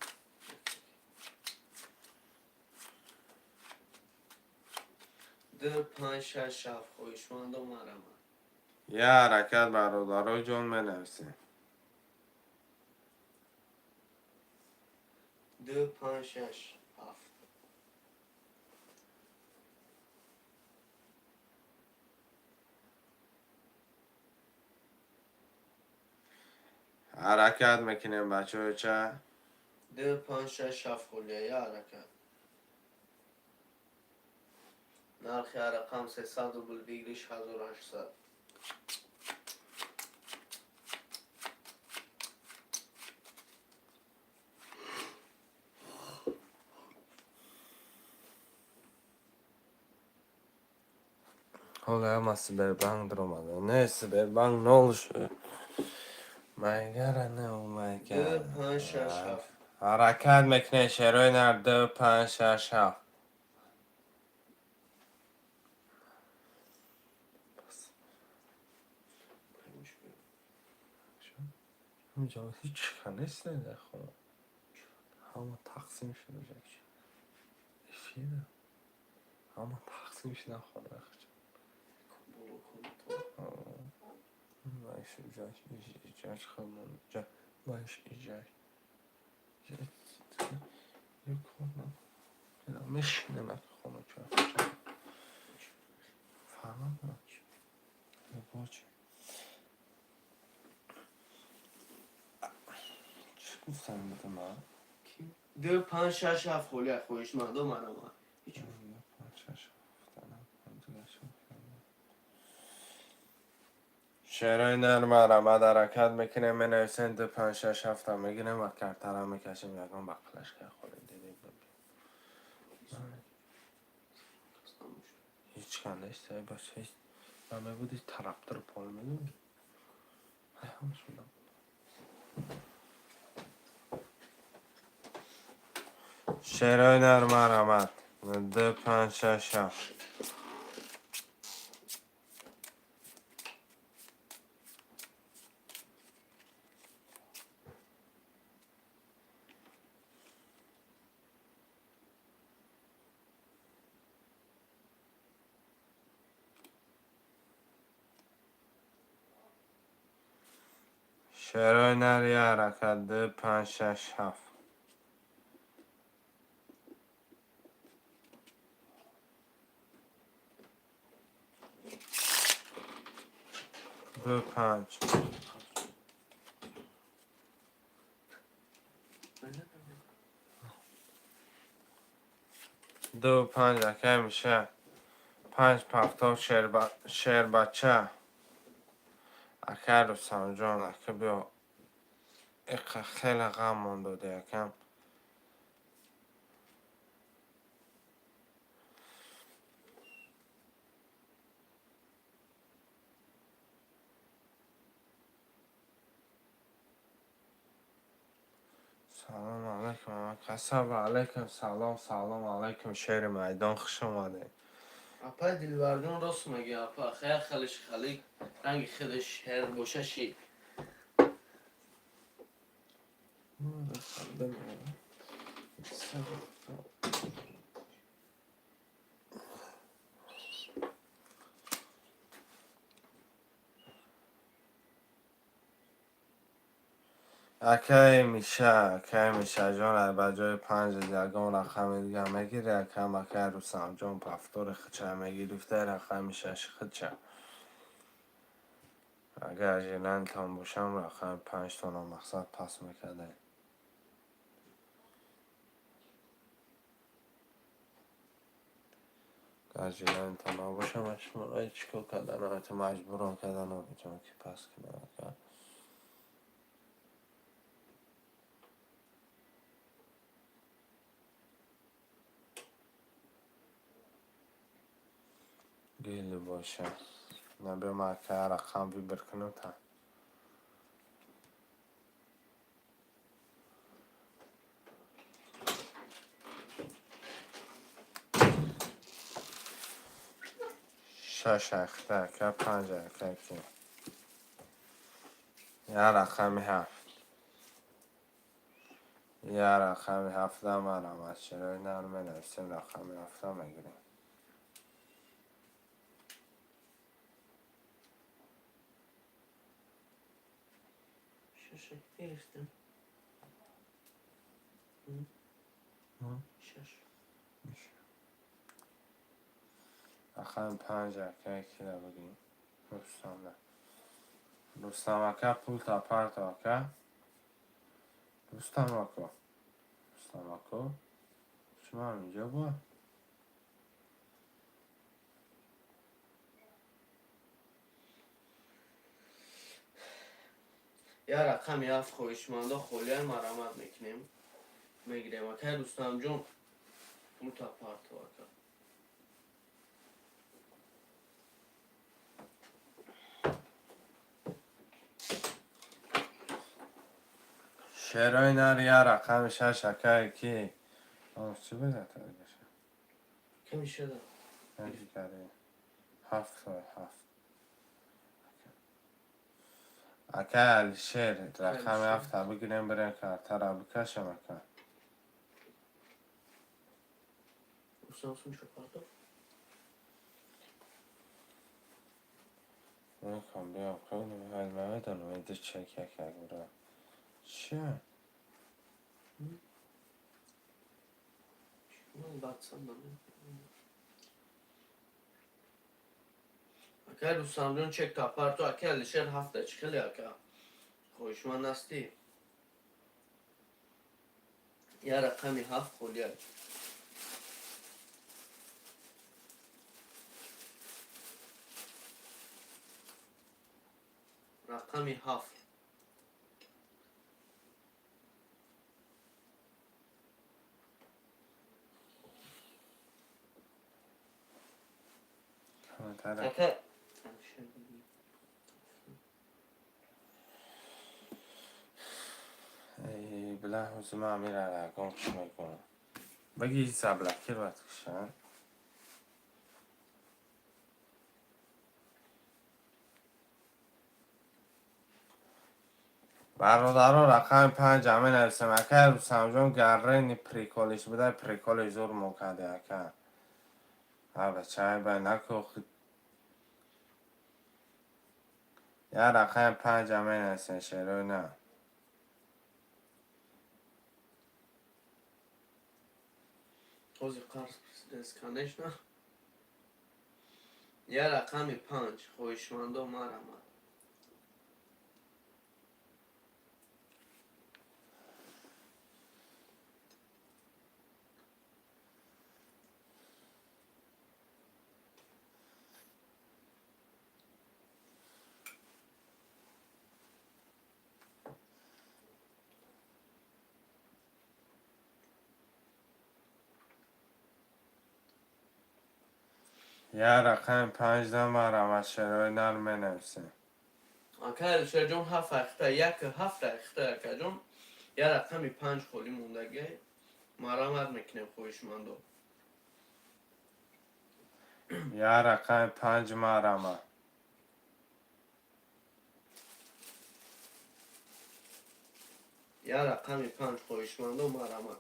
2 5 6 7 خوبیش ماندو مرمت یه حرکت برادرای جون منویسیم 2 5 6 7 حرکت میکنیم بچه های چه 2 5 6 7 خولیه یه حرکت نرخ رقم 300 و بل بگیریش 1800 حالا ama Sberbank durmadı. Ne Sberbank ne oluşuyor? My god ne oh my 2 god. 5 6 7 حرکت میکنه شروع نرده 5 6 7 اینجا هیچ نیست نه خب همه تقسیم شده افیده همه تقسیم شده خود بولو کن تو باش ایجاج خودم باش ایجاج یک خودم میشینه من خونه چه فهمم باچ چی گفتم بده من 2 5 6 7 خولیه خویش ماندو مرمت هیچ شعرهای نرمه را ما در حرکت میکنیم می نویسیم 2 5 6 7 میگیریم و کرتر هم میکشیم یکم بقلش که خوریم دیدیم شانه işte başka hiç ama bu da taraftırıp olmuyor mu? Ayağım şurada. شعر نرم مرمت ده پنج شش هفت شعر نر یه حرکت ده پنج شش هفت دو پنج دو پنج که میشه پنج پفتو شعر بچه اکه رو سمجان اکه بیا اکه خیلی غم مونده ده یکم سلام علیکم قصب علیکم سلام علیکم شعر میدان خوش اومده اپا دلبردون راست میگه اپا خیلی خلش خلی رنگ خودش هر باشه شی اکه میشه جان بجای پنج یگان رقم دیگه میگیره اکه رو سمجان پفتور خچه میگیرفته رقم شش خچه اگر جنن تان باشم رقم پنج تانا مقصد پس میکرده اگر جنن تان باشم اشمارای چکو کردن آیت مجبورم کردن آبیجان که پس کنه گیل باشه نبی ما که رقم بی برکنو تا شش اخته که پنج اخته که یه رقمی هفت یه رقمی هفته منم از چرای نرمه نفسیم رقمی هفته میگیریم شش گرفتم شش رقم پنج اخته که رو بگیم رستم اکه پول تا پرت اکه رستم اکه شما اینجا با یا رقم هفت خویشمنده خولیه مرمت میکنیم میگیریم اکه دوستم جون پول تا پارت اکه شعرهای نر یه رقم شش اکه که چی بزن تا بشه کمی شده نجی کرده هفت هفت اکه علی شعر رقم هفت بگیریم بریم کارتر رو بکشم اکه دوستم سون چه پارتو میکنم بیام کنیم حال مدنم ایده چک یک برای چیه؟ من باتسام دارم اکه دوستم جون چک تا پارتو اکه لیشر هفته چکلی اکه خویشمند هستی یا رقمی هفت خولیه رقمی هفت کمتره. اکه ای بله حوزه میره رقم کش میکنم. بگی سبلکر باید کشن. برادرها رقم 5 همه نرسیم اکه رو سمجام گرین پریکولش بده پریکولش زور موکده اکه هر بچه های باید نکو خود یا رقم 5 همه نرسیم شروع نه حوزی قرص دسکانش نه یه رقم 5 خویشمنده مرمه یا رقم 5 دمارم از شروع نرمه نرسیم اکه شجون 7 اخته یک 7 اخته اکه جون یه رقم 5 خولی موندگی مرمت میکنیم خویشمنده یا رقم 5 مرمه یه رقم 5 خویشمنده مرمت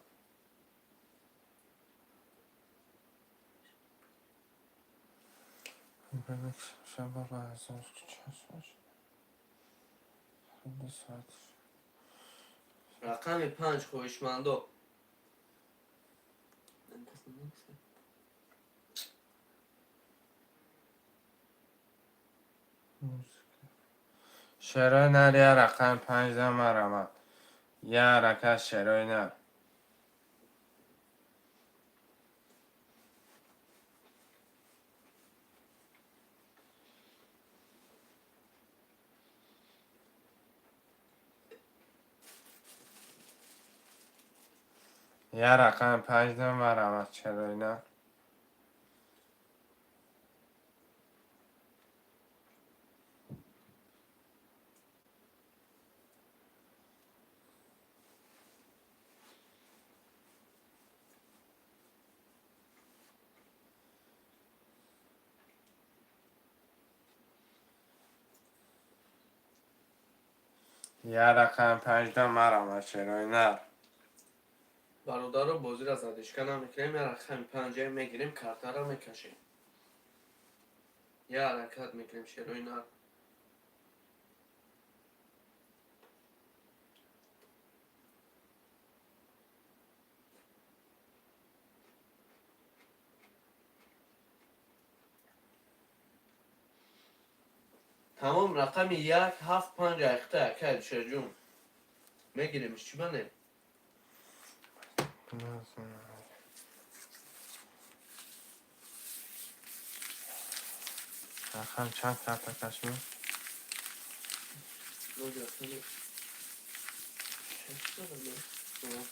شبا با ازش چشمش خیلی ساعت رقم 5 خویشمنده شروع نر یا رقم 5 دمارم یا رقم شروع نر یا رقم 5 دمارم شروع نر یا رقم 5 دمارم شروع نر برادر رو بازی را زدشکه نمیکنیم یه رقم 5 میگیریم کارتا را میکشیم یه حرکت میکنیم شروع نر تمام رقم 1 7 5 اخته اکه شجون میگیریمش چی بنه رقم چند کرده کشمیر روز رقمی 6 دادم نه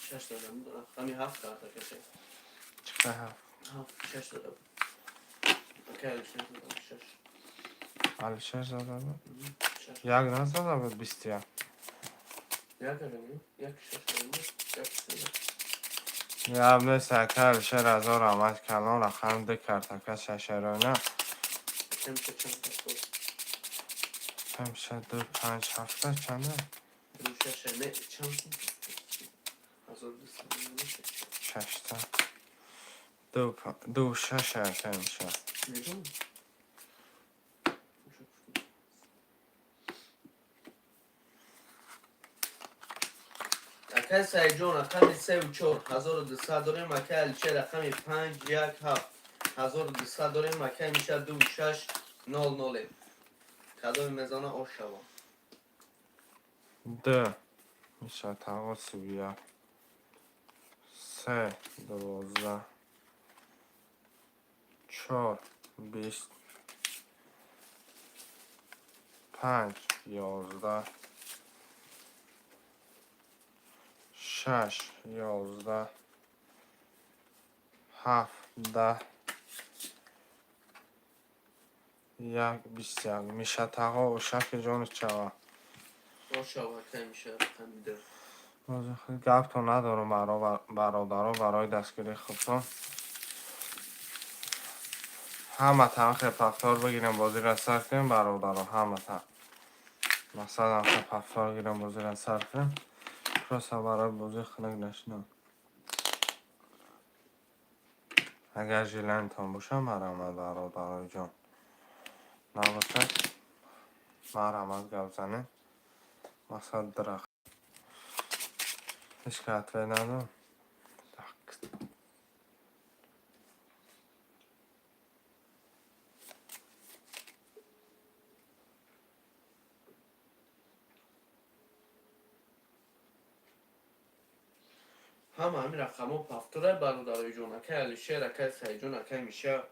6 دادم رقمی 7 کارتا کشیم چقدر هفت 7 6 دادم اکه 6 دادم 6 حالا 6 زده بود 6 یک نزده بود 21 یک دادم یک 6 دادم یک 3 یا ابن سکر شر هزار آمد کلان رقم ده کرده کش شروع نر نمیشه چند تا خود همشه 2 5 هفته چنده دو 6 نه چند هزار دوست نمیشه 6 تا 2 6 همشه نگم اکه سعی جون رقم 3 و 4 1200 داریم اکه الچه رقم 5 1 7 1200 داریم اکه میشه 2 6 0 0 کدام میزانه آش شوام 2 میشه تقاس بیا 3 12 4 20 5 11 6 11 7 10 1.21 میشه تاقا و شک جان چوا باشه که میشه رقم دو. گپ تو ندارم برادرها برای دستگیری خودتون همه تن خیلی پفتار بگیریم بازی را سر کنیم برادرها همه تن مثلا خیلی پفتار بگیریم بازی را سر کنیم پروسا برای بازی خنک نشنم اگر جیلنتان باشه مرامت برادرهای جان نباشه مرامت گپ زنیم مثلا درخت هیچ که حتوه ندارم همین رقم ها پفتره برادرای جون که علیشه رکه سعی جون که میشه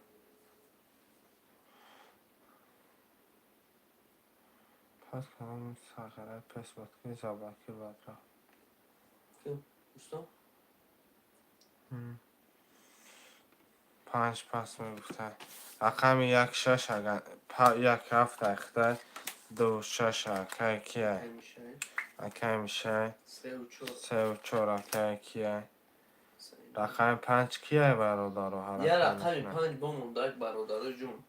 پس کنم ساخره پس باید که زباکی باید را دوستان 5 پس میگفته رقم 1.6 اگر 1.7 اخته 2.6 اکه که کیه میشه اکه میشه 3 و 4 3 و 4 اکه کیه سعی. رقم 5 کیه برادر و هر یه اکه رقم میشنه 5 بمونده برادرای جون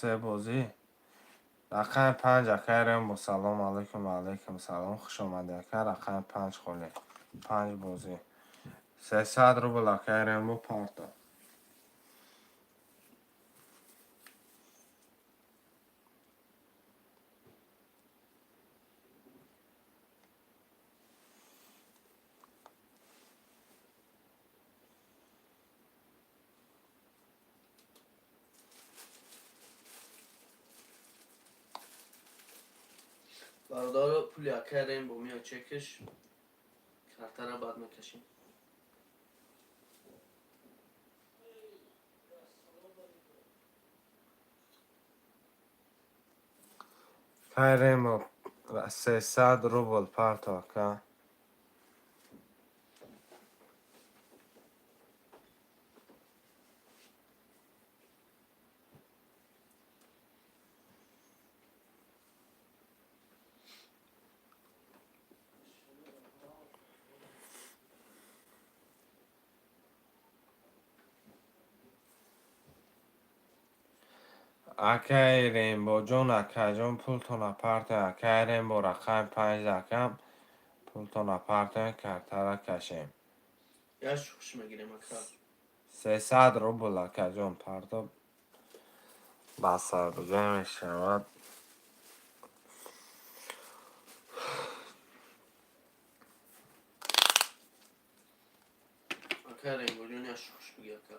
3 بازی رقم 5 اکه ریم با سلام علیکم و علیکم سلام خوش آمده اکه رقم 5 خولی 5 بازی 300 روبل اکه ریم با پارتا برادر پولی اکه ریم با میاد چکش کارتر را بعد میکشیم ریم با 300 روبل پارتا اکه اکه ریم با جون اکه جون پولتون اپارت اکه ریم با رقم 5 اکم پولتون اپارت کارتر کشیم یا خوش میگیریم اکه 300 روبل اکه جون پارتا بسر بگه میشود اکه ریم با جون یا خوش بگی اکه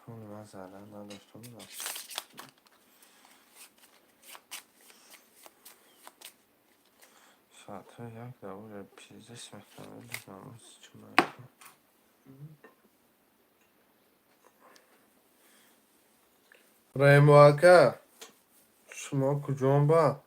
پول من زدن نداشتم بودم ساعت ها یک دوره پیزش میکنم ولی ناموز چون نکنم ریمو اکه شما کجان با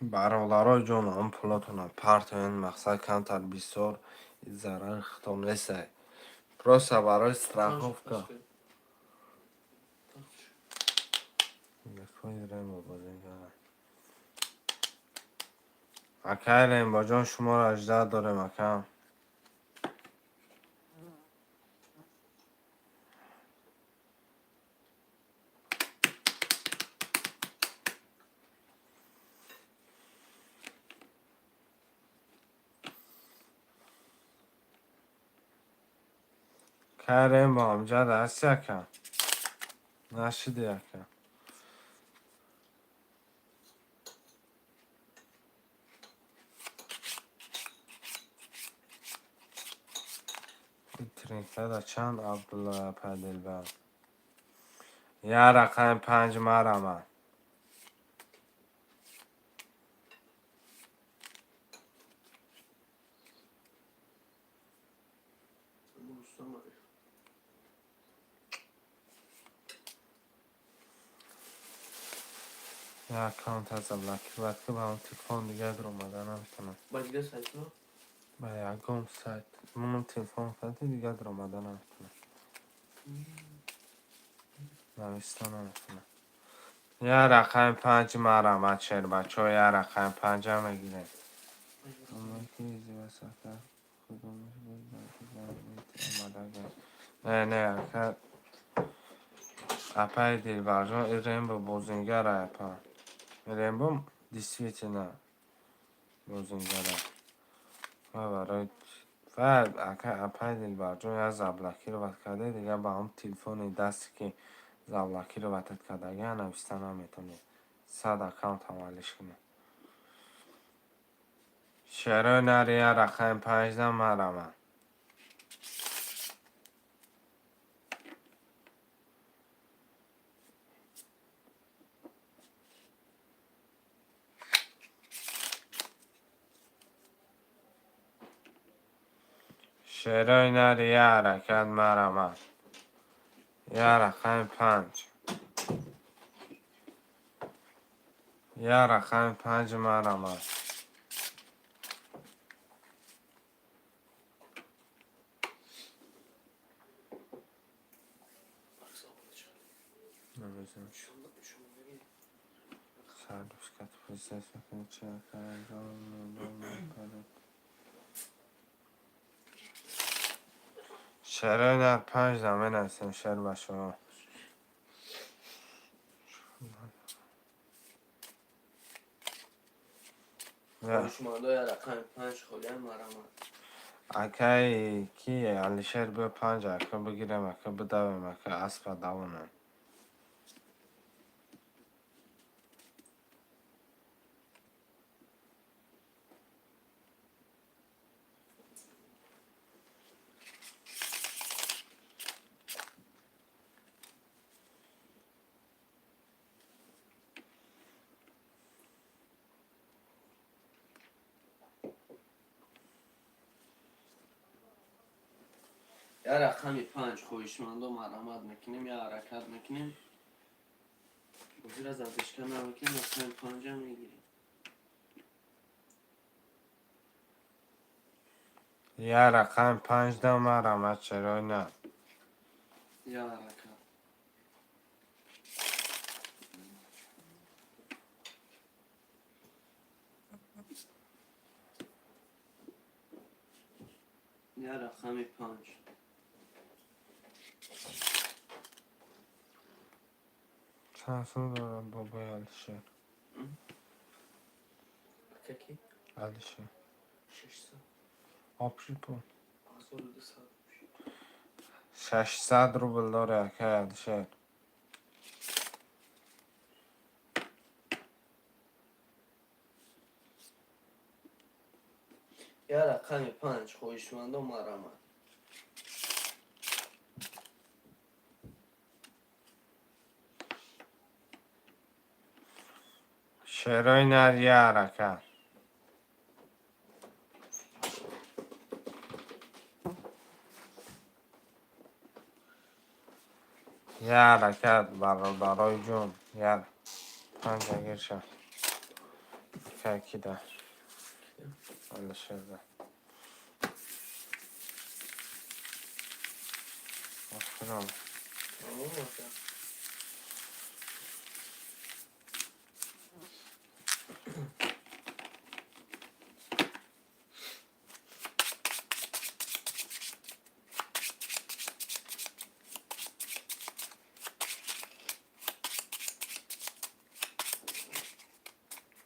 برادرای جان هم پولاتون پرت این مقصد کمتر 20 ضرر ختم نیست پروسا برای استراخوفکا نکنید ریمو بازین کنم اکه ریمو جان شما را 18 داریم اکه کریم با امجد هستی اکه نشدی اکه ترینکه دا چند عبدالله پدیل بر یه رقم 5 مرمه یا اکانت از ابلکی باید که با اون تلفن دیگه در اومده نمیتونم. با دیگه سایت رو با یکم سایت منم تلفن سایت دیگه در اومده نمیتونم. نویستن نمیتونم. یا رقم 5 مرمت شد بچه ها، یا رقم 5 هم میگیره. اما که ایزی وسط کدومش بود نه که اپای دیل ورژن ایرین بوزینگر اپا ایرین بوم دیسویتنا بوزینگر و برای و اپای دیل ورژن یا زبلکی رو بد کرده دیگه با هم تلفن دستی که زبلکی رو بد کرده یا نویستن هم میتونی 100 اکانت حوالش کنی. شروع نری رقم 15 مرمه شروع نری حرکت مرمه یا رقم 5 یا رقم 5 مرمه نمیزم سردوش کت پوزیس بکنی چه شروع نر 5 زمین هستیم شر باشه خوشمانده یا رقم 5 خوله مرمت. اکای کی علیشر به 5 اکا بگیرم اکا بدویم اکا اسب دوانم یا رقم 5 خویشمنده مرمت میکنیم یا حرکت میکنیم بزیر از ازشکن نمیکنیم رقم 5 هم میگیریم یا رقم 5 دو مرمت شروع نه یا حرکت یا رقم 5 چانسون دارم بابای علیشر کی؟ علیشر 600 آبشی پون 1200 600 روبل داره اکای علیشر یا رقم 5 خویشمنده مرمت شروع نر یا حرکت یا حرکت برای جون یا 5 اگر شد که کی ده علیشر ده آفرام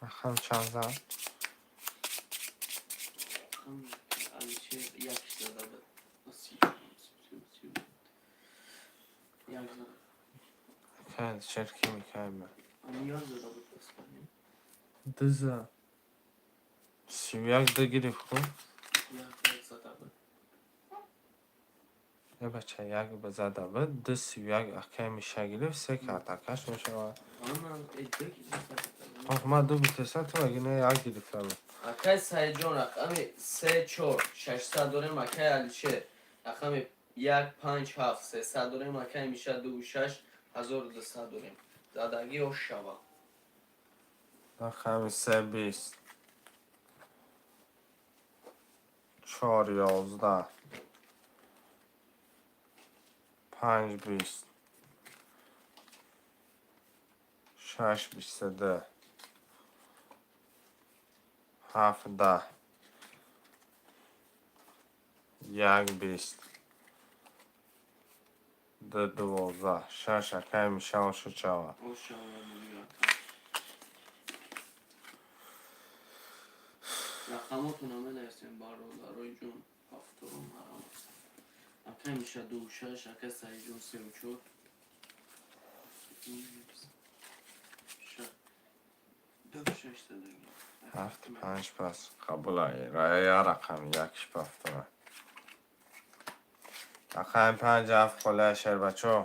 اخم چند زد علیشه یک زده بود یک زده که علیشر کی میکنه نیاز زده بود بس کنیم دزه 31 ده گرفت خون یک زده بود یه بچه یک بزده بود ده 31 اکای میشه گرفت 3 کارتکش میشه آنم ایدگی خب من دو بیتسه تو اگه نه یک گرفته بود اکای سعید جان رقم 3 4 600 داریم اکای علیشه رقم 1 5 7 300 داریم اکای میشه 2 6 1200 داریم زدگی و شبا رقم 3 20 4 11 5 20 6 22 7 10 1 20 2 12 6 همیشه آشو چاوا Maşallah buluyor. Rakamotuna mı dersin barolar oycun haftorun haram. Akam işe duşa şaka sayıcın sevçur. Dövüşe işte de. 7 5 پس قبول رای رقم یکش بافتم رقم 5 7 خله شر بچو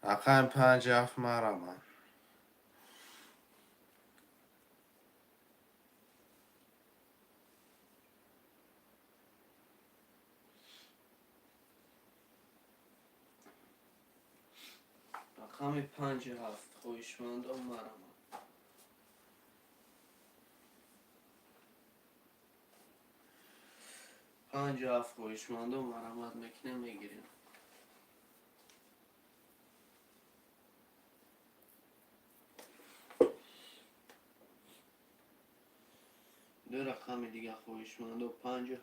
رقم 5 7 مرمه Rakami 5 خویشمند و مرمه. 5 خویشمند و مرمت مکنه میگیریم. دو رقم دیگه خویشمند و 5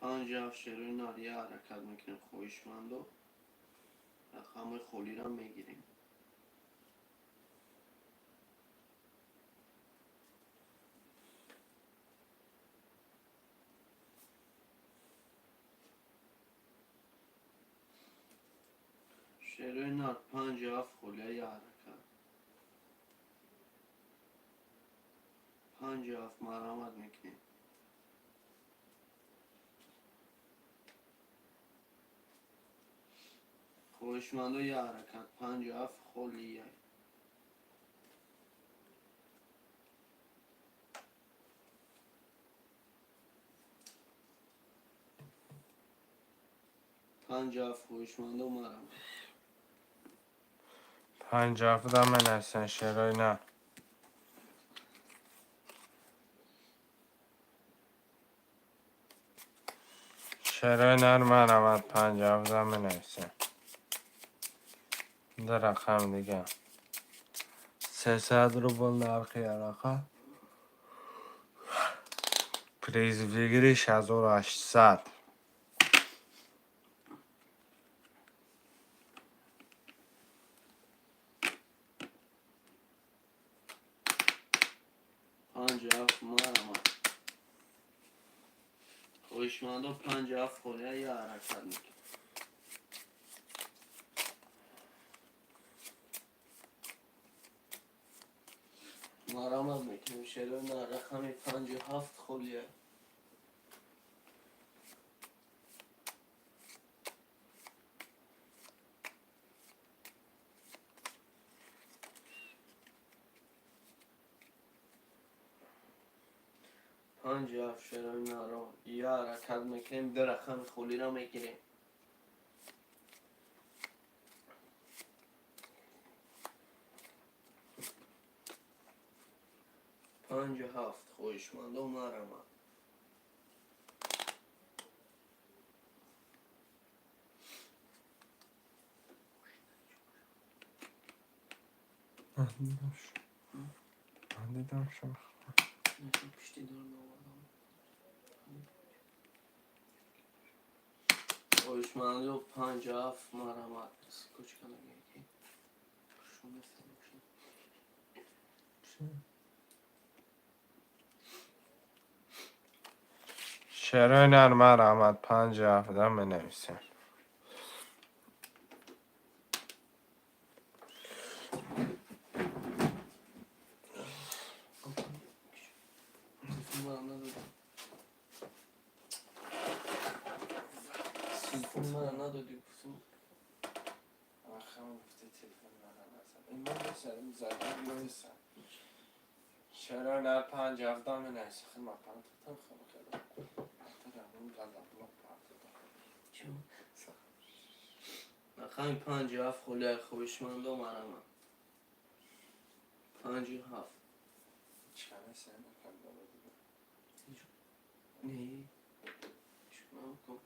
5 شروع ناریه حرکت میکنه خویشمند و رقم خولی را میگیریم. شروع نار 5 خولی حرکت 5 مرامت میکنیم. خویشمند و یه حرکت 5 خولیه 5 خویشمند و مرمت 5 7 da من هستن شرای نه شرای نر مرمت 5 7 da من هستن ده رقم دیگه 300 روبل نرخی رقم پریز بگیریش 1800 5 مرمت خویشمند و 5 خولیه یه حرکت میکنیم. مرمت میکنیم شروع نار رقم 5 خولیه 5 شروع نار یه حرکت میکنیم. دو رقم خولی را میگیریم. 5 خویشمند و مرمت 5 مرمت کچ کنم یکی شونه شرای نر مرمت 5 7 da من نویسن سیفون من ندادی کسیم. هفته تلفن نزن این من بسرم زدن نیستم چرا نه 5 هفته من نیست خیلی مطمئن تفتن خیلی کردم حتی همون غذا بلوک پرده چون رقم 57 خله خوشمند و مرمه 57 چنه سه نکن داره دیگه نه شما کن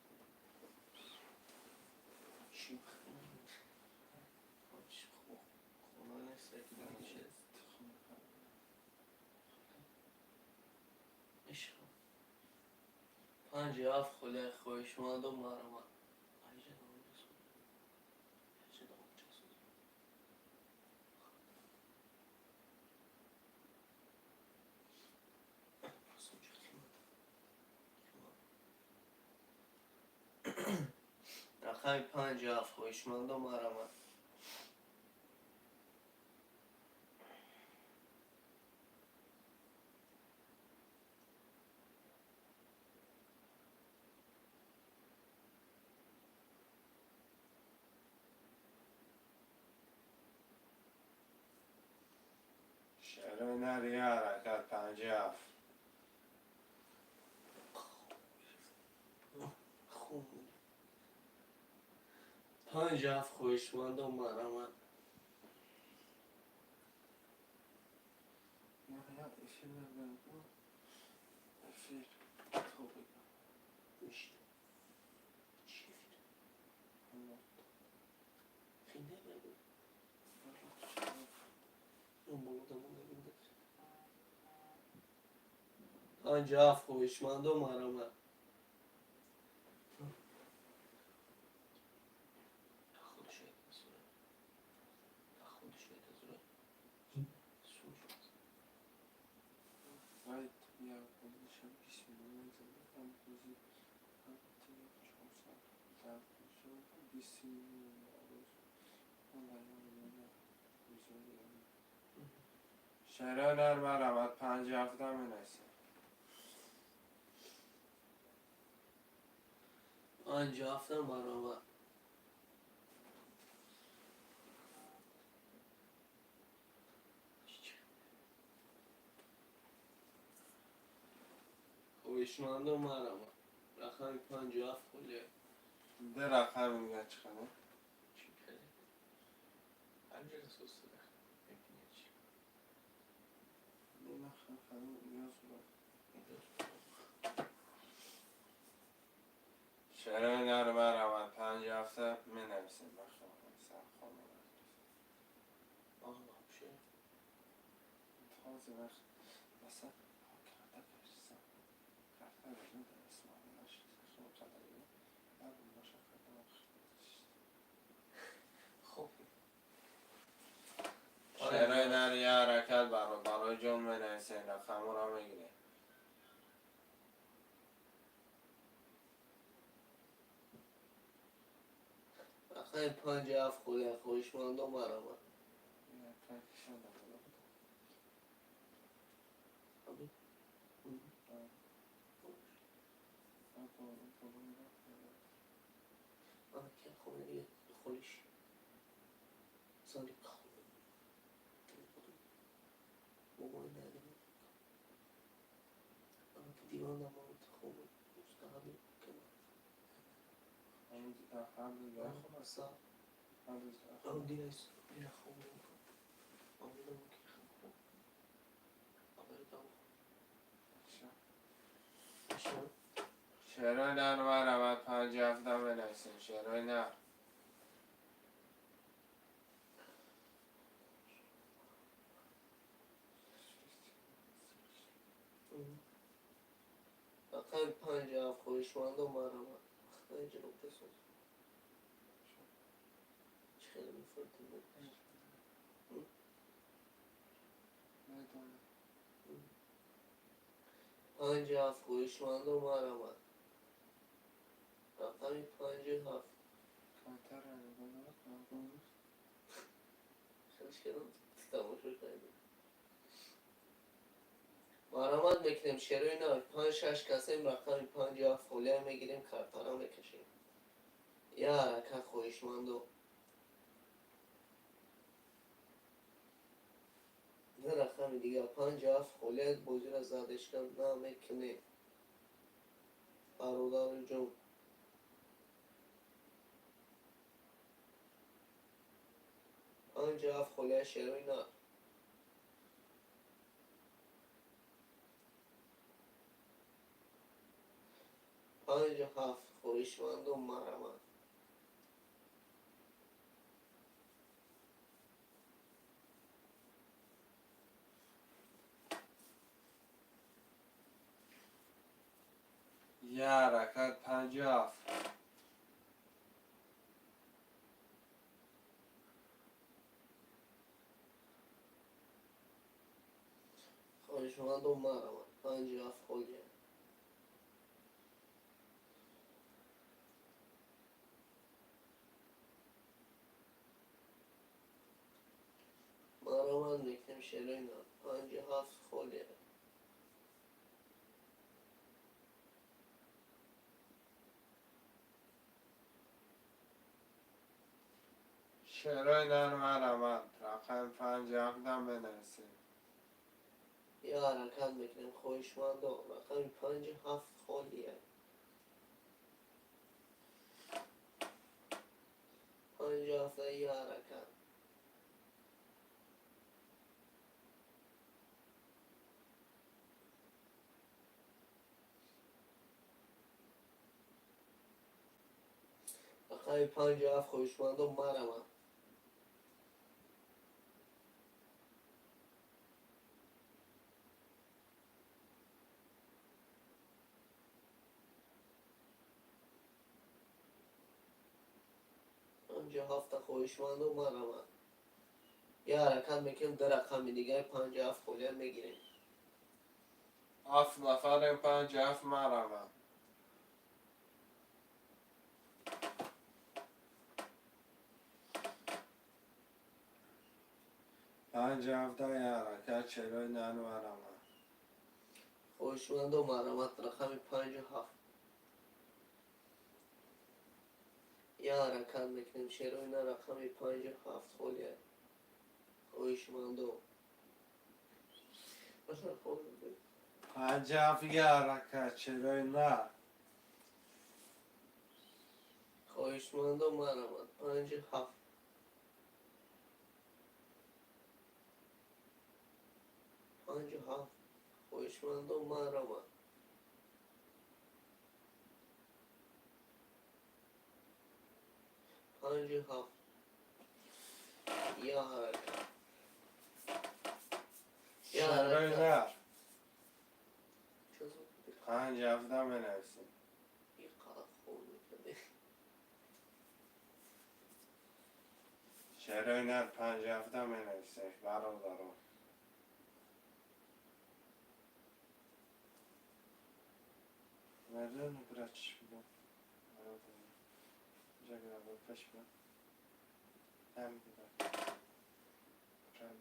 چی خونه نیست که دانشه عشق 57 خله خوشمند و مرمه رقم 57 خوشمند و مرمه چرا نری حرکت 57 خوب 57 خوشمند و مرمه یا افیر نبرد افیر تو بگم میشه چی خیلی نبرد اون بودمون نبینده 57 خوشمند و مرمه باید یا کنیشم بیسیمون نزدم روزی هفته 400 در روزی بیسیمون روز چرا در مرمت 57 می نیست 57 مرمه خوشمند و مرمه رقم 57 خله ده رقم میگه چکنه چی کنه همجا اساس داره ببینید چی نه خیلی نیاز بود چرا در مرمت 57 می نیسیم بخواهم سر خانه آه نامشه تازه وقت مثلا کرده کشیسم کرده بزن در اسمانی نشد خیلی قدری در اون باشه کرده خب چرا در یه حرکت برای جون می نیسیم رقم را میگیره رقم 57 خله خوشمند و مرمه آه که خونه دیگه خلیش سالی خونه بابای نداره آه که دیوان نماند خونه مستقبی کنم همین دیگه هر روز آه بسا هر روز آه دیگه ایست دیگه خونه آه دیگه مکی خونه آه بری دام خونه چرا در مرمت 57 می نیسیم چرا نه رقم 57 خوشمند و مرمه خدای جنوب بساز چه خیلی میفردیم بود 57 خوشمند و مرمه رقم 57 کانتر رو خیلیش کردم تماشا کردیم مرمت میکنیم شروع نه 5-6 کسیم رقم 57 فولیه میگیریم کارتانا میکشیم یه حرکت خوشمند و رقم دیگه 57 خالیت بازی را زدش کن نمیکنه برادر جون 57 خالیت شروع نه 57 خواهشمند و مرمت یه حرکت 57 خواهشمند و مرمت 57 خالیت مرمت میکنم شروع نه 57 خالیت شروع در مرمت رقم 57 هم بنویسیم یه حرکت میکنم خواهشمند و رقم 57 خالیت 57 یه حرکت رقم 57 خواهشمند و مرمت پنجاه هفت خواهشمند و مرمت یه حرکت میکنیم در رقم دیگه 57 خالیت میگیریم 7 نفر 57 مرمت پنج هفته یه حرکت شروع در مرمت خواهشمند و مرمت رقم 57 یه حرکت میکنیم شروع اینا رقم 57 خالیت خواهشمند و مثلا خواهشمند 57 یه حرکت شروع نه خواهشمند و مرمت 57 57 خواهشمند و مرمت 57 یه حرکت یه شروع حرکت نه چطور؟ 57 بنویسیم این قدر خوب میکنه شروع نه 57 بنویسیم برادران مردم برای چی بگم برادران اینجا گرم پش بگم هم بگم برای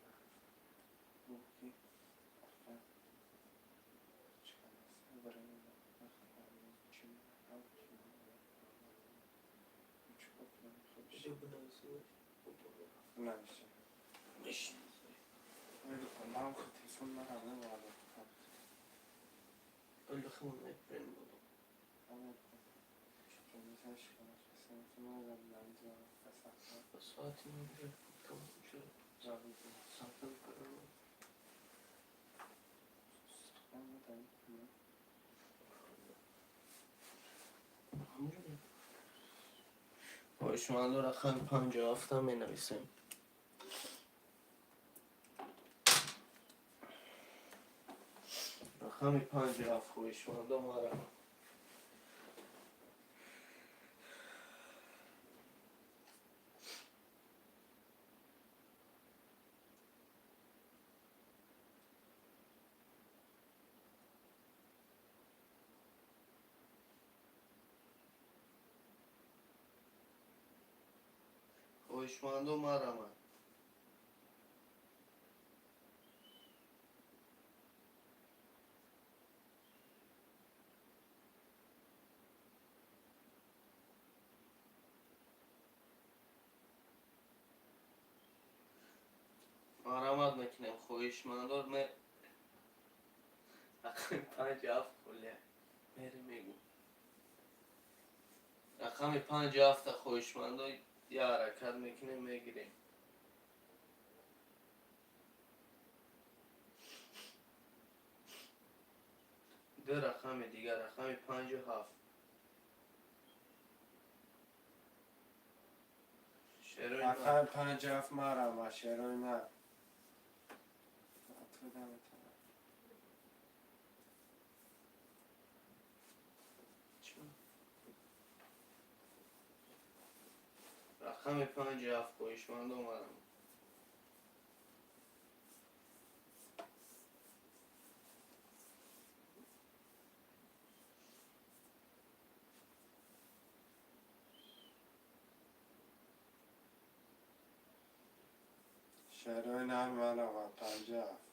بوکی برای چکانست برای چه بنویسیم نمیشه نشین ولی من خود تلفن نرمه والا قلت خمون نبرن بودم همه چطور میزنش کنم سنتی ندارم نمیدونم فسخ بس ساعتی نبرن تمام شد جاوید ساعتم برن استخوان نداری کنم همجوری خواهشمند و رقم 57 می نویسیم رقم 57 خواهشمند و مرمت خواهشمند و مرمت مرامت میکنم خواهشمندار رقم 57 کلیه میری میگو رقم 57 خواهشمندار یه حرکت میکنیم میگیریم دو رقم دیگر رقم 57 شروع رقم 57 مرام شروع نه رقم 57 خواهشمند اومدم شروع نه مرام 57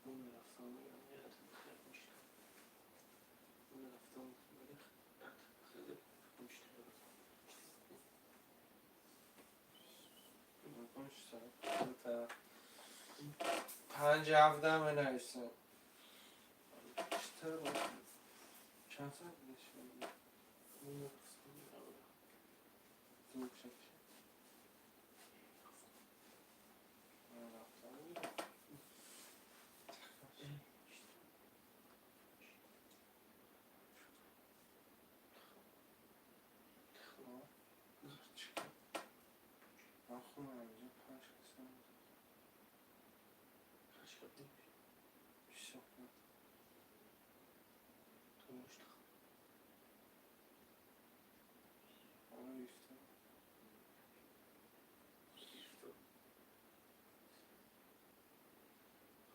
اون رفتم میگم یادم خیلی مشکل اون رفتم میگم خیلی مشکل پنج هفته می نویسم چند سال میشه اون رفتم میگم زود شد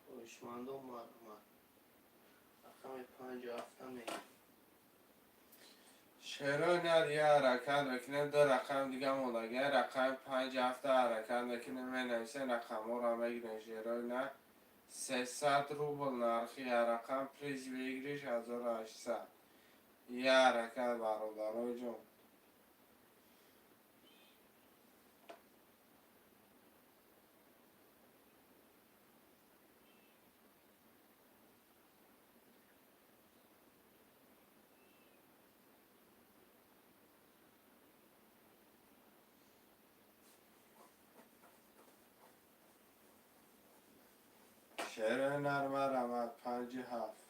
خواهشمند اومد رقم 57 میگم شروع نه دیگه حرکت بکنه دو رقم دیگه ملاگه رقم 57 حرکت بکنه می نویسه رقم را بگیرین شروع نه 300 روبل نرخی رقم پریز بگیریش 1800 یه حرکت برادرای جون شعر نرمه رمد 57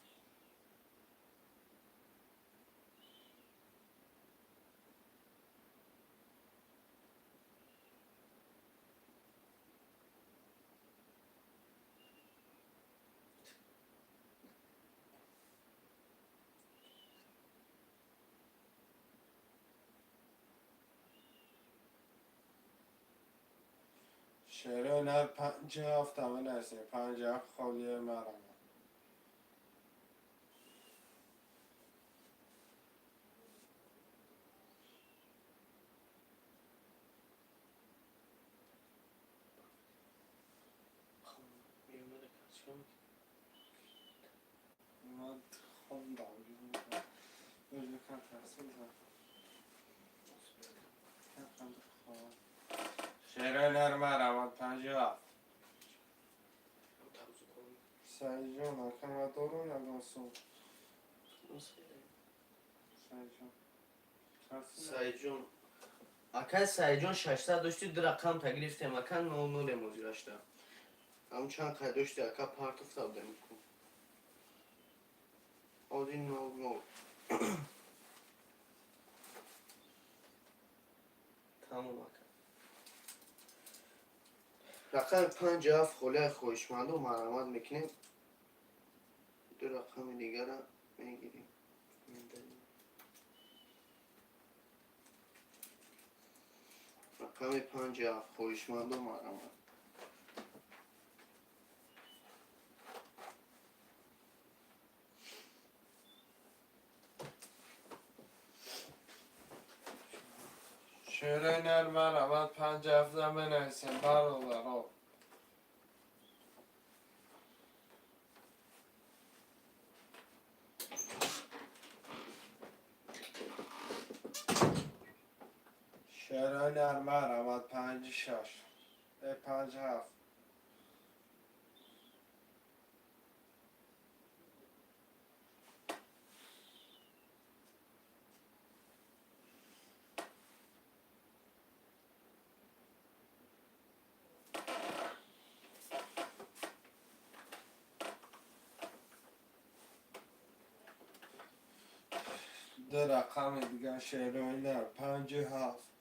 شعر نر 57 همه نرسه 57 خالیه مرمه من خوندم بجه کن تحصیل شعر نرمه رمد 57 سعی جان اکم دارون اگه سون سعی جان سعی جون اکا سعی جون 600 داشتی دو رقم تگرفتیم اکا 00 موزی داشتم هم چند قید داشتی اکا پارت افتاده میکن آدی 00 تمام اکا رقم 57 خوله خوشمند و مرامت میکنیم دو رقم دیگر را میگیریم رقم 57 خوشمند و مرامت شعرهای نرم روند 5 هفته بنویسیم برادرها. شعرهای نرم روند 5-6 5-7. ده رقم دیگه شعرهای نرم 5-7.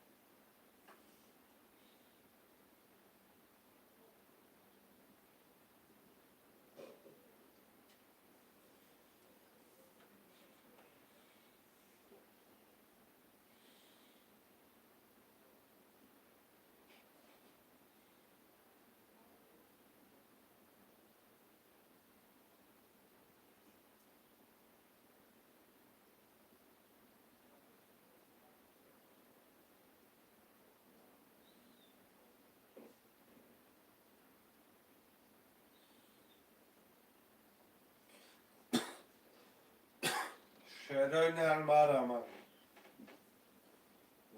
شعرهای نرم روند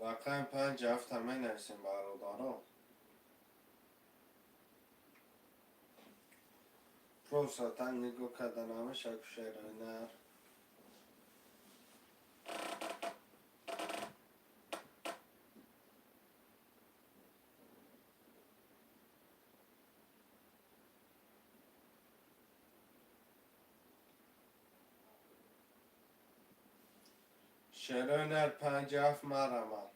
رقم 5-7 بنویسیم برادرها. فرصتا نگاه کردن همه شک شعرهای نرم. شعرهای نرم 5-7 روند.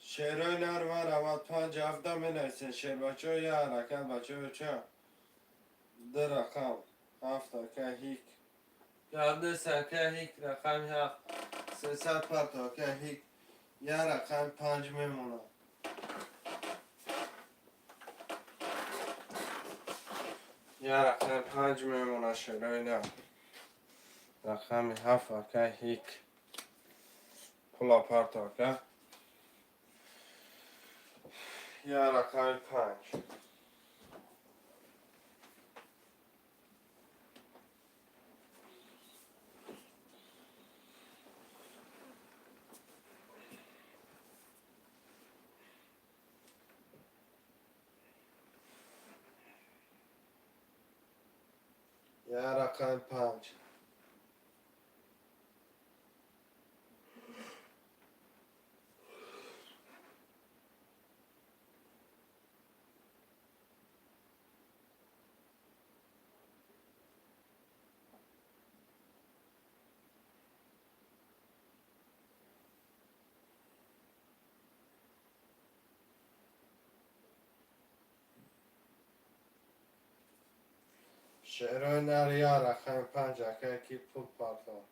شعرهای نرم روند 5-7 بنویسیم. شعر بچه ها یه حرکت بچه بچه ده رقم 7 که هیک گرده سکه هیک رقم 7 300 پرتا که هیک یه رقم 5 میمونه. یه رقم 5 میمونه شعرهای نرم. رقم 7 که هیک پلا پرتا که یه رقم 5. یه رقم 5. شعرهای نر یه رقم 5 که کی پول پرتا.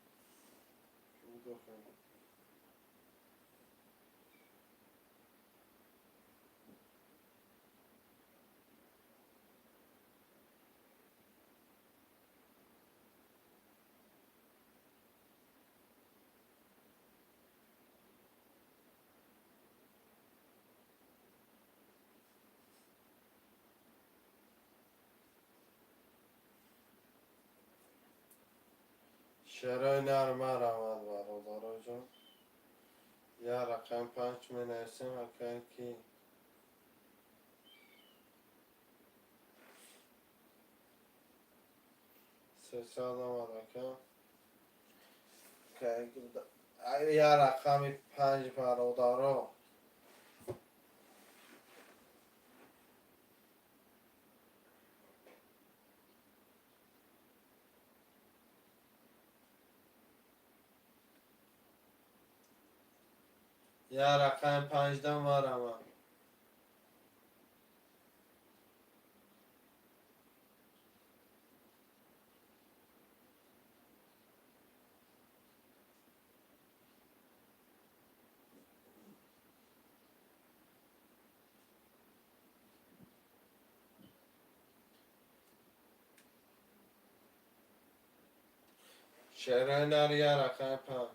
شعرهای نرم آمد برادر جان. یا رقم 5 می نویسیم اگر که سه سال آمد اگر یا رقم 5 برادر یا رقم 15 مرمه شعرهای نر یا رقم 5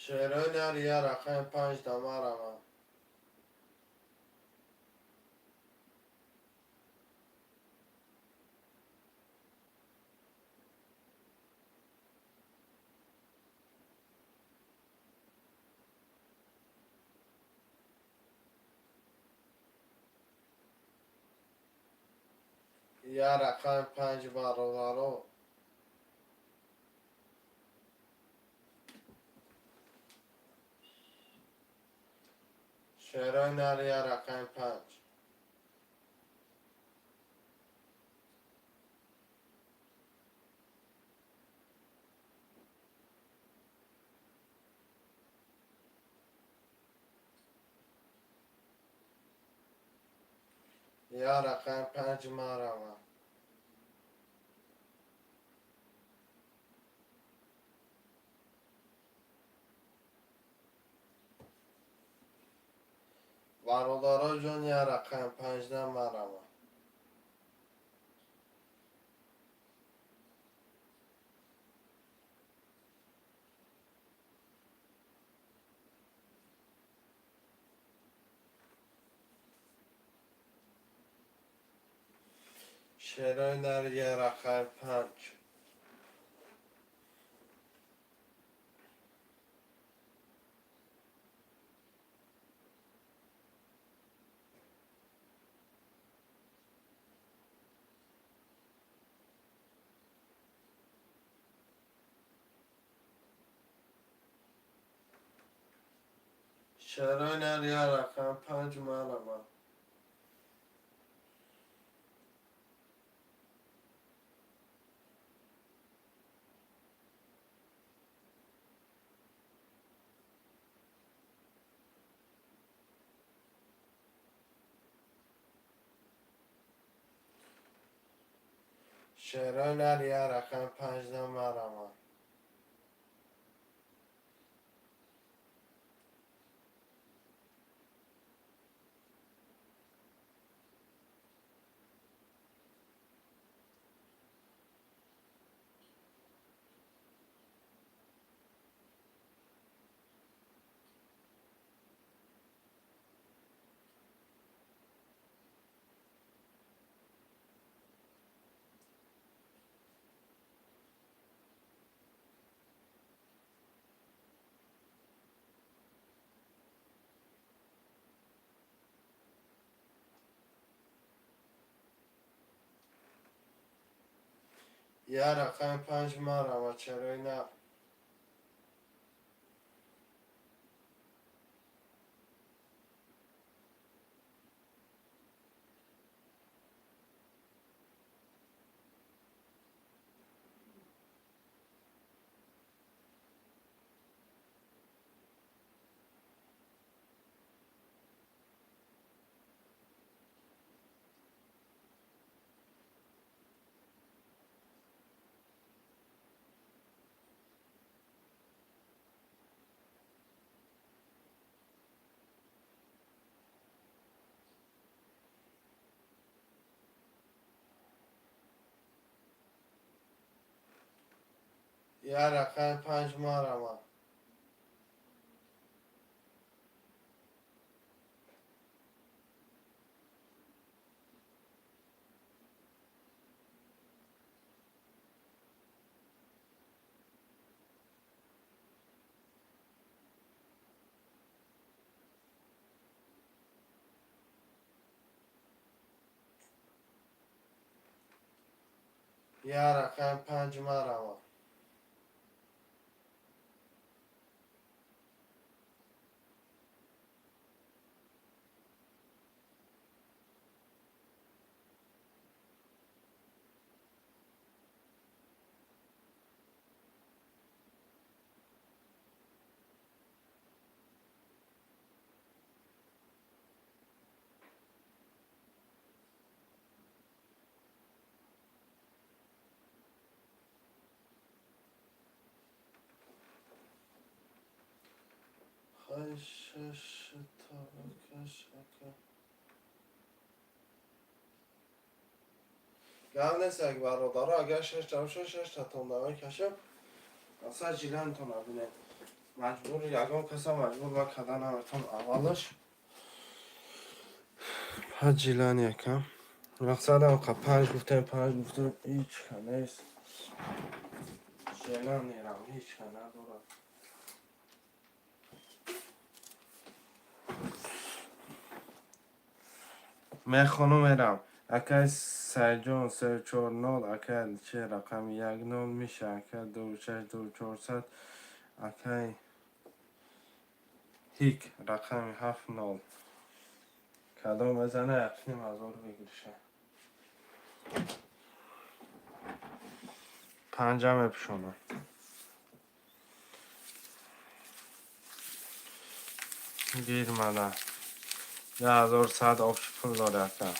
شعرهای نر یا رقم 5 مرمه یا رقم 5 برادر شعرهای نر یا رقم 5 یا رقم 5 مرمه برادر جان یا رقم 15 مرمه شعرهای نر یا رقم 5 شعرهای نر یا رقم 5 مرمه شعرهای نر یا رقم 15 مرمه یا رقم 5 مرمه شعرهای نر یه رقم 5 مرمه. یه رقم 5 مرمه. خشش تارکش اکه گل نیست اگه برادره اگر 6 تا تندمه کشم اصلا جیلن تو نبینه مجبور یکم کسا مجبور با کدن همتون اولش پس جیلن یکم مقصد هم که 5 گفتم هیچ که نیست جیلن نیرم هیچ که ندارم میخونو میرم اکای سیجون 349 اکای چه رقم 1 0 میشه اکای 26 2400 اکای هیک رقم 7 0 کدام بزنه اقنیم از آن بگیرشه پنجم بپشونه 1100 آبش پول داره اکای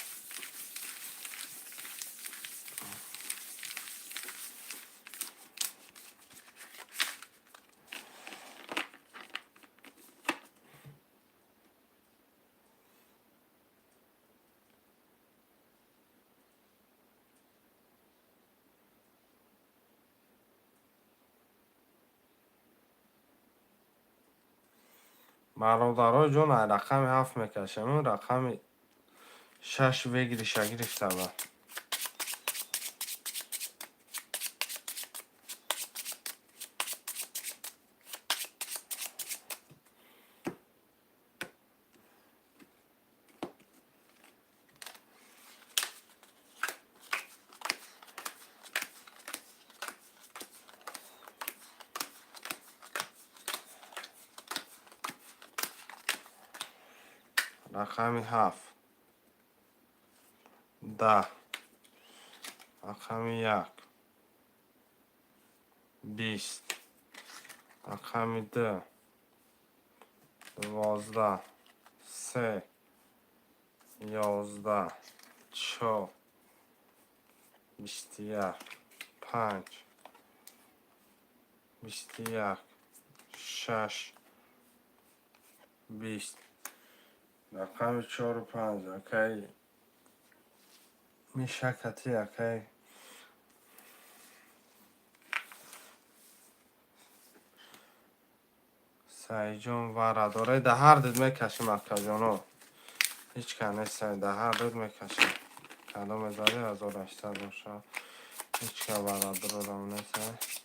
برادرای جون رقم 7 میکشم رقم 6 بگیرش تبا رقم 7 10 رقم 1 20 رقم 2 12 3 11 4 21 5 21 6 20 رقم 4 و 5 اوکی میشه کتی اوکی سعی جون وره داره ده هر دید میکشیم اکا جانو هیچ که نیست ده هر دید میکشیم کلام داری 1800 باشه هیچ که وره دارم نیست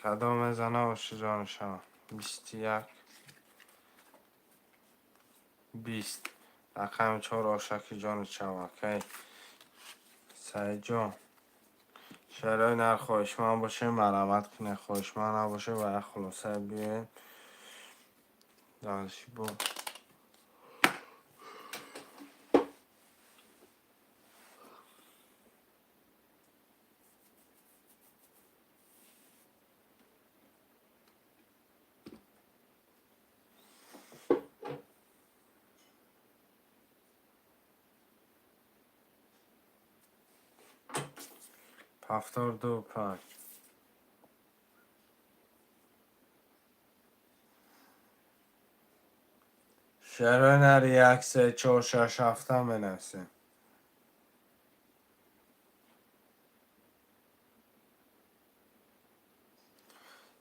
کدام زنه باشه جان شما 21 20 رقم 4 آشکی جان شما اوکی سعی جان شعرهای نر خواهشمند باشه مرمت کنه خواهشمند نباشه و خلاصه بیاین دانشی با 72 شرایط 1 3 4 6 7 بنویسیم.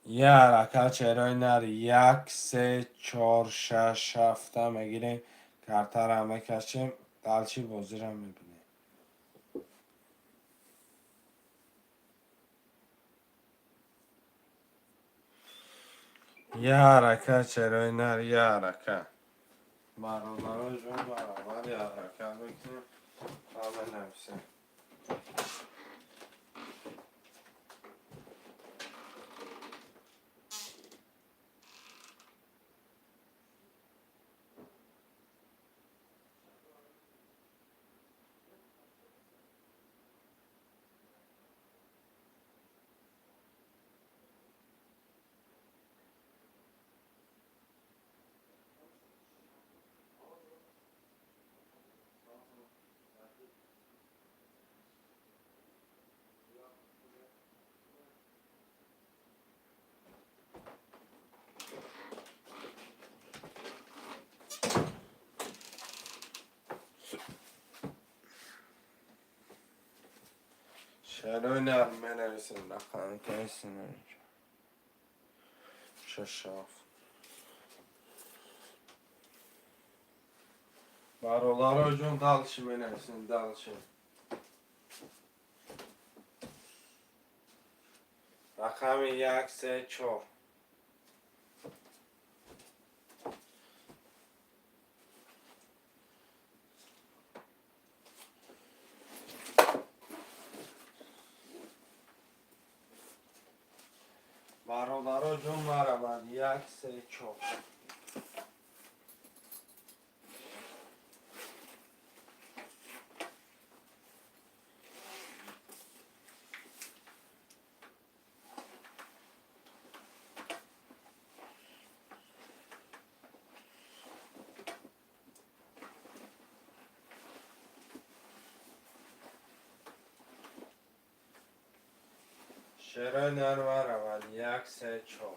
یه حرکت شرایط 1 3 4 6 7 میگیریم. کارتر همه کشیم. دلچی بازی رو میبینیم. یه حرکت شرایط یه حرکت برادرها جون برابر یه حرکت بکنیم. همه نفسیم. شرایط نرمه نویسیم. رقم کیسیم اینجا. ششاف برادرها جون دلچی بنویسیم. دلچی رقم 1 3 4 برادرها جون مرا 1 3 4 شرایط مرا 1 3 4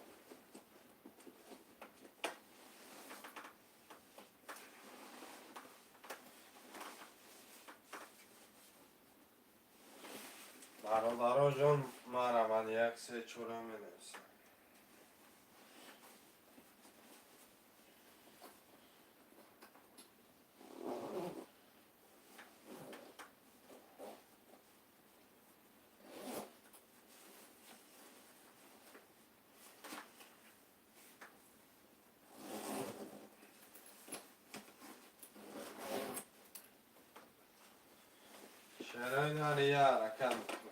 برادرها جون مرا 1 3 4 بنویسیم. شرایط یه حرکت میکنیم.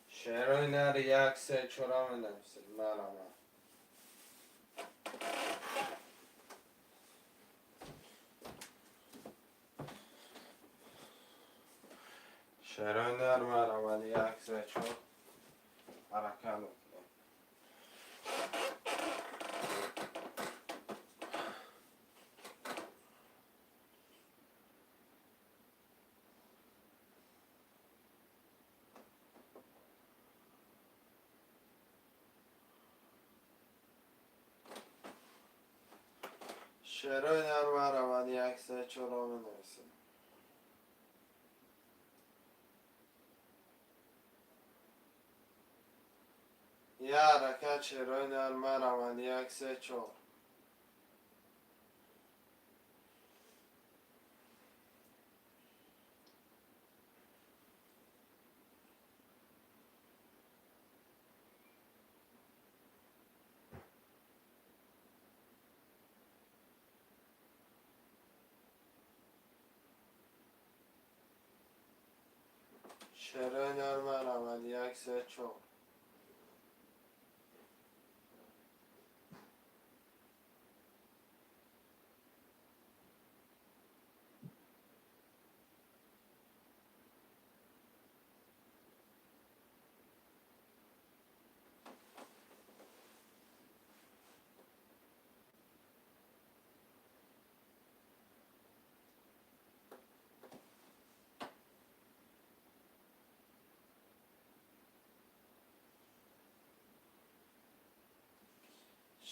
شرایط 1 3 4 بنویسیم. مرا شرایط مرا 1 3 4 حرکت میکنیم. شرایط مرا 1 3 4 بنویسیم. یه حرکت شرایط مرا 1 3 4 شرایط مرا 1 3 4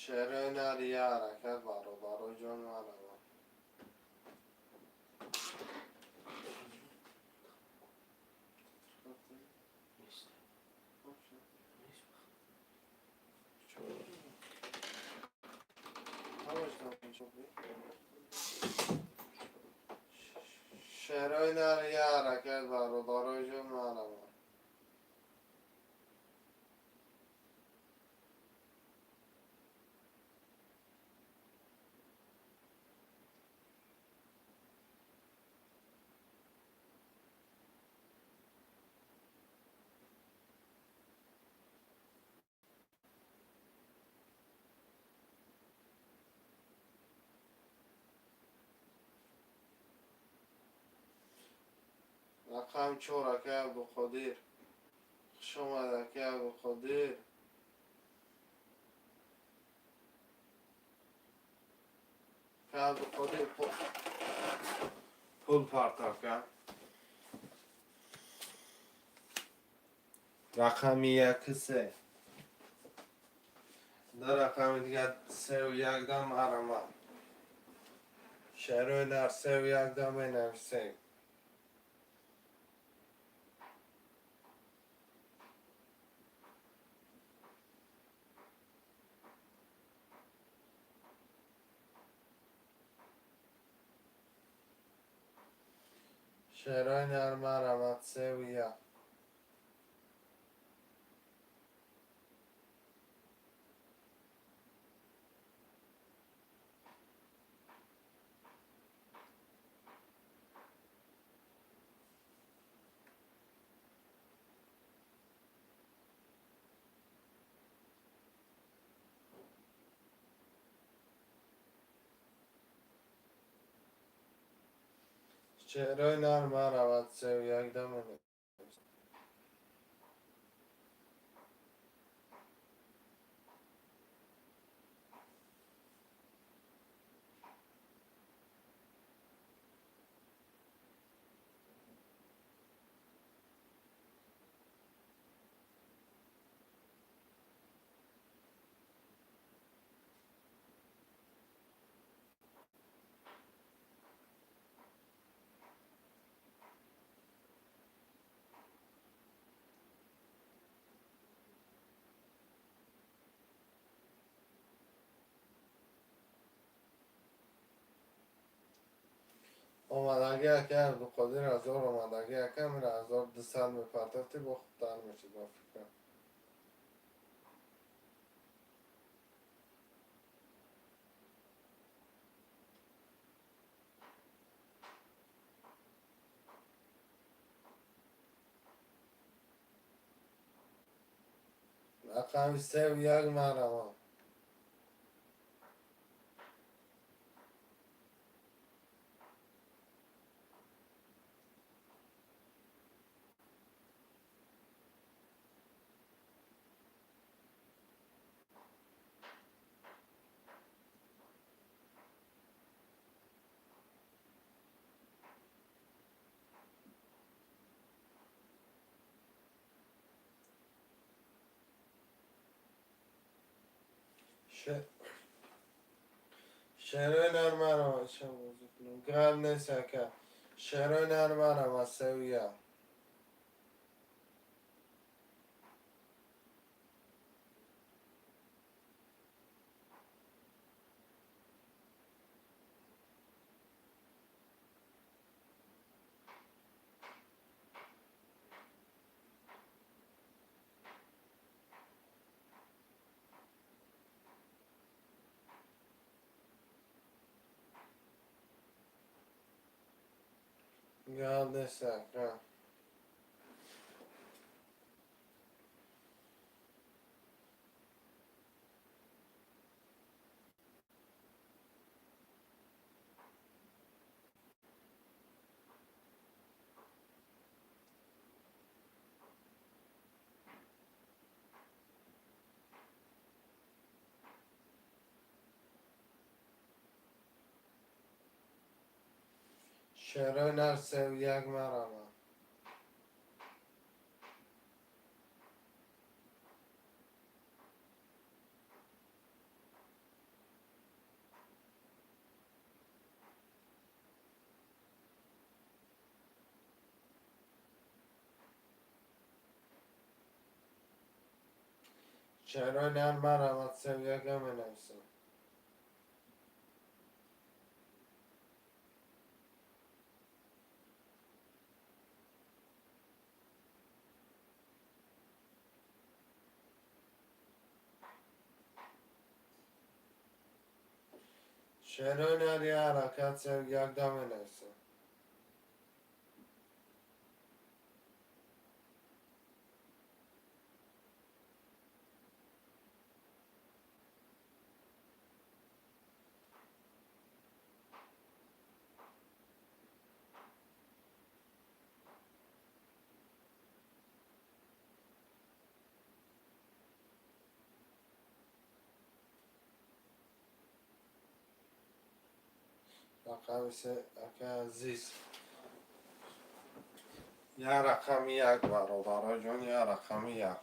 شعر نری حرکت برادر جان مرا نیست. نیست. شعر نری حرکت برادر جان مرا رقم چورک عبدالقادر خوش آمدک عبدالقادر که عبدالقادر پول پرتاب کرد رقم 1 3 در رقم دیگه 3 و 1 دم مرمه شعر در 3 و 1 دم بنویسیم شعرهای در مرمت 3 و 1 شعرهای در مرمت 3 و 1 دم بنویسیم آمدگی اکه عبدالقادر 1000 آمدگی اکه میره 1200 میپرتفتی با خوبتر میشه با فکرم رقم 3 و 1 مرمه شعرهای در مرمت چه موضوع کنم گرم نیست اکه شعرهای در مرمت 3 و 1 گرم نیست اکه شعرهای در 3 و 1 مرمه شعرهای مرحمت سویاگه می نویسم. شعرهای حرکت سویاگه می نویسم. رقم سه اکه عزیز یا رقم یک برادر جان یا رقم یک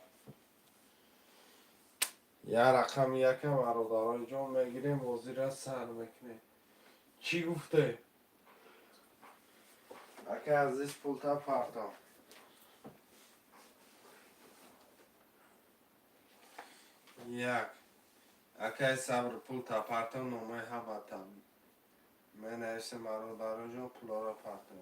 یا رقم یک برادر جان میگیریم بازی را سر میکنیم. چی گفته؟ اکه عزیز پولتا پرتا یک اکه صبر پولتا پرتا نومه حبتا من نویسم برادر جان پولا را پرتا.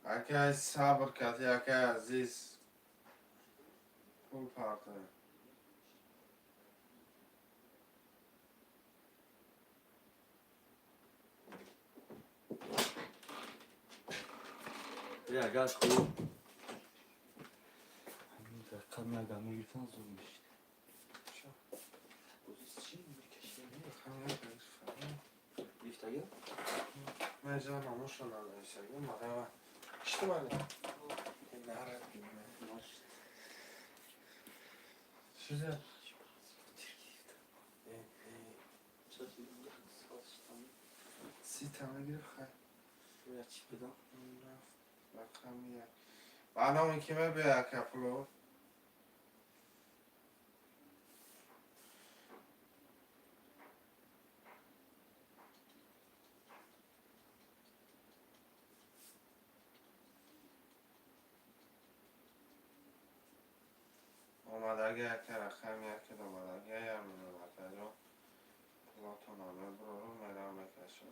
اکه صبر کتی اکه عزیز پول پرتا. یا گاز خوب همین رقم یک هم میگیرتن زور میشید. چی میکشید؟ بیفته گیر؟ من جا ناموش رو ننویسه گیم مقیمه چطور منی؟ نهرد گیمه چیزه؟ سی تمه گیر خیلی چی بدم؟ رقم یک برنامه کیمه بیا کپلو اومدگه یک رقم یک دومدگه یا منومده جو پلاتون آمه برو رو میرم بکشه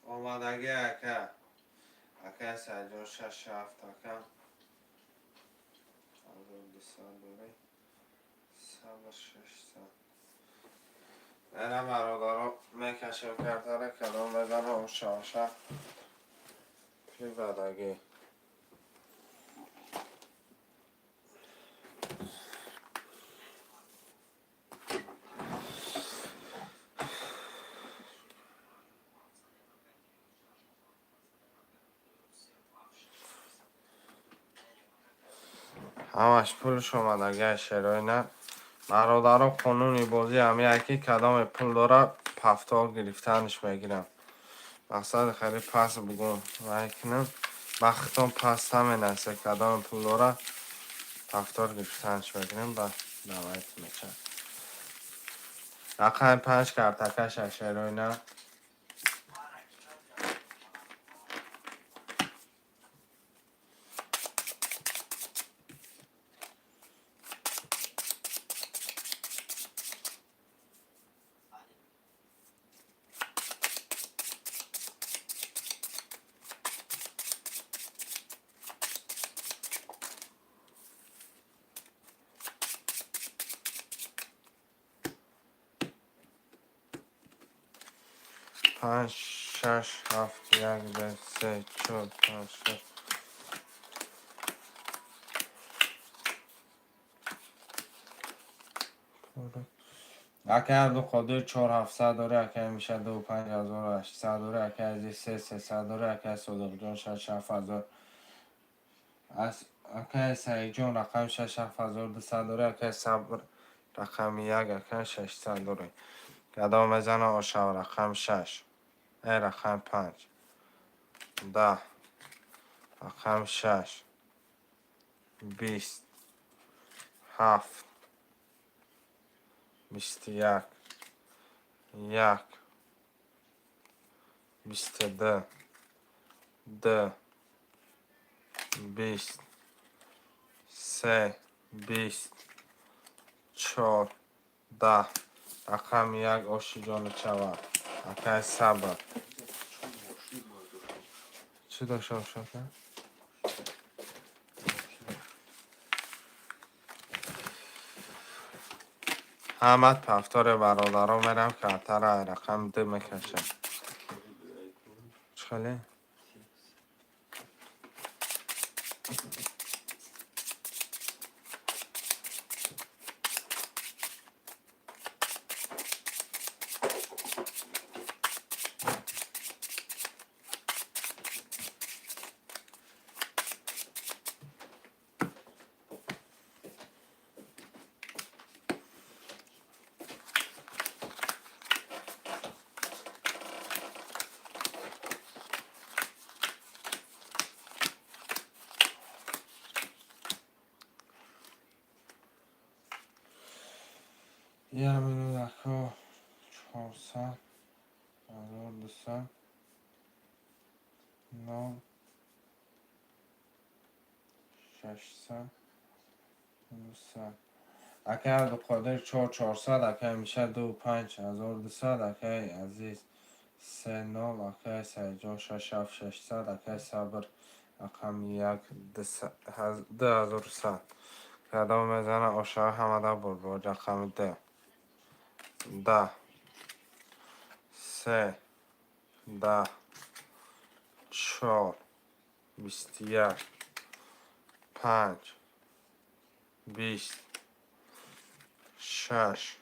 اومدگه اکه سجا شش هفت اکم دیسان دوری صبر شش سن اینه برادرها میکشم کرده کدام بزنه اون شاشه پی بدگی همش پولش اومدگه شروع نه برادرها قانونی بازی همی یکی کدام پول داره پفتال گرفتنش میگیرم مقصد خیلی پس بگم و کنم بختان پس همین است کدام پول داره پفتال گرفتنش میگیرم و دوایت میچن رقم 5 کرتکش شروع نه پنج شش هفت یک دو سه چهار پنج شش اکه عبدالقادر 4700 داره، اکه میشه 25800 داره، اکه عزیز 3300 داره، اکه صادق جان 67000 از اکه سعید جان رقم 67200 داره، اکه صبر رقم 1 اکه 600 داره. گدا میزنه آشا رقم 6 ای رقم 5 10 رقم 6 20 7 21 1 22 2 20 3 20 4 10 رقم 1 آشی جان چوار اکه صبر چون ماشین باید چی داشت آشا کرد؟ همت پفتار برادران میرم که اتر رقم 2 میکشه چخلی؟ یه منو دکا 400 1200 9 600 900 اکه عبدالقادر 4400 اکه میشه 25200 اکه عزیز 30 اکه سیجان 600 اکه صبر رقم 1 2100 گدا میزنه آشا حمده با رقم 10 10 3 10 4 21 5 20 6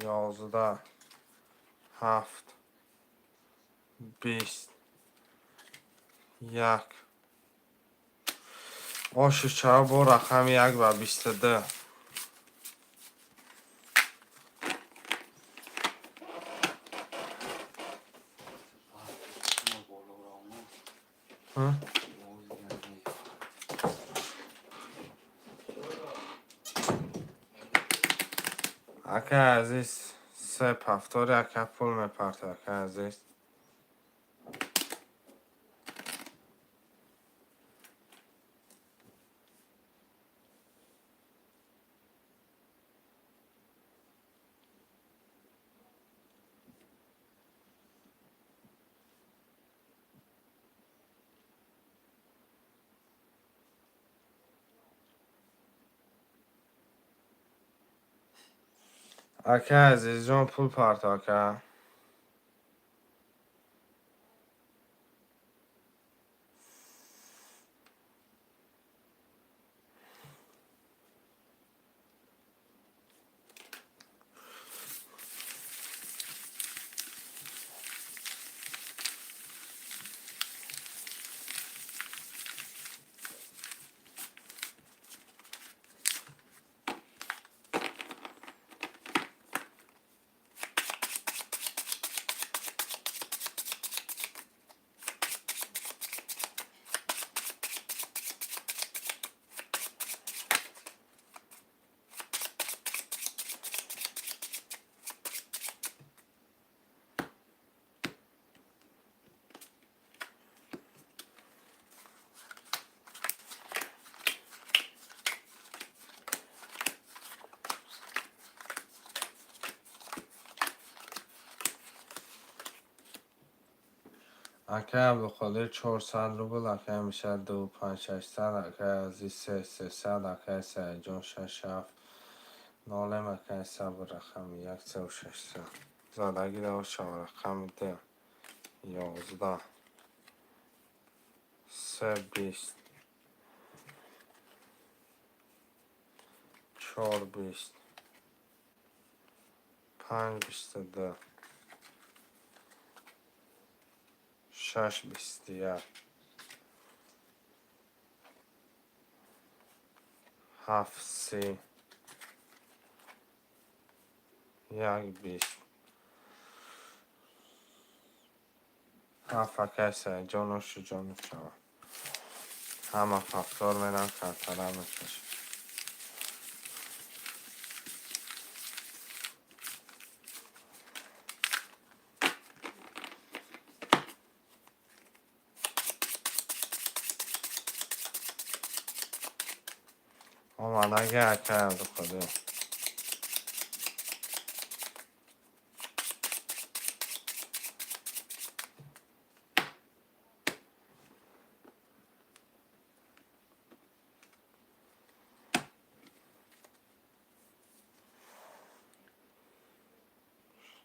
11 7 20 1 آشی چرا با رقم 1 و 22 ما بالا رامون ها؟ موز یعنی اکه عزیز 3 پفتاری اکه پول میپرته اکه عزیز اکه عزیز جان پول پرته اکه اکه عبدالقادر 400 روبل اکه میشه 25600 اکه عزیز 3300 اکه سیجان 67 نالم اکه صبر رقم 1 3600 زدگی دو شما رقم 10 11 3 20 4 20 5 22 6 21 7 30 1 20 7 جان جان شما همه فاکتور میرن کنترل میکشه آماده گه کرد خودی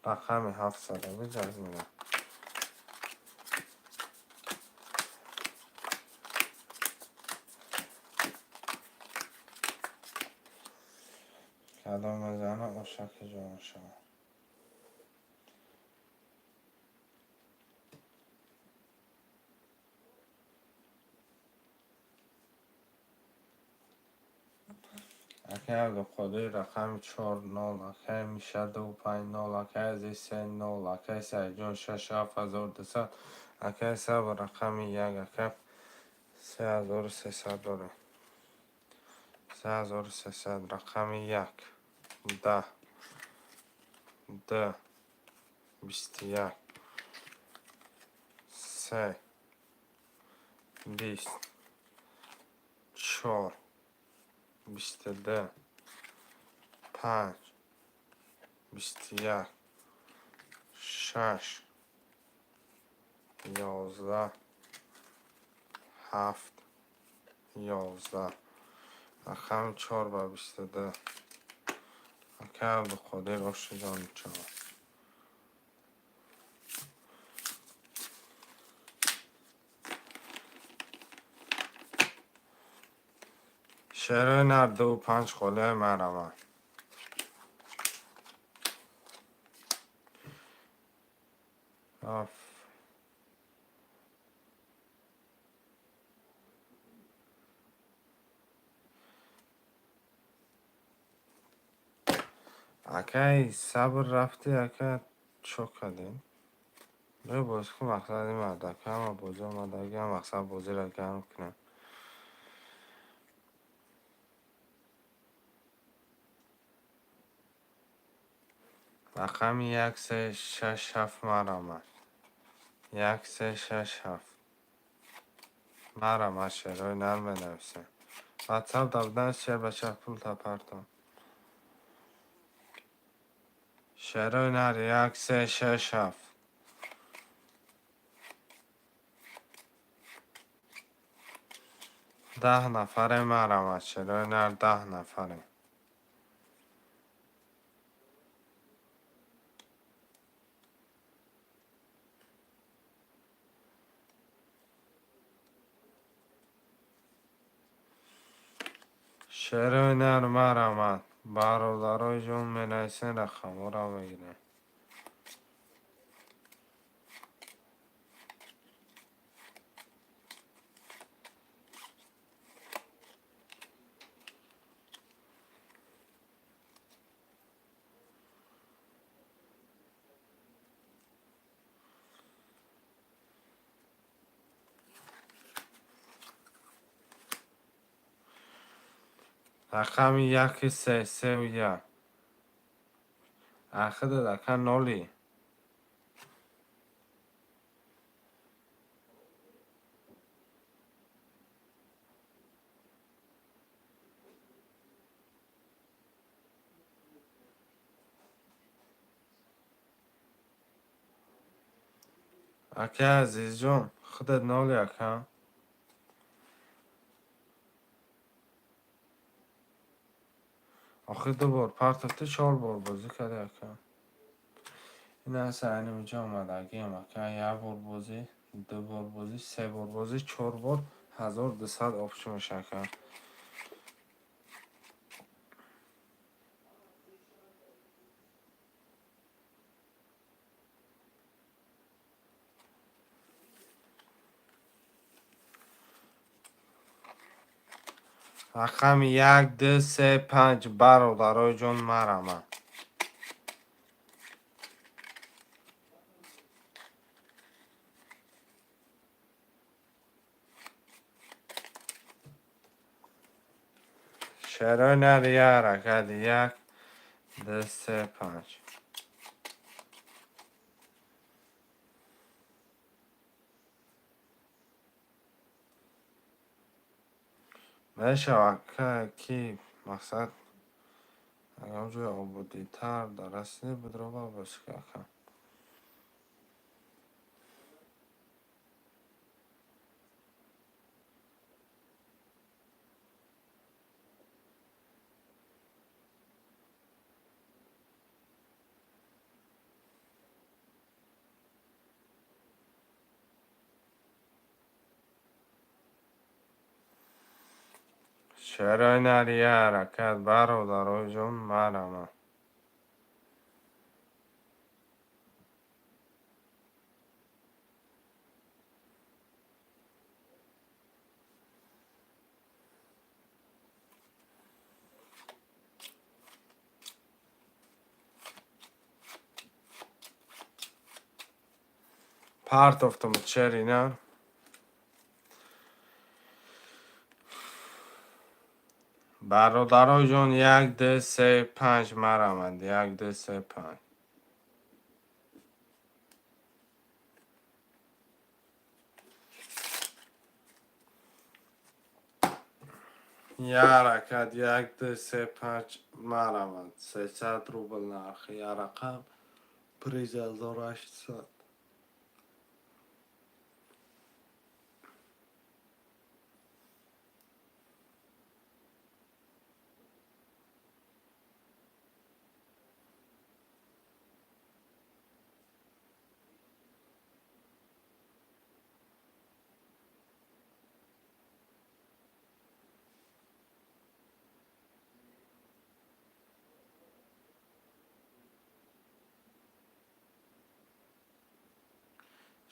رقم 700 بجز میره کدام مزنه اشک جان شما اگر دو خودی رقم 4 0 اگر میشه 2 5 0 اگر از 3 0 اگر 3 جان 6 7200 اگر 3 رقم 1 اگر 3300 داره 3300 رقم 1 10 2 21 3 20 4 22 5 21 6 11 7 11 رقم 4 و 22 اگر به خودی روش جان 4 شعر نر 2 5 خوله مرمه آف اکی صبر رفتی اکی چوک کردیم به باز که مقصد مرده که همه بوزی آمده هم مقصد بوزی را گرم کنم رقم 1 3 6 7 مرمه 1 3 6 7 مرمه شعرهای نرم بنویسه واتساپ دادن شعر بچه پول تا پرتم شعرهای نر 1 3 6 7 10 نفره مرمه شعرهای نر 10 نفره شعرهای نر مرمه برادرای جون می نویسین رقم را میگیره رقم 1 3 3 و 1 اخی دکن نولی اکی عزیز جون خودت نولی اکن آخی 2 بار پرتفته 4 بار بازی کرده اکن این اصلا اینو جا آمدگی هم اکن 1 بار بازی 2 بار بازی 3 بار بازی 4 بار 1200 آبشو میشه اکن رقم 1 2 3 5 برادرای جان مرمه. شعرهای نر یک حرکت 1 2 3 5. بشود که کی مقصد اگر جای آبودی تر درسته بدرو با بسکه کن. شعرهای نر یک حرکت برادرای جان مرمه. پرت افتم چری نه. برادرای جان 1 2 3 5 مرمند. 1 2 3 5. یه حرکت 1 2 3 5 مرمند. 300 روبل نرخ یه رقم پریز 1800.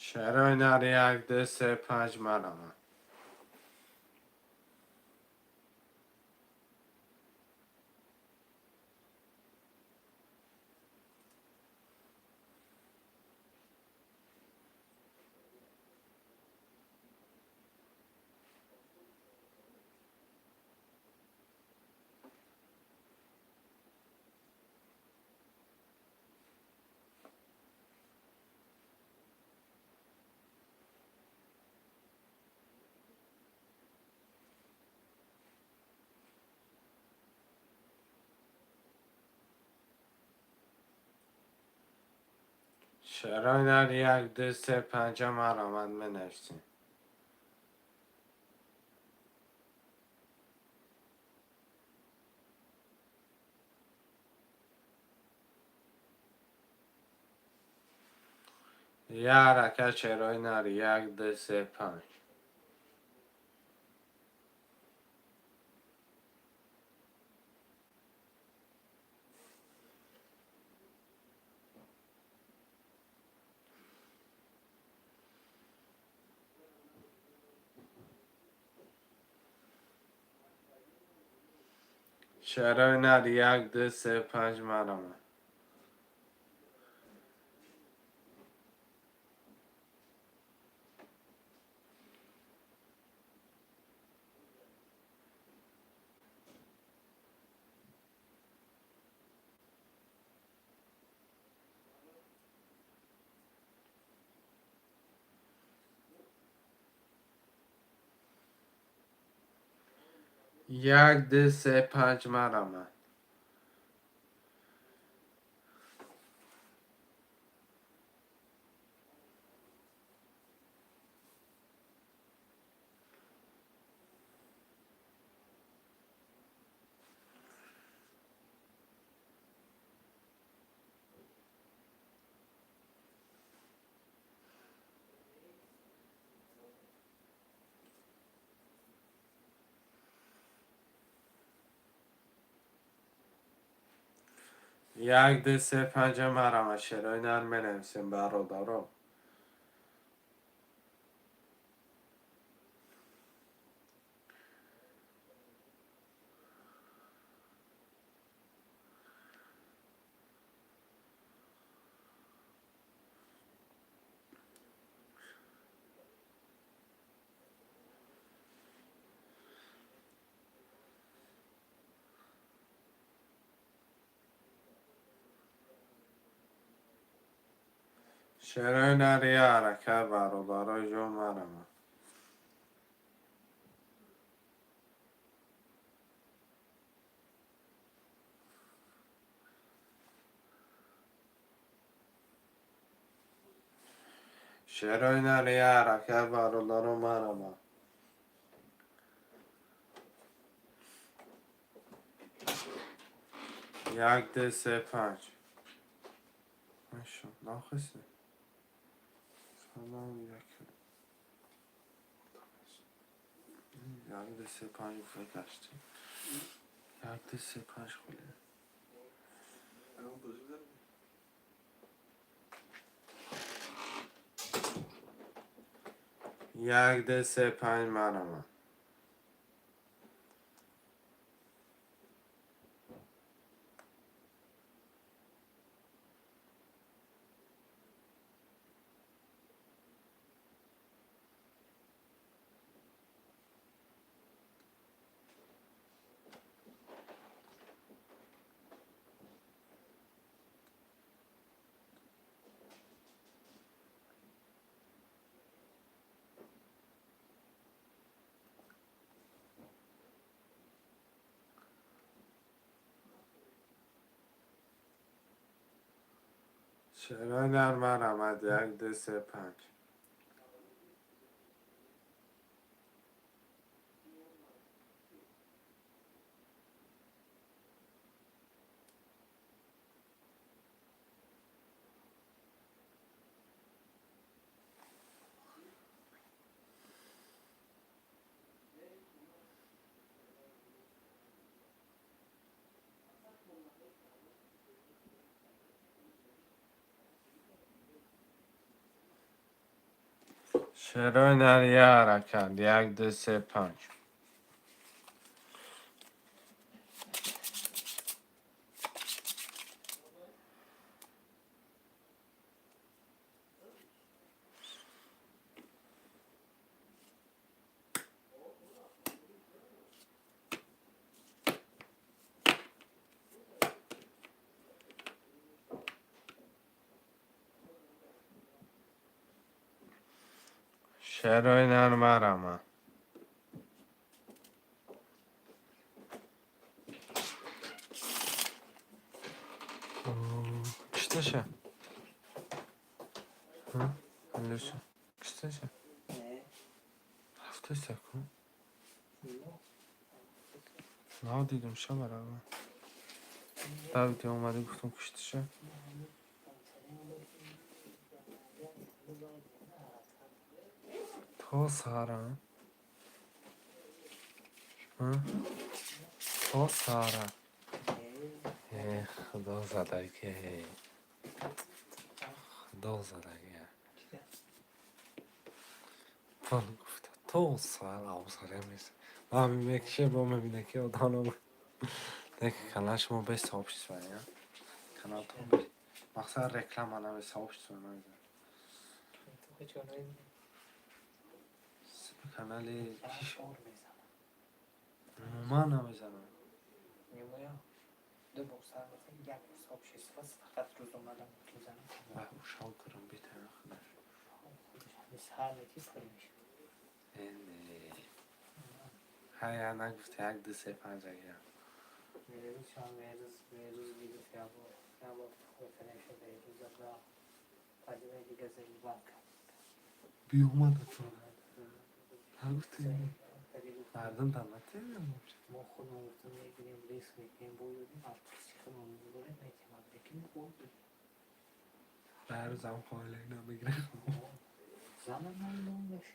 شعرهای نر 1 2 3 5 مرمند. شعرهای نر 1 2 3 5 مرمند منوشتیم. یه حرکت شعرهای نر 1 2 3 5. شعرهای نر 1 2 3 5 مرمند. یک دو سه پنج مرمند. یک دو سه پنج مرمند. شعرهای نر منویسیم برادران. چرا نری حرکت برادرای جون مرم. چرا نری حرکت برادرای مرم. یک ده سه پنج ماشا ناخسته سلام یک ده سه پنج فکرشتی یک ده سه پنج خوله یک ده سه پنج مرم. چرا در مرمد یک ده سه پنج چرا نری حرکت یک ده سه پنج چرا نر مرم. Kıştaşa. Hı? Anlıyorsun. Kıştaşa. Ne? Hafta sakın. Yok. Ne dedim şamar abi. Davide اومده گفتم کشتشه. تا سهرا. ها؟ تا سهرا. خدا زده که خدا زده که من گفته تو سهرا سهرا میشه و همین میکشه با میبینه که آدانو دیگه کانال شما به حساب شد یا کانال تو به مقصد رکلام الان به حساب شد تو که چونه کانال شور میزنم من نمیزنم نیمویا دو بوسر مثلا یک حساب شیست بس فقط روز اومدم میزنم و شاو کرم بیتر خودش خودش همیشه هر میتیز کنی میشه های انا گفته یک دو سه پنج اگر میروز شما میروز بیدو فیابا خود فرنشه بیروز دا پدیمه دیگه زیر بانک بی اومده تو نگفته مردم دمته ما خودمون گفتم میگیریم ریسک میکنیم بودیم از کسی خودمون میگوره میتیم بکنیم بودیم هر روزم خواهی اینا بگیره زمان من نون بشه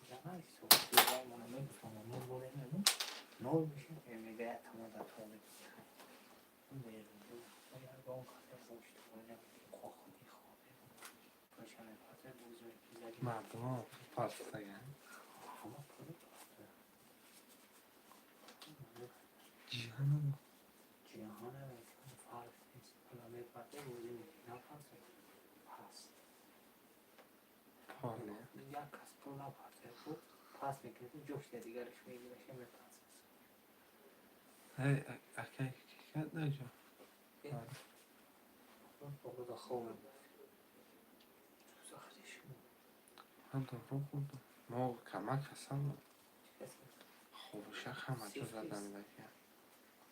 زمان ایست و دیگه من نمیتونم نون بوده نمون نون بشه میگه تمام در طول میگه بیرون باید با اون خاطر باشت و نمیدیم خواه خودی خوابه پرشانه خاطر بزرگ بیزاری مردم ها پاس دگن همه پره جیهان جهان فرق نیست حالا میپرده بوزی میگه نپرسه پس پاله یک کس پول نپرسه بود پس میکنه جفت دیگرش میگیرش میپرسه های اکی که کد نجا بگو خوبه درو بودم ما کمک هستم خوبشه همه تو زدن بکن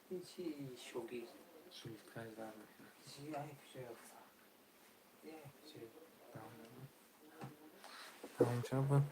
هیچی شوگیر سلطکه زدن بکن چی یک چی افتا یک چی همونجا بود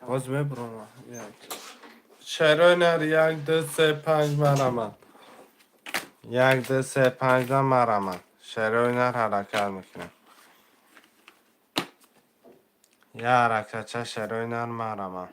باز ببرم چرا نر یک دو سه پنج مرمت یک دو سه پنج مرمت چرا نر حرکت میکنه یه حرکت چه چرا نر مرمت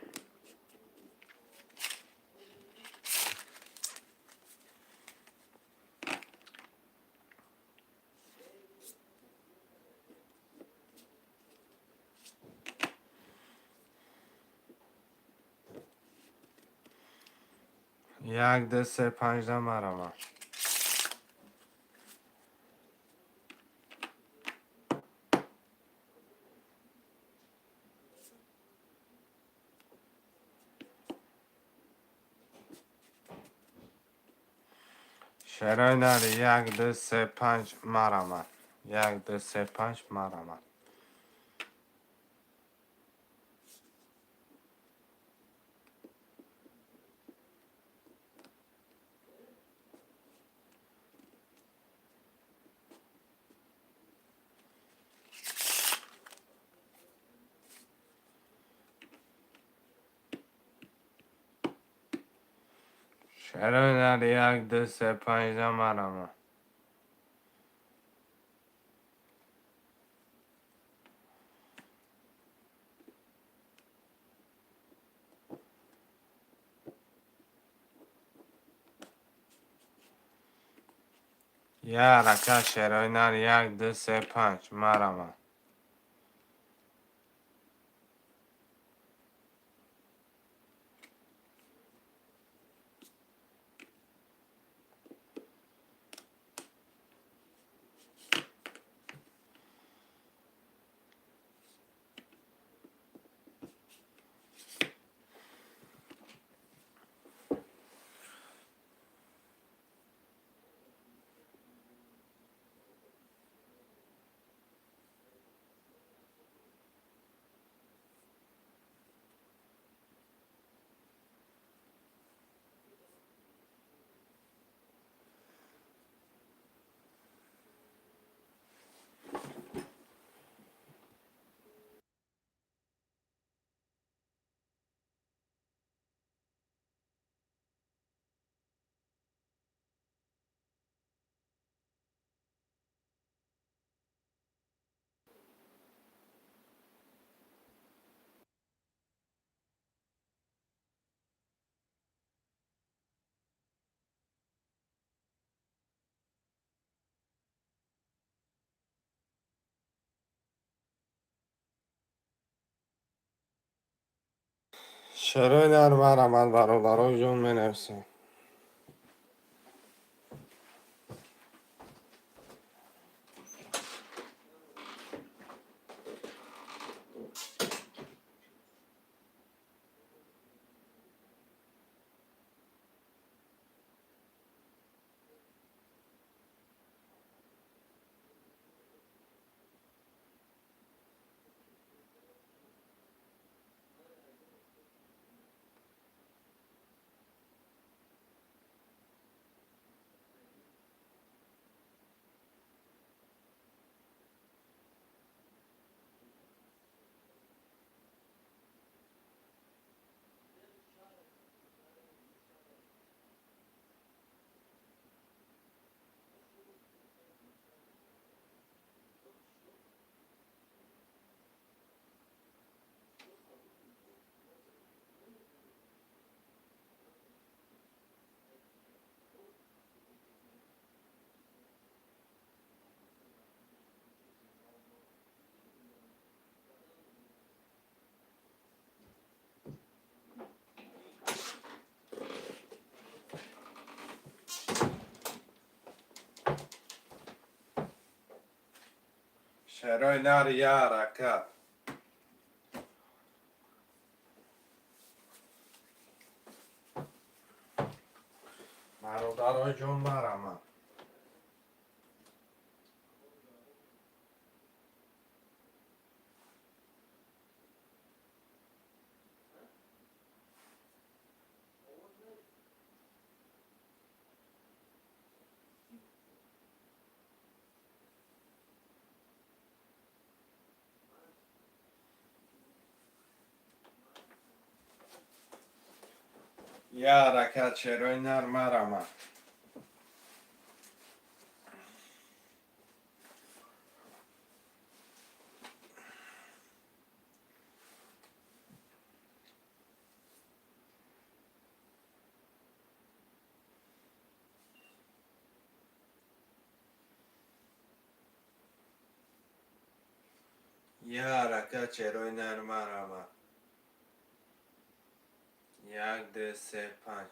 یک دو سه پنج مرمت چرا نر یک دو سه پنج مرمت یک دو سه پنج مرمت چرا نر یک دو سه پنج مرمت یه حرکت چرا نر یک دو سه پنج مرمت شعرهای نرم من برادرای جون می نویسیم. شعرهای نر یه حرکت. برادرای جون برم. یه حرکت شعرهای نر مرم. یه حرکت شعرهای نر مرم. 1 2 3 5.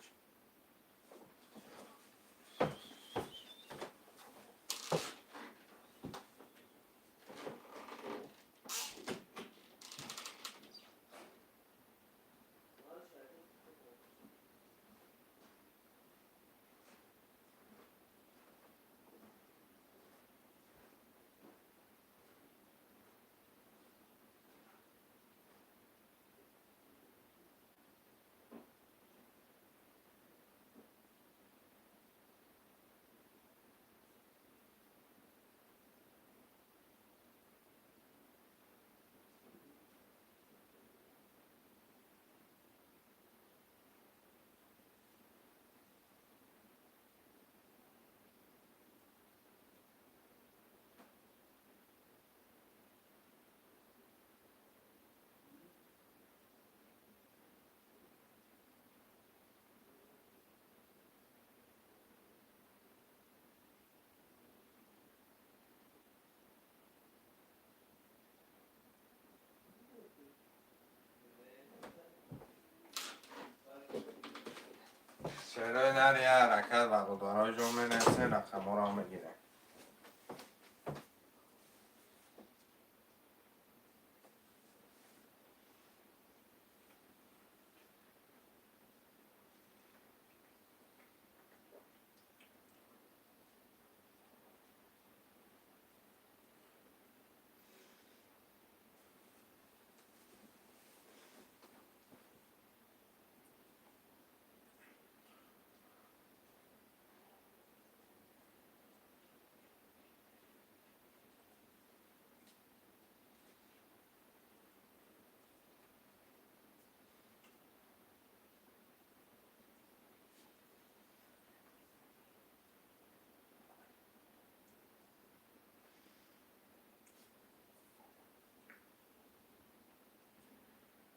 شعرهای نر یه حرکت برادرای جون می نویسیم. رقم را میگیره.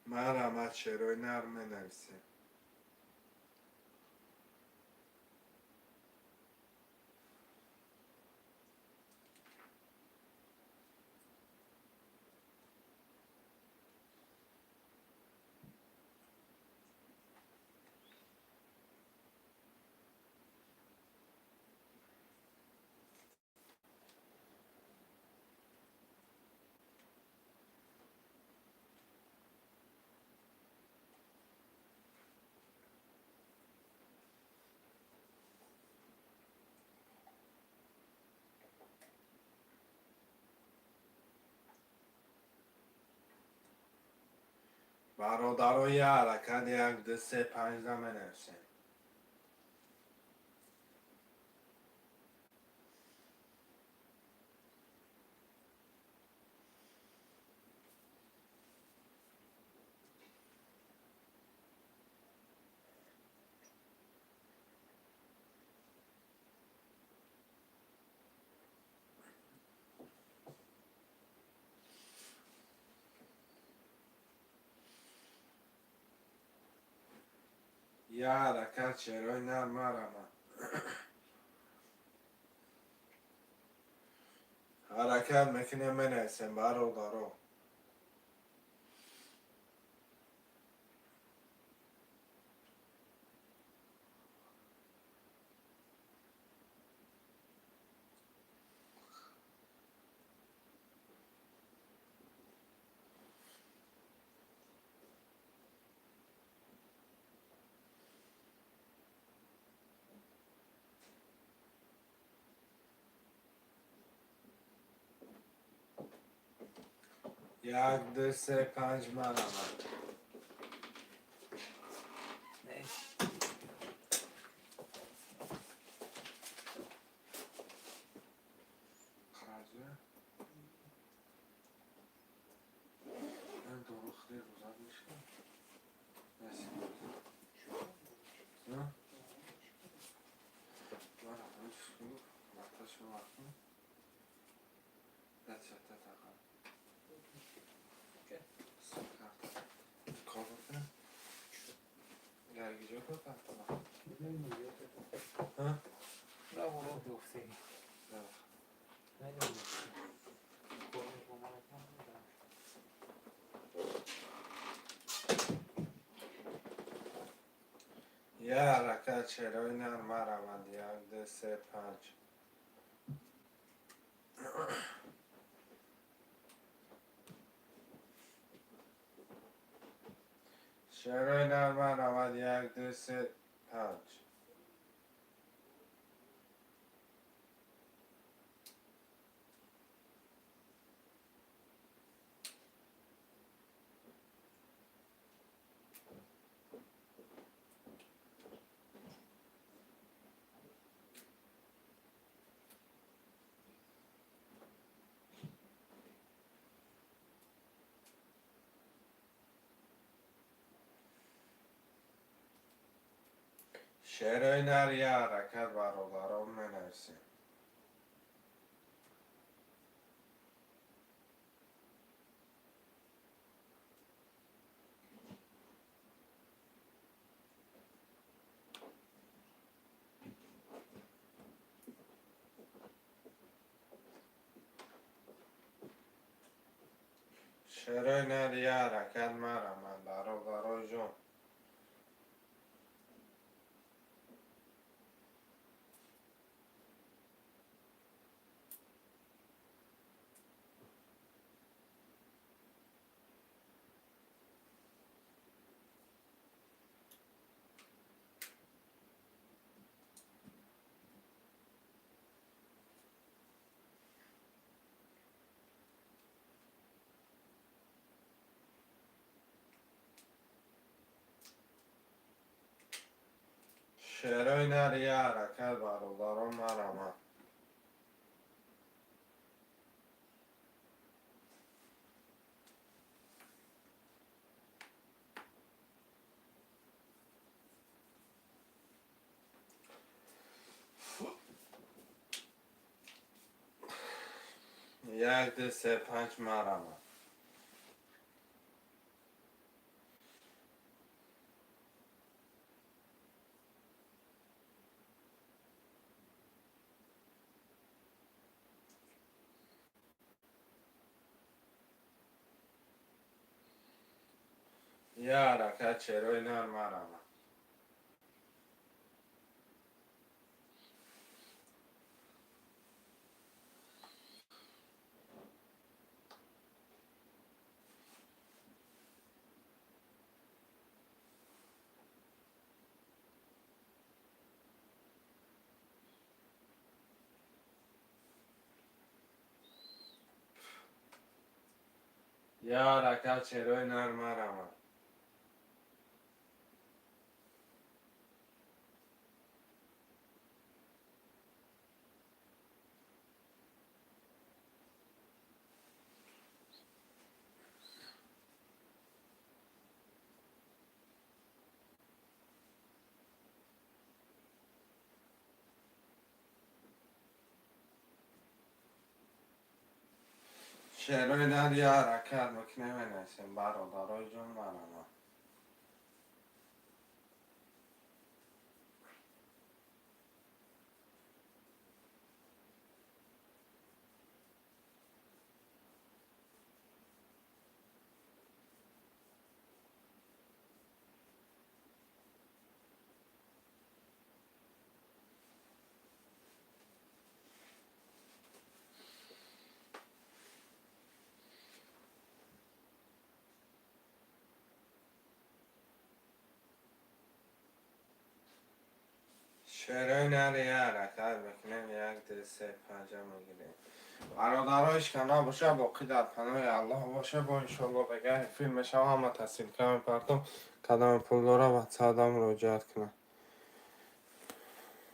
مرم شعرهای نر می نویسیم. برادران یه حرکت 1 2 3 5 بنویسین. یه حرکت چرای نرمه رمه. حرکت میکنیم بنویسین برادران. یک دو سه پنج من آمد. خرجه؟ من درختی روزا میشه. نسی. نه؟ من همه چیز کنم. وقتا شما وقتا. دست تقام. سکرت. کار بکنم. درگی جا کن تقام. ها؟ نه اونو دوستی. نه. نه دوستی. کنی کنم یه حرکت چرای نرمه رمند. 1 2 3 5 چرای نرمه رمند. 1 2 3 5 شعرهای نر یه حرکت برادران منویسیم. شعرهای نر یه حرکت مرمند برادران جون. شعرهای نر یه حرکت برادران مرمند. یک دو سه پنج مرمند. یه حرکت چرای نر مرمند. یه حرکت چرای نر مرمند. شعرهای در یه حرکت بکنه بنویسیم برادرای جون منانا. شعرهای در یه حرکت بکنیم یک دسته پنجه میگیریم. برادرایش که نباشه باقی در پناه الله باشه با انشالله بگه فیلمش هم همه تحصیل کنم پرتم قدم پول داره و صدام روجت کنه.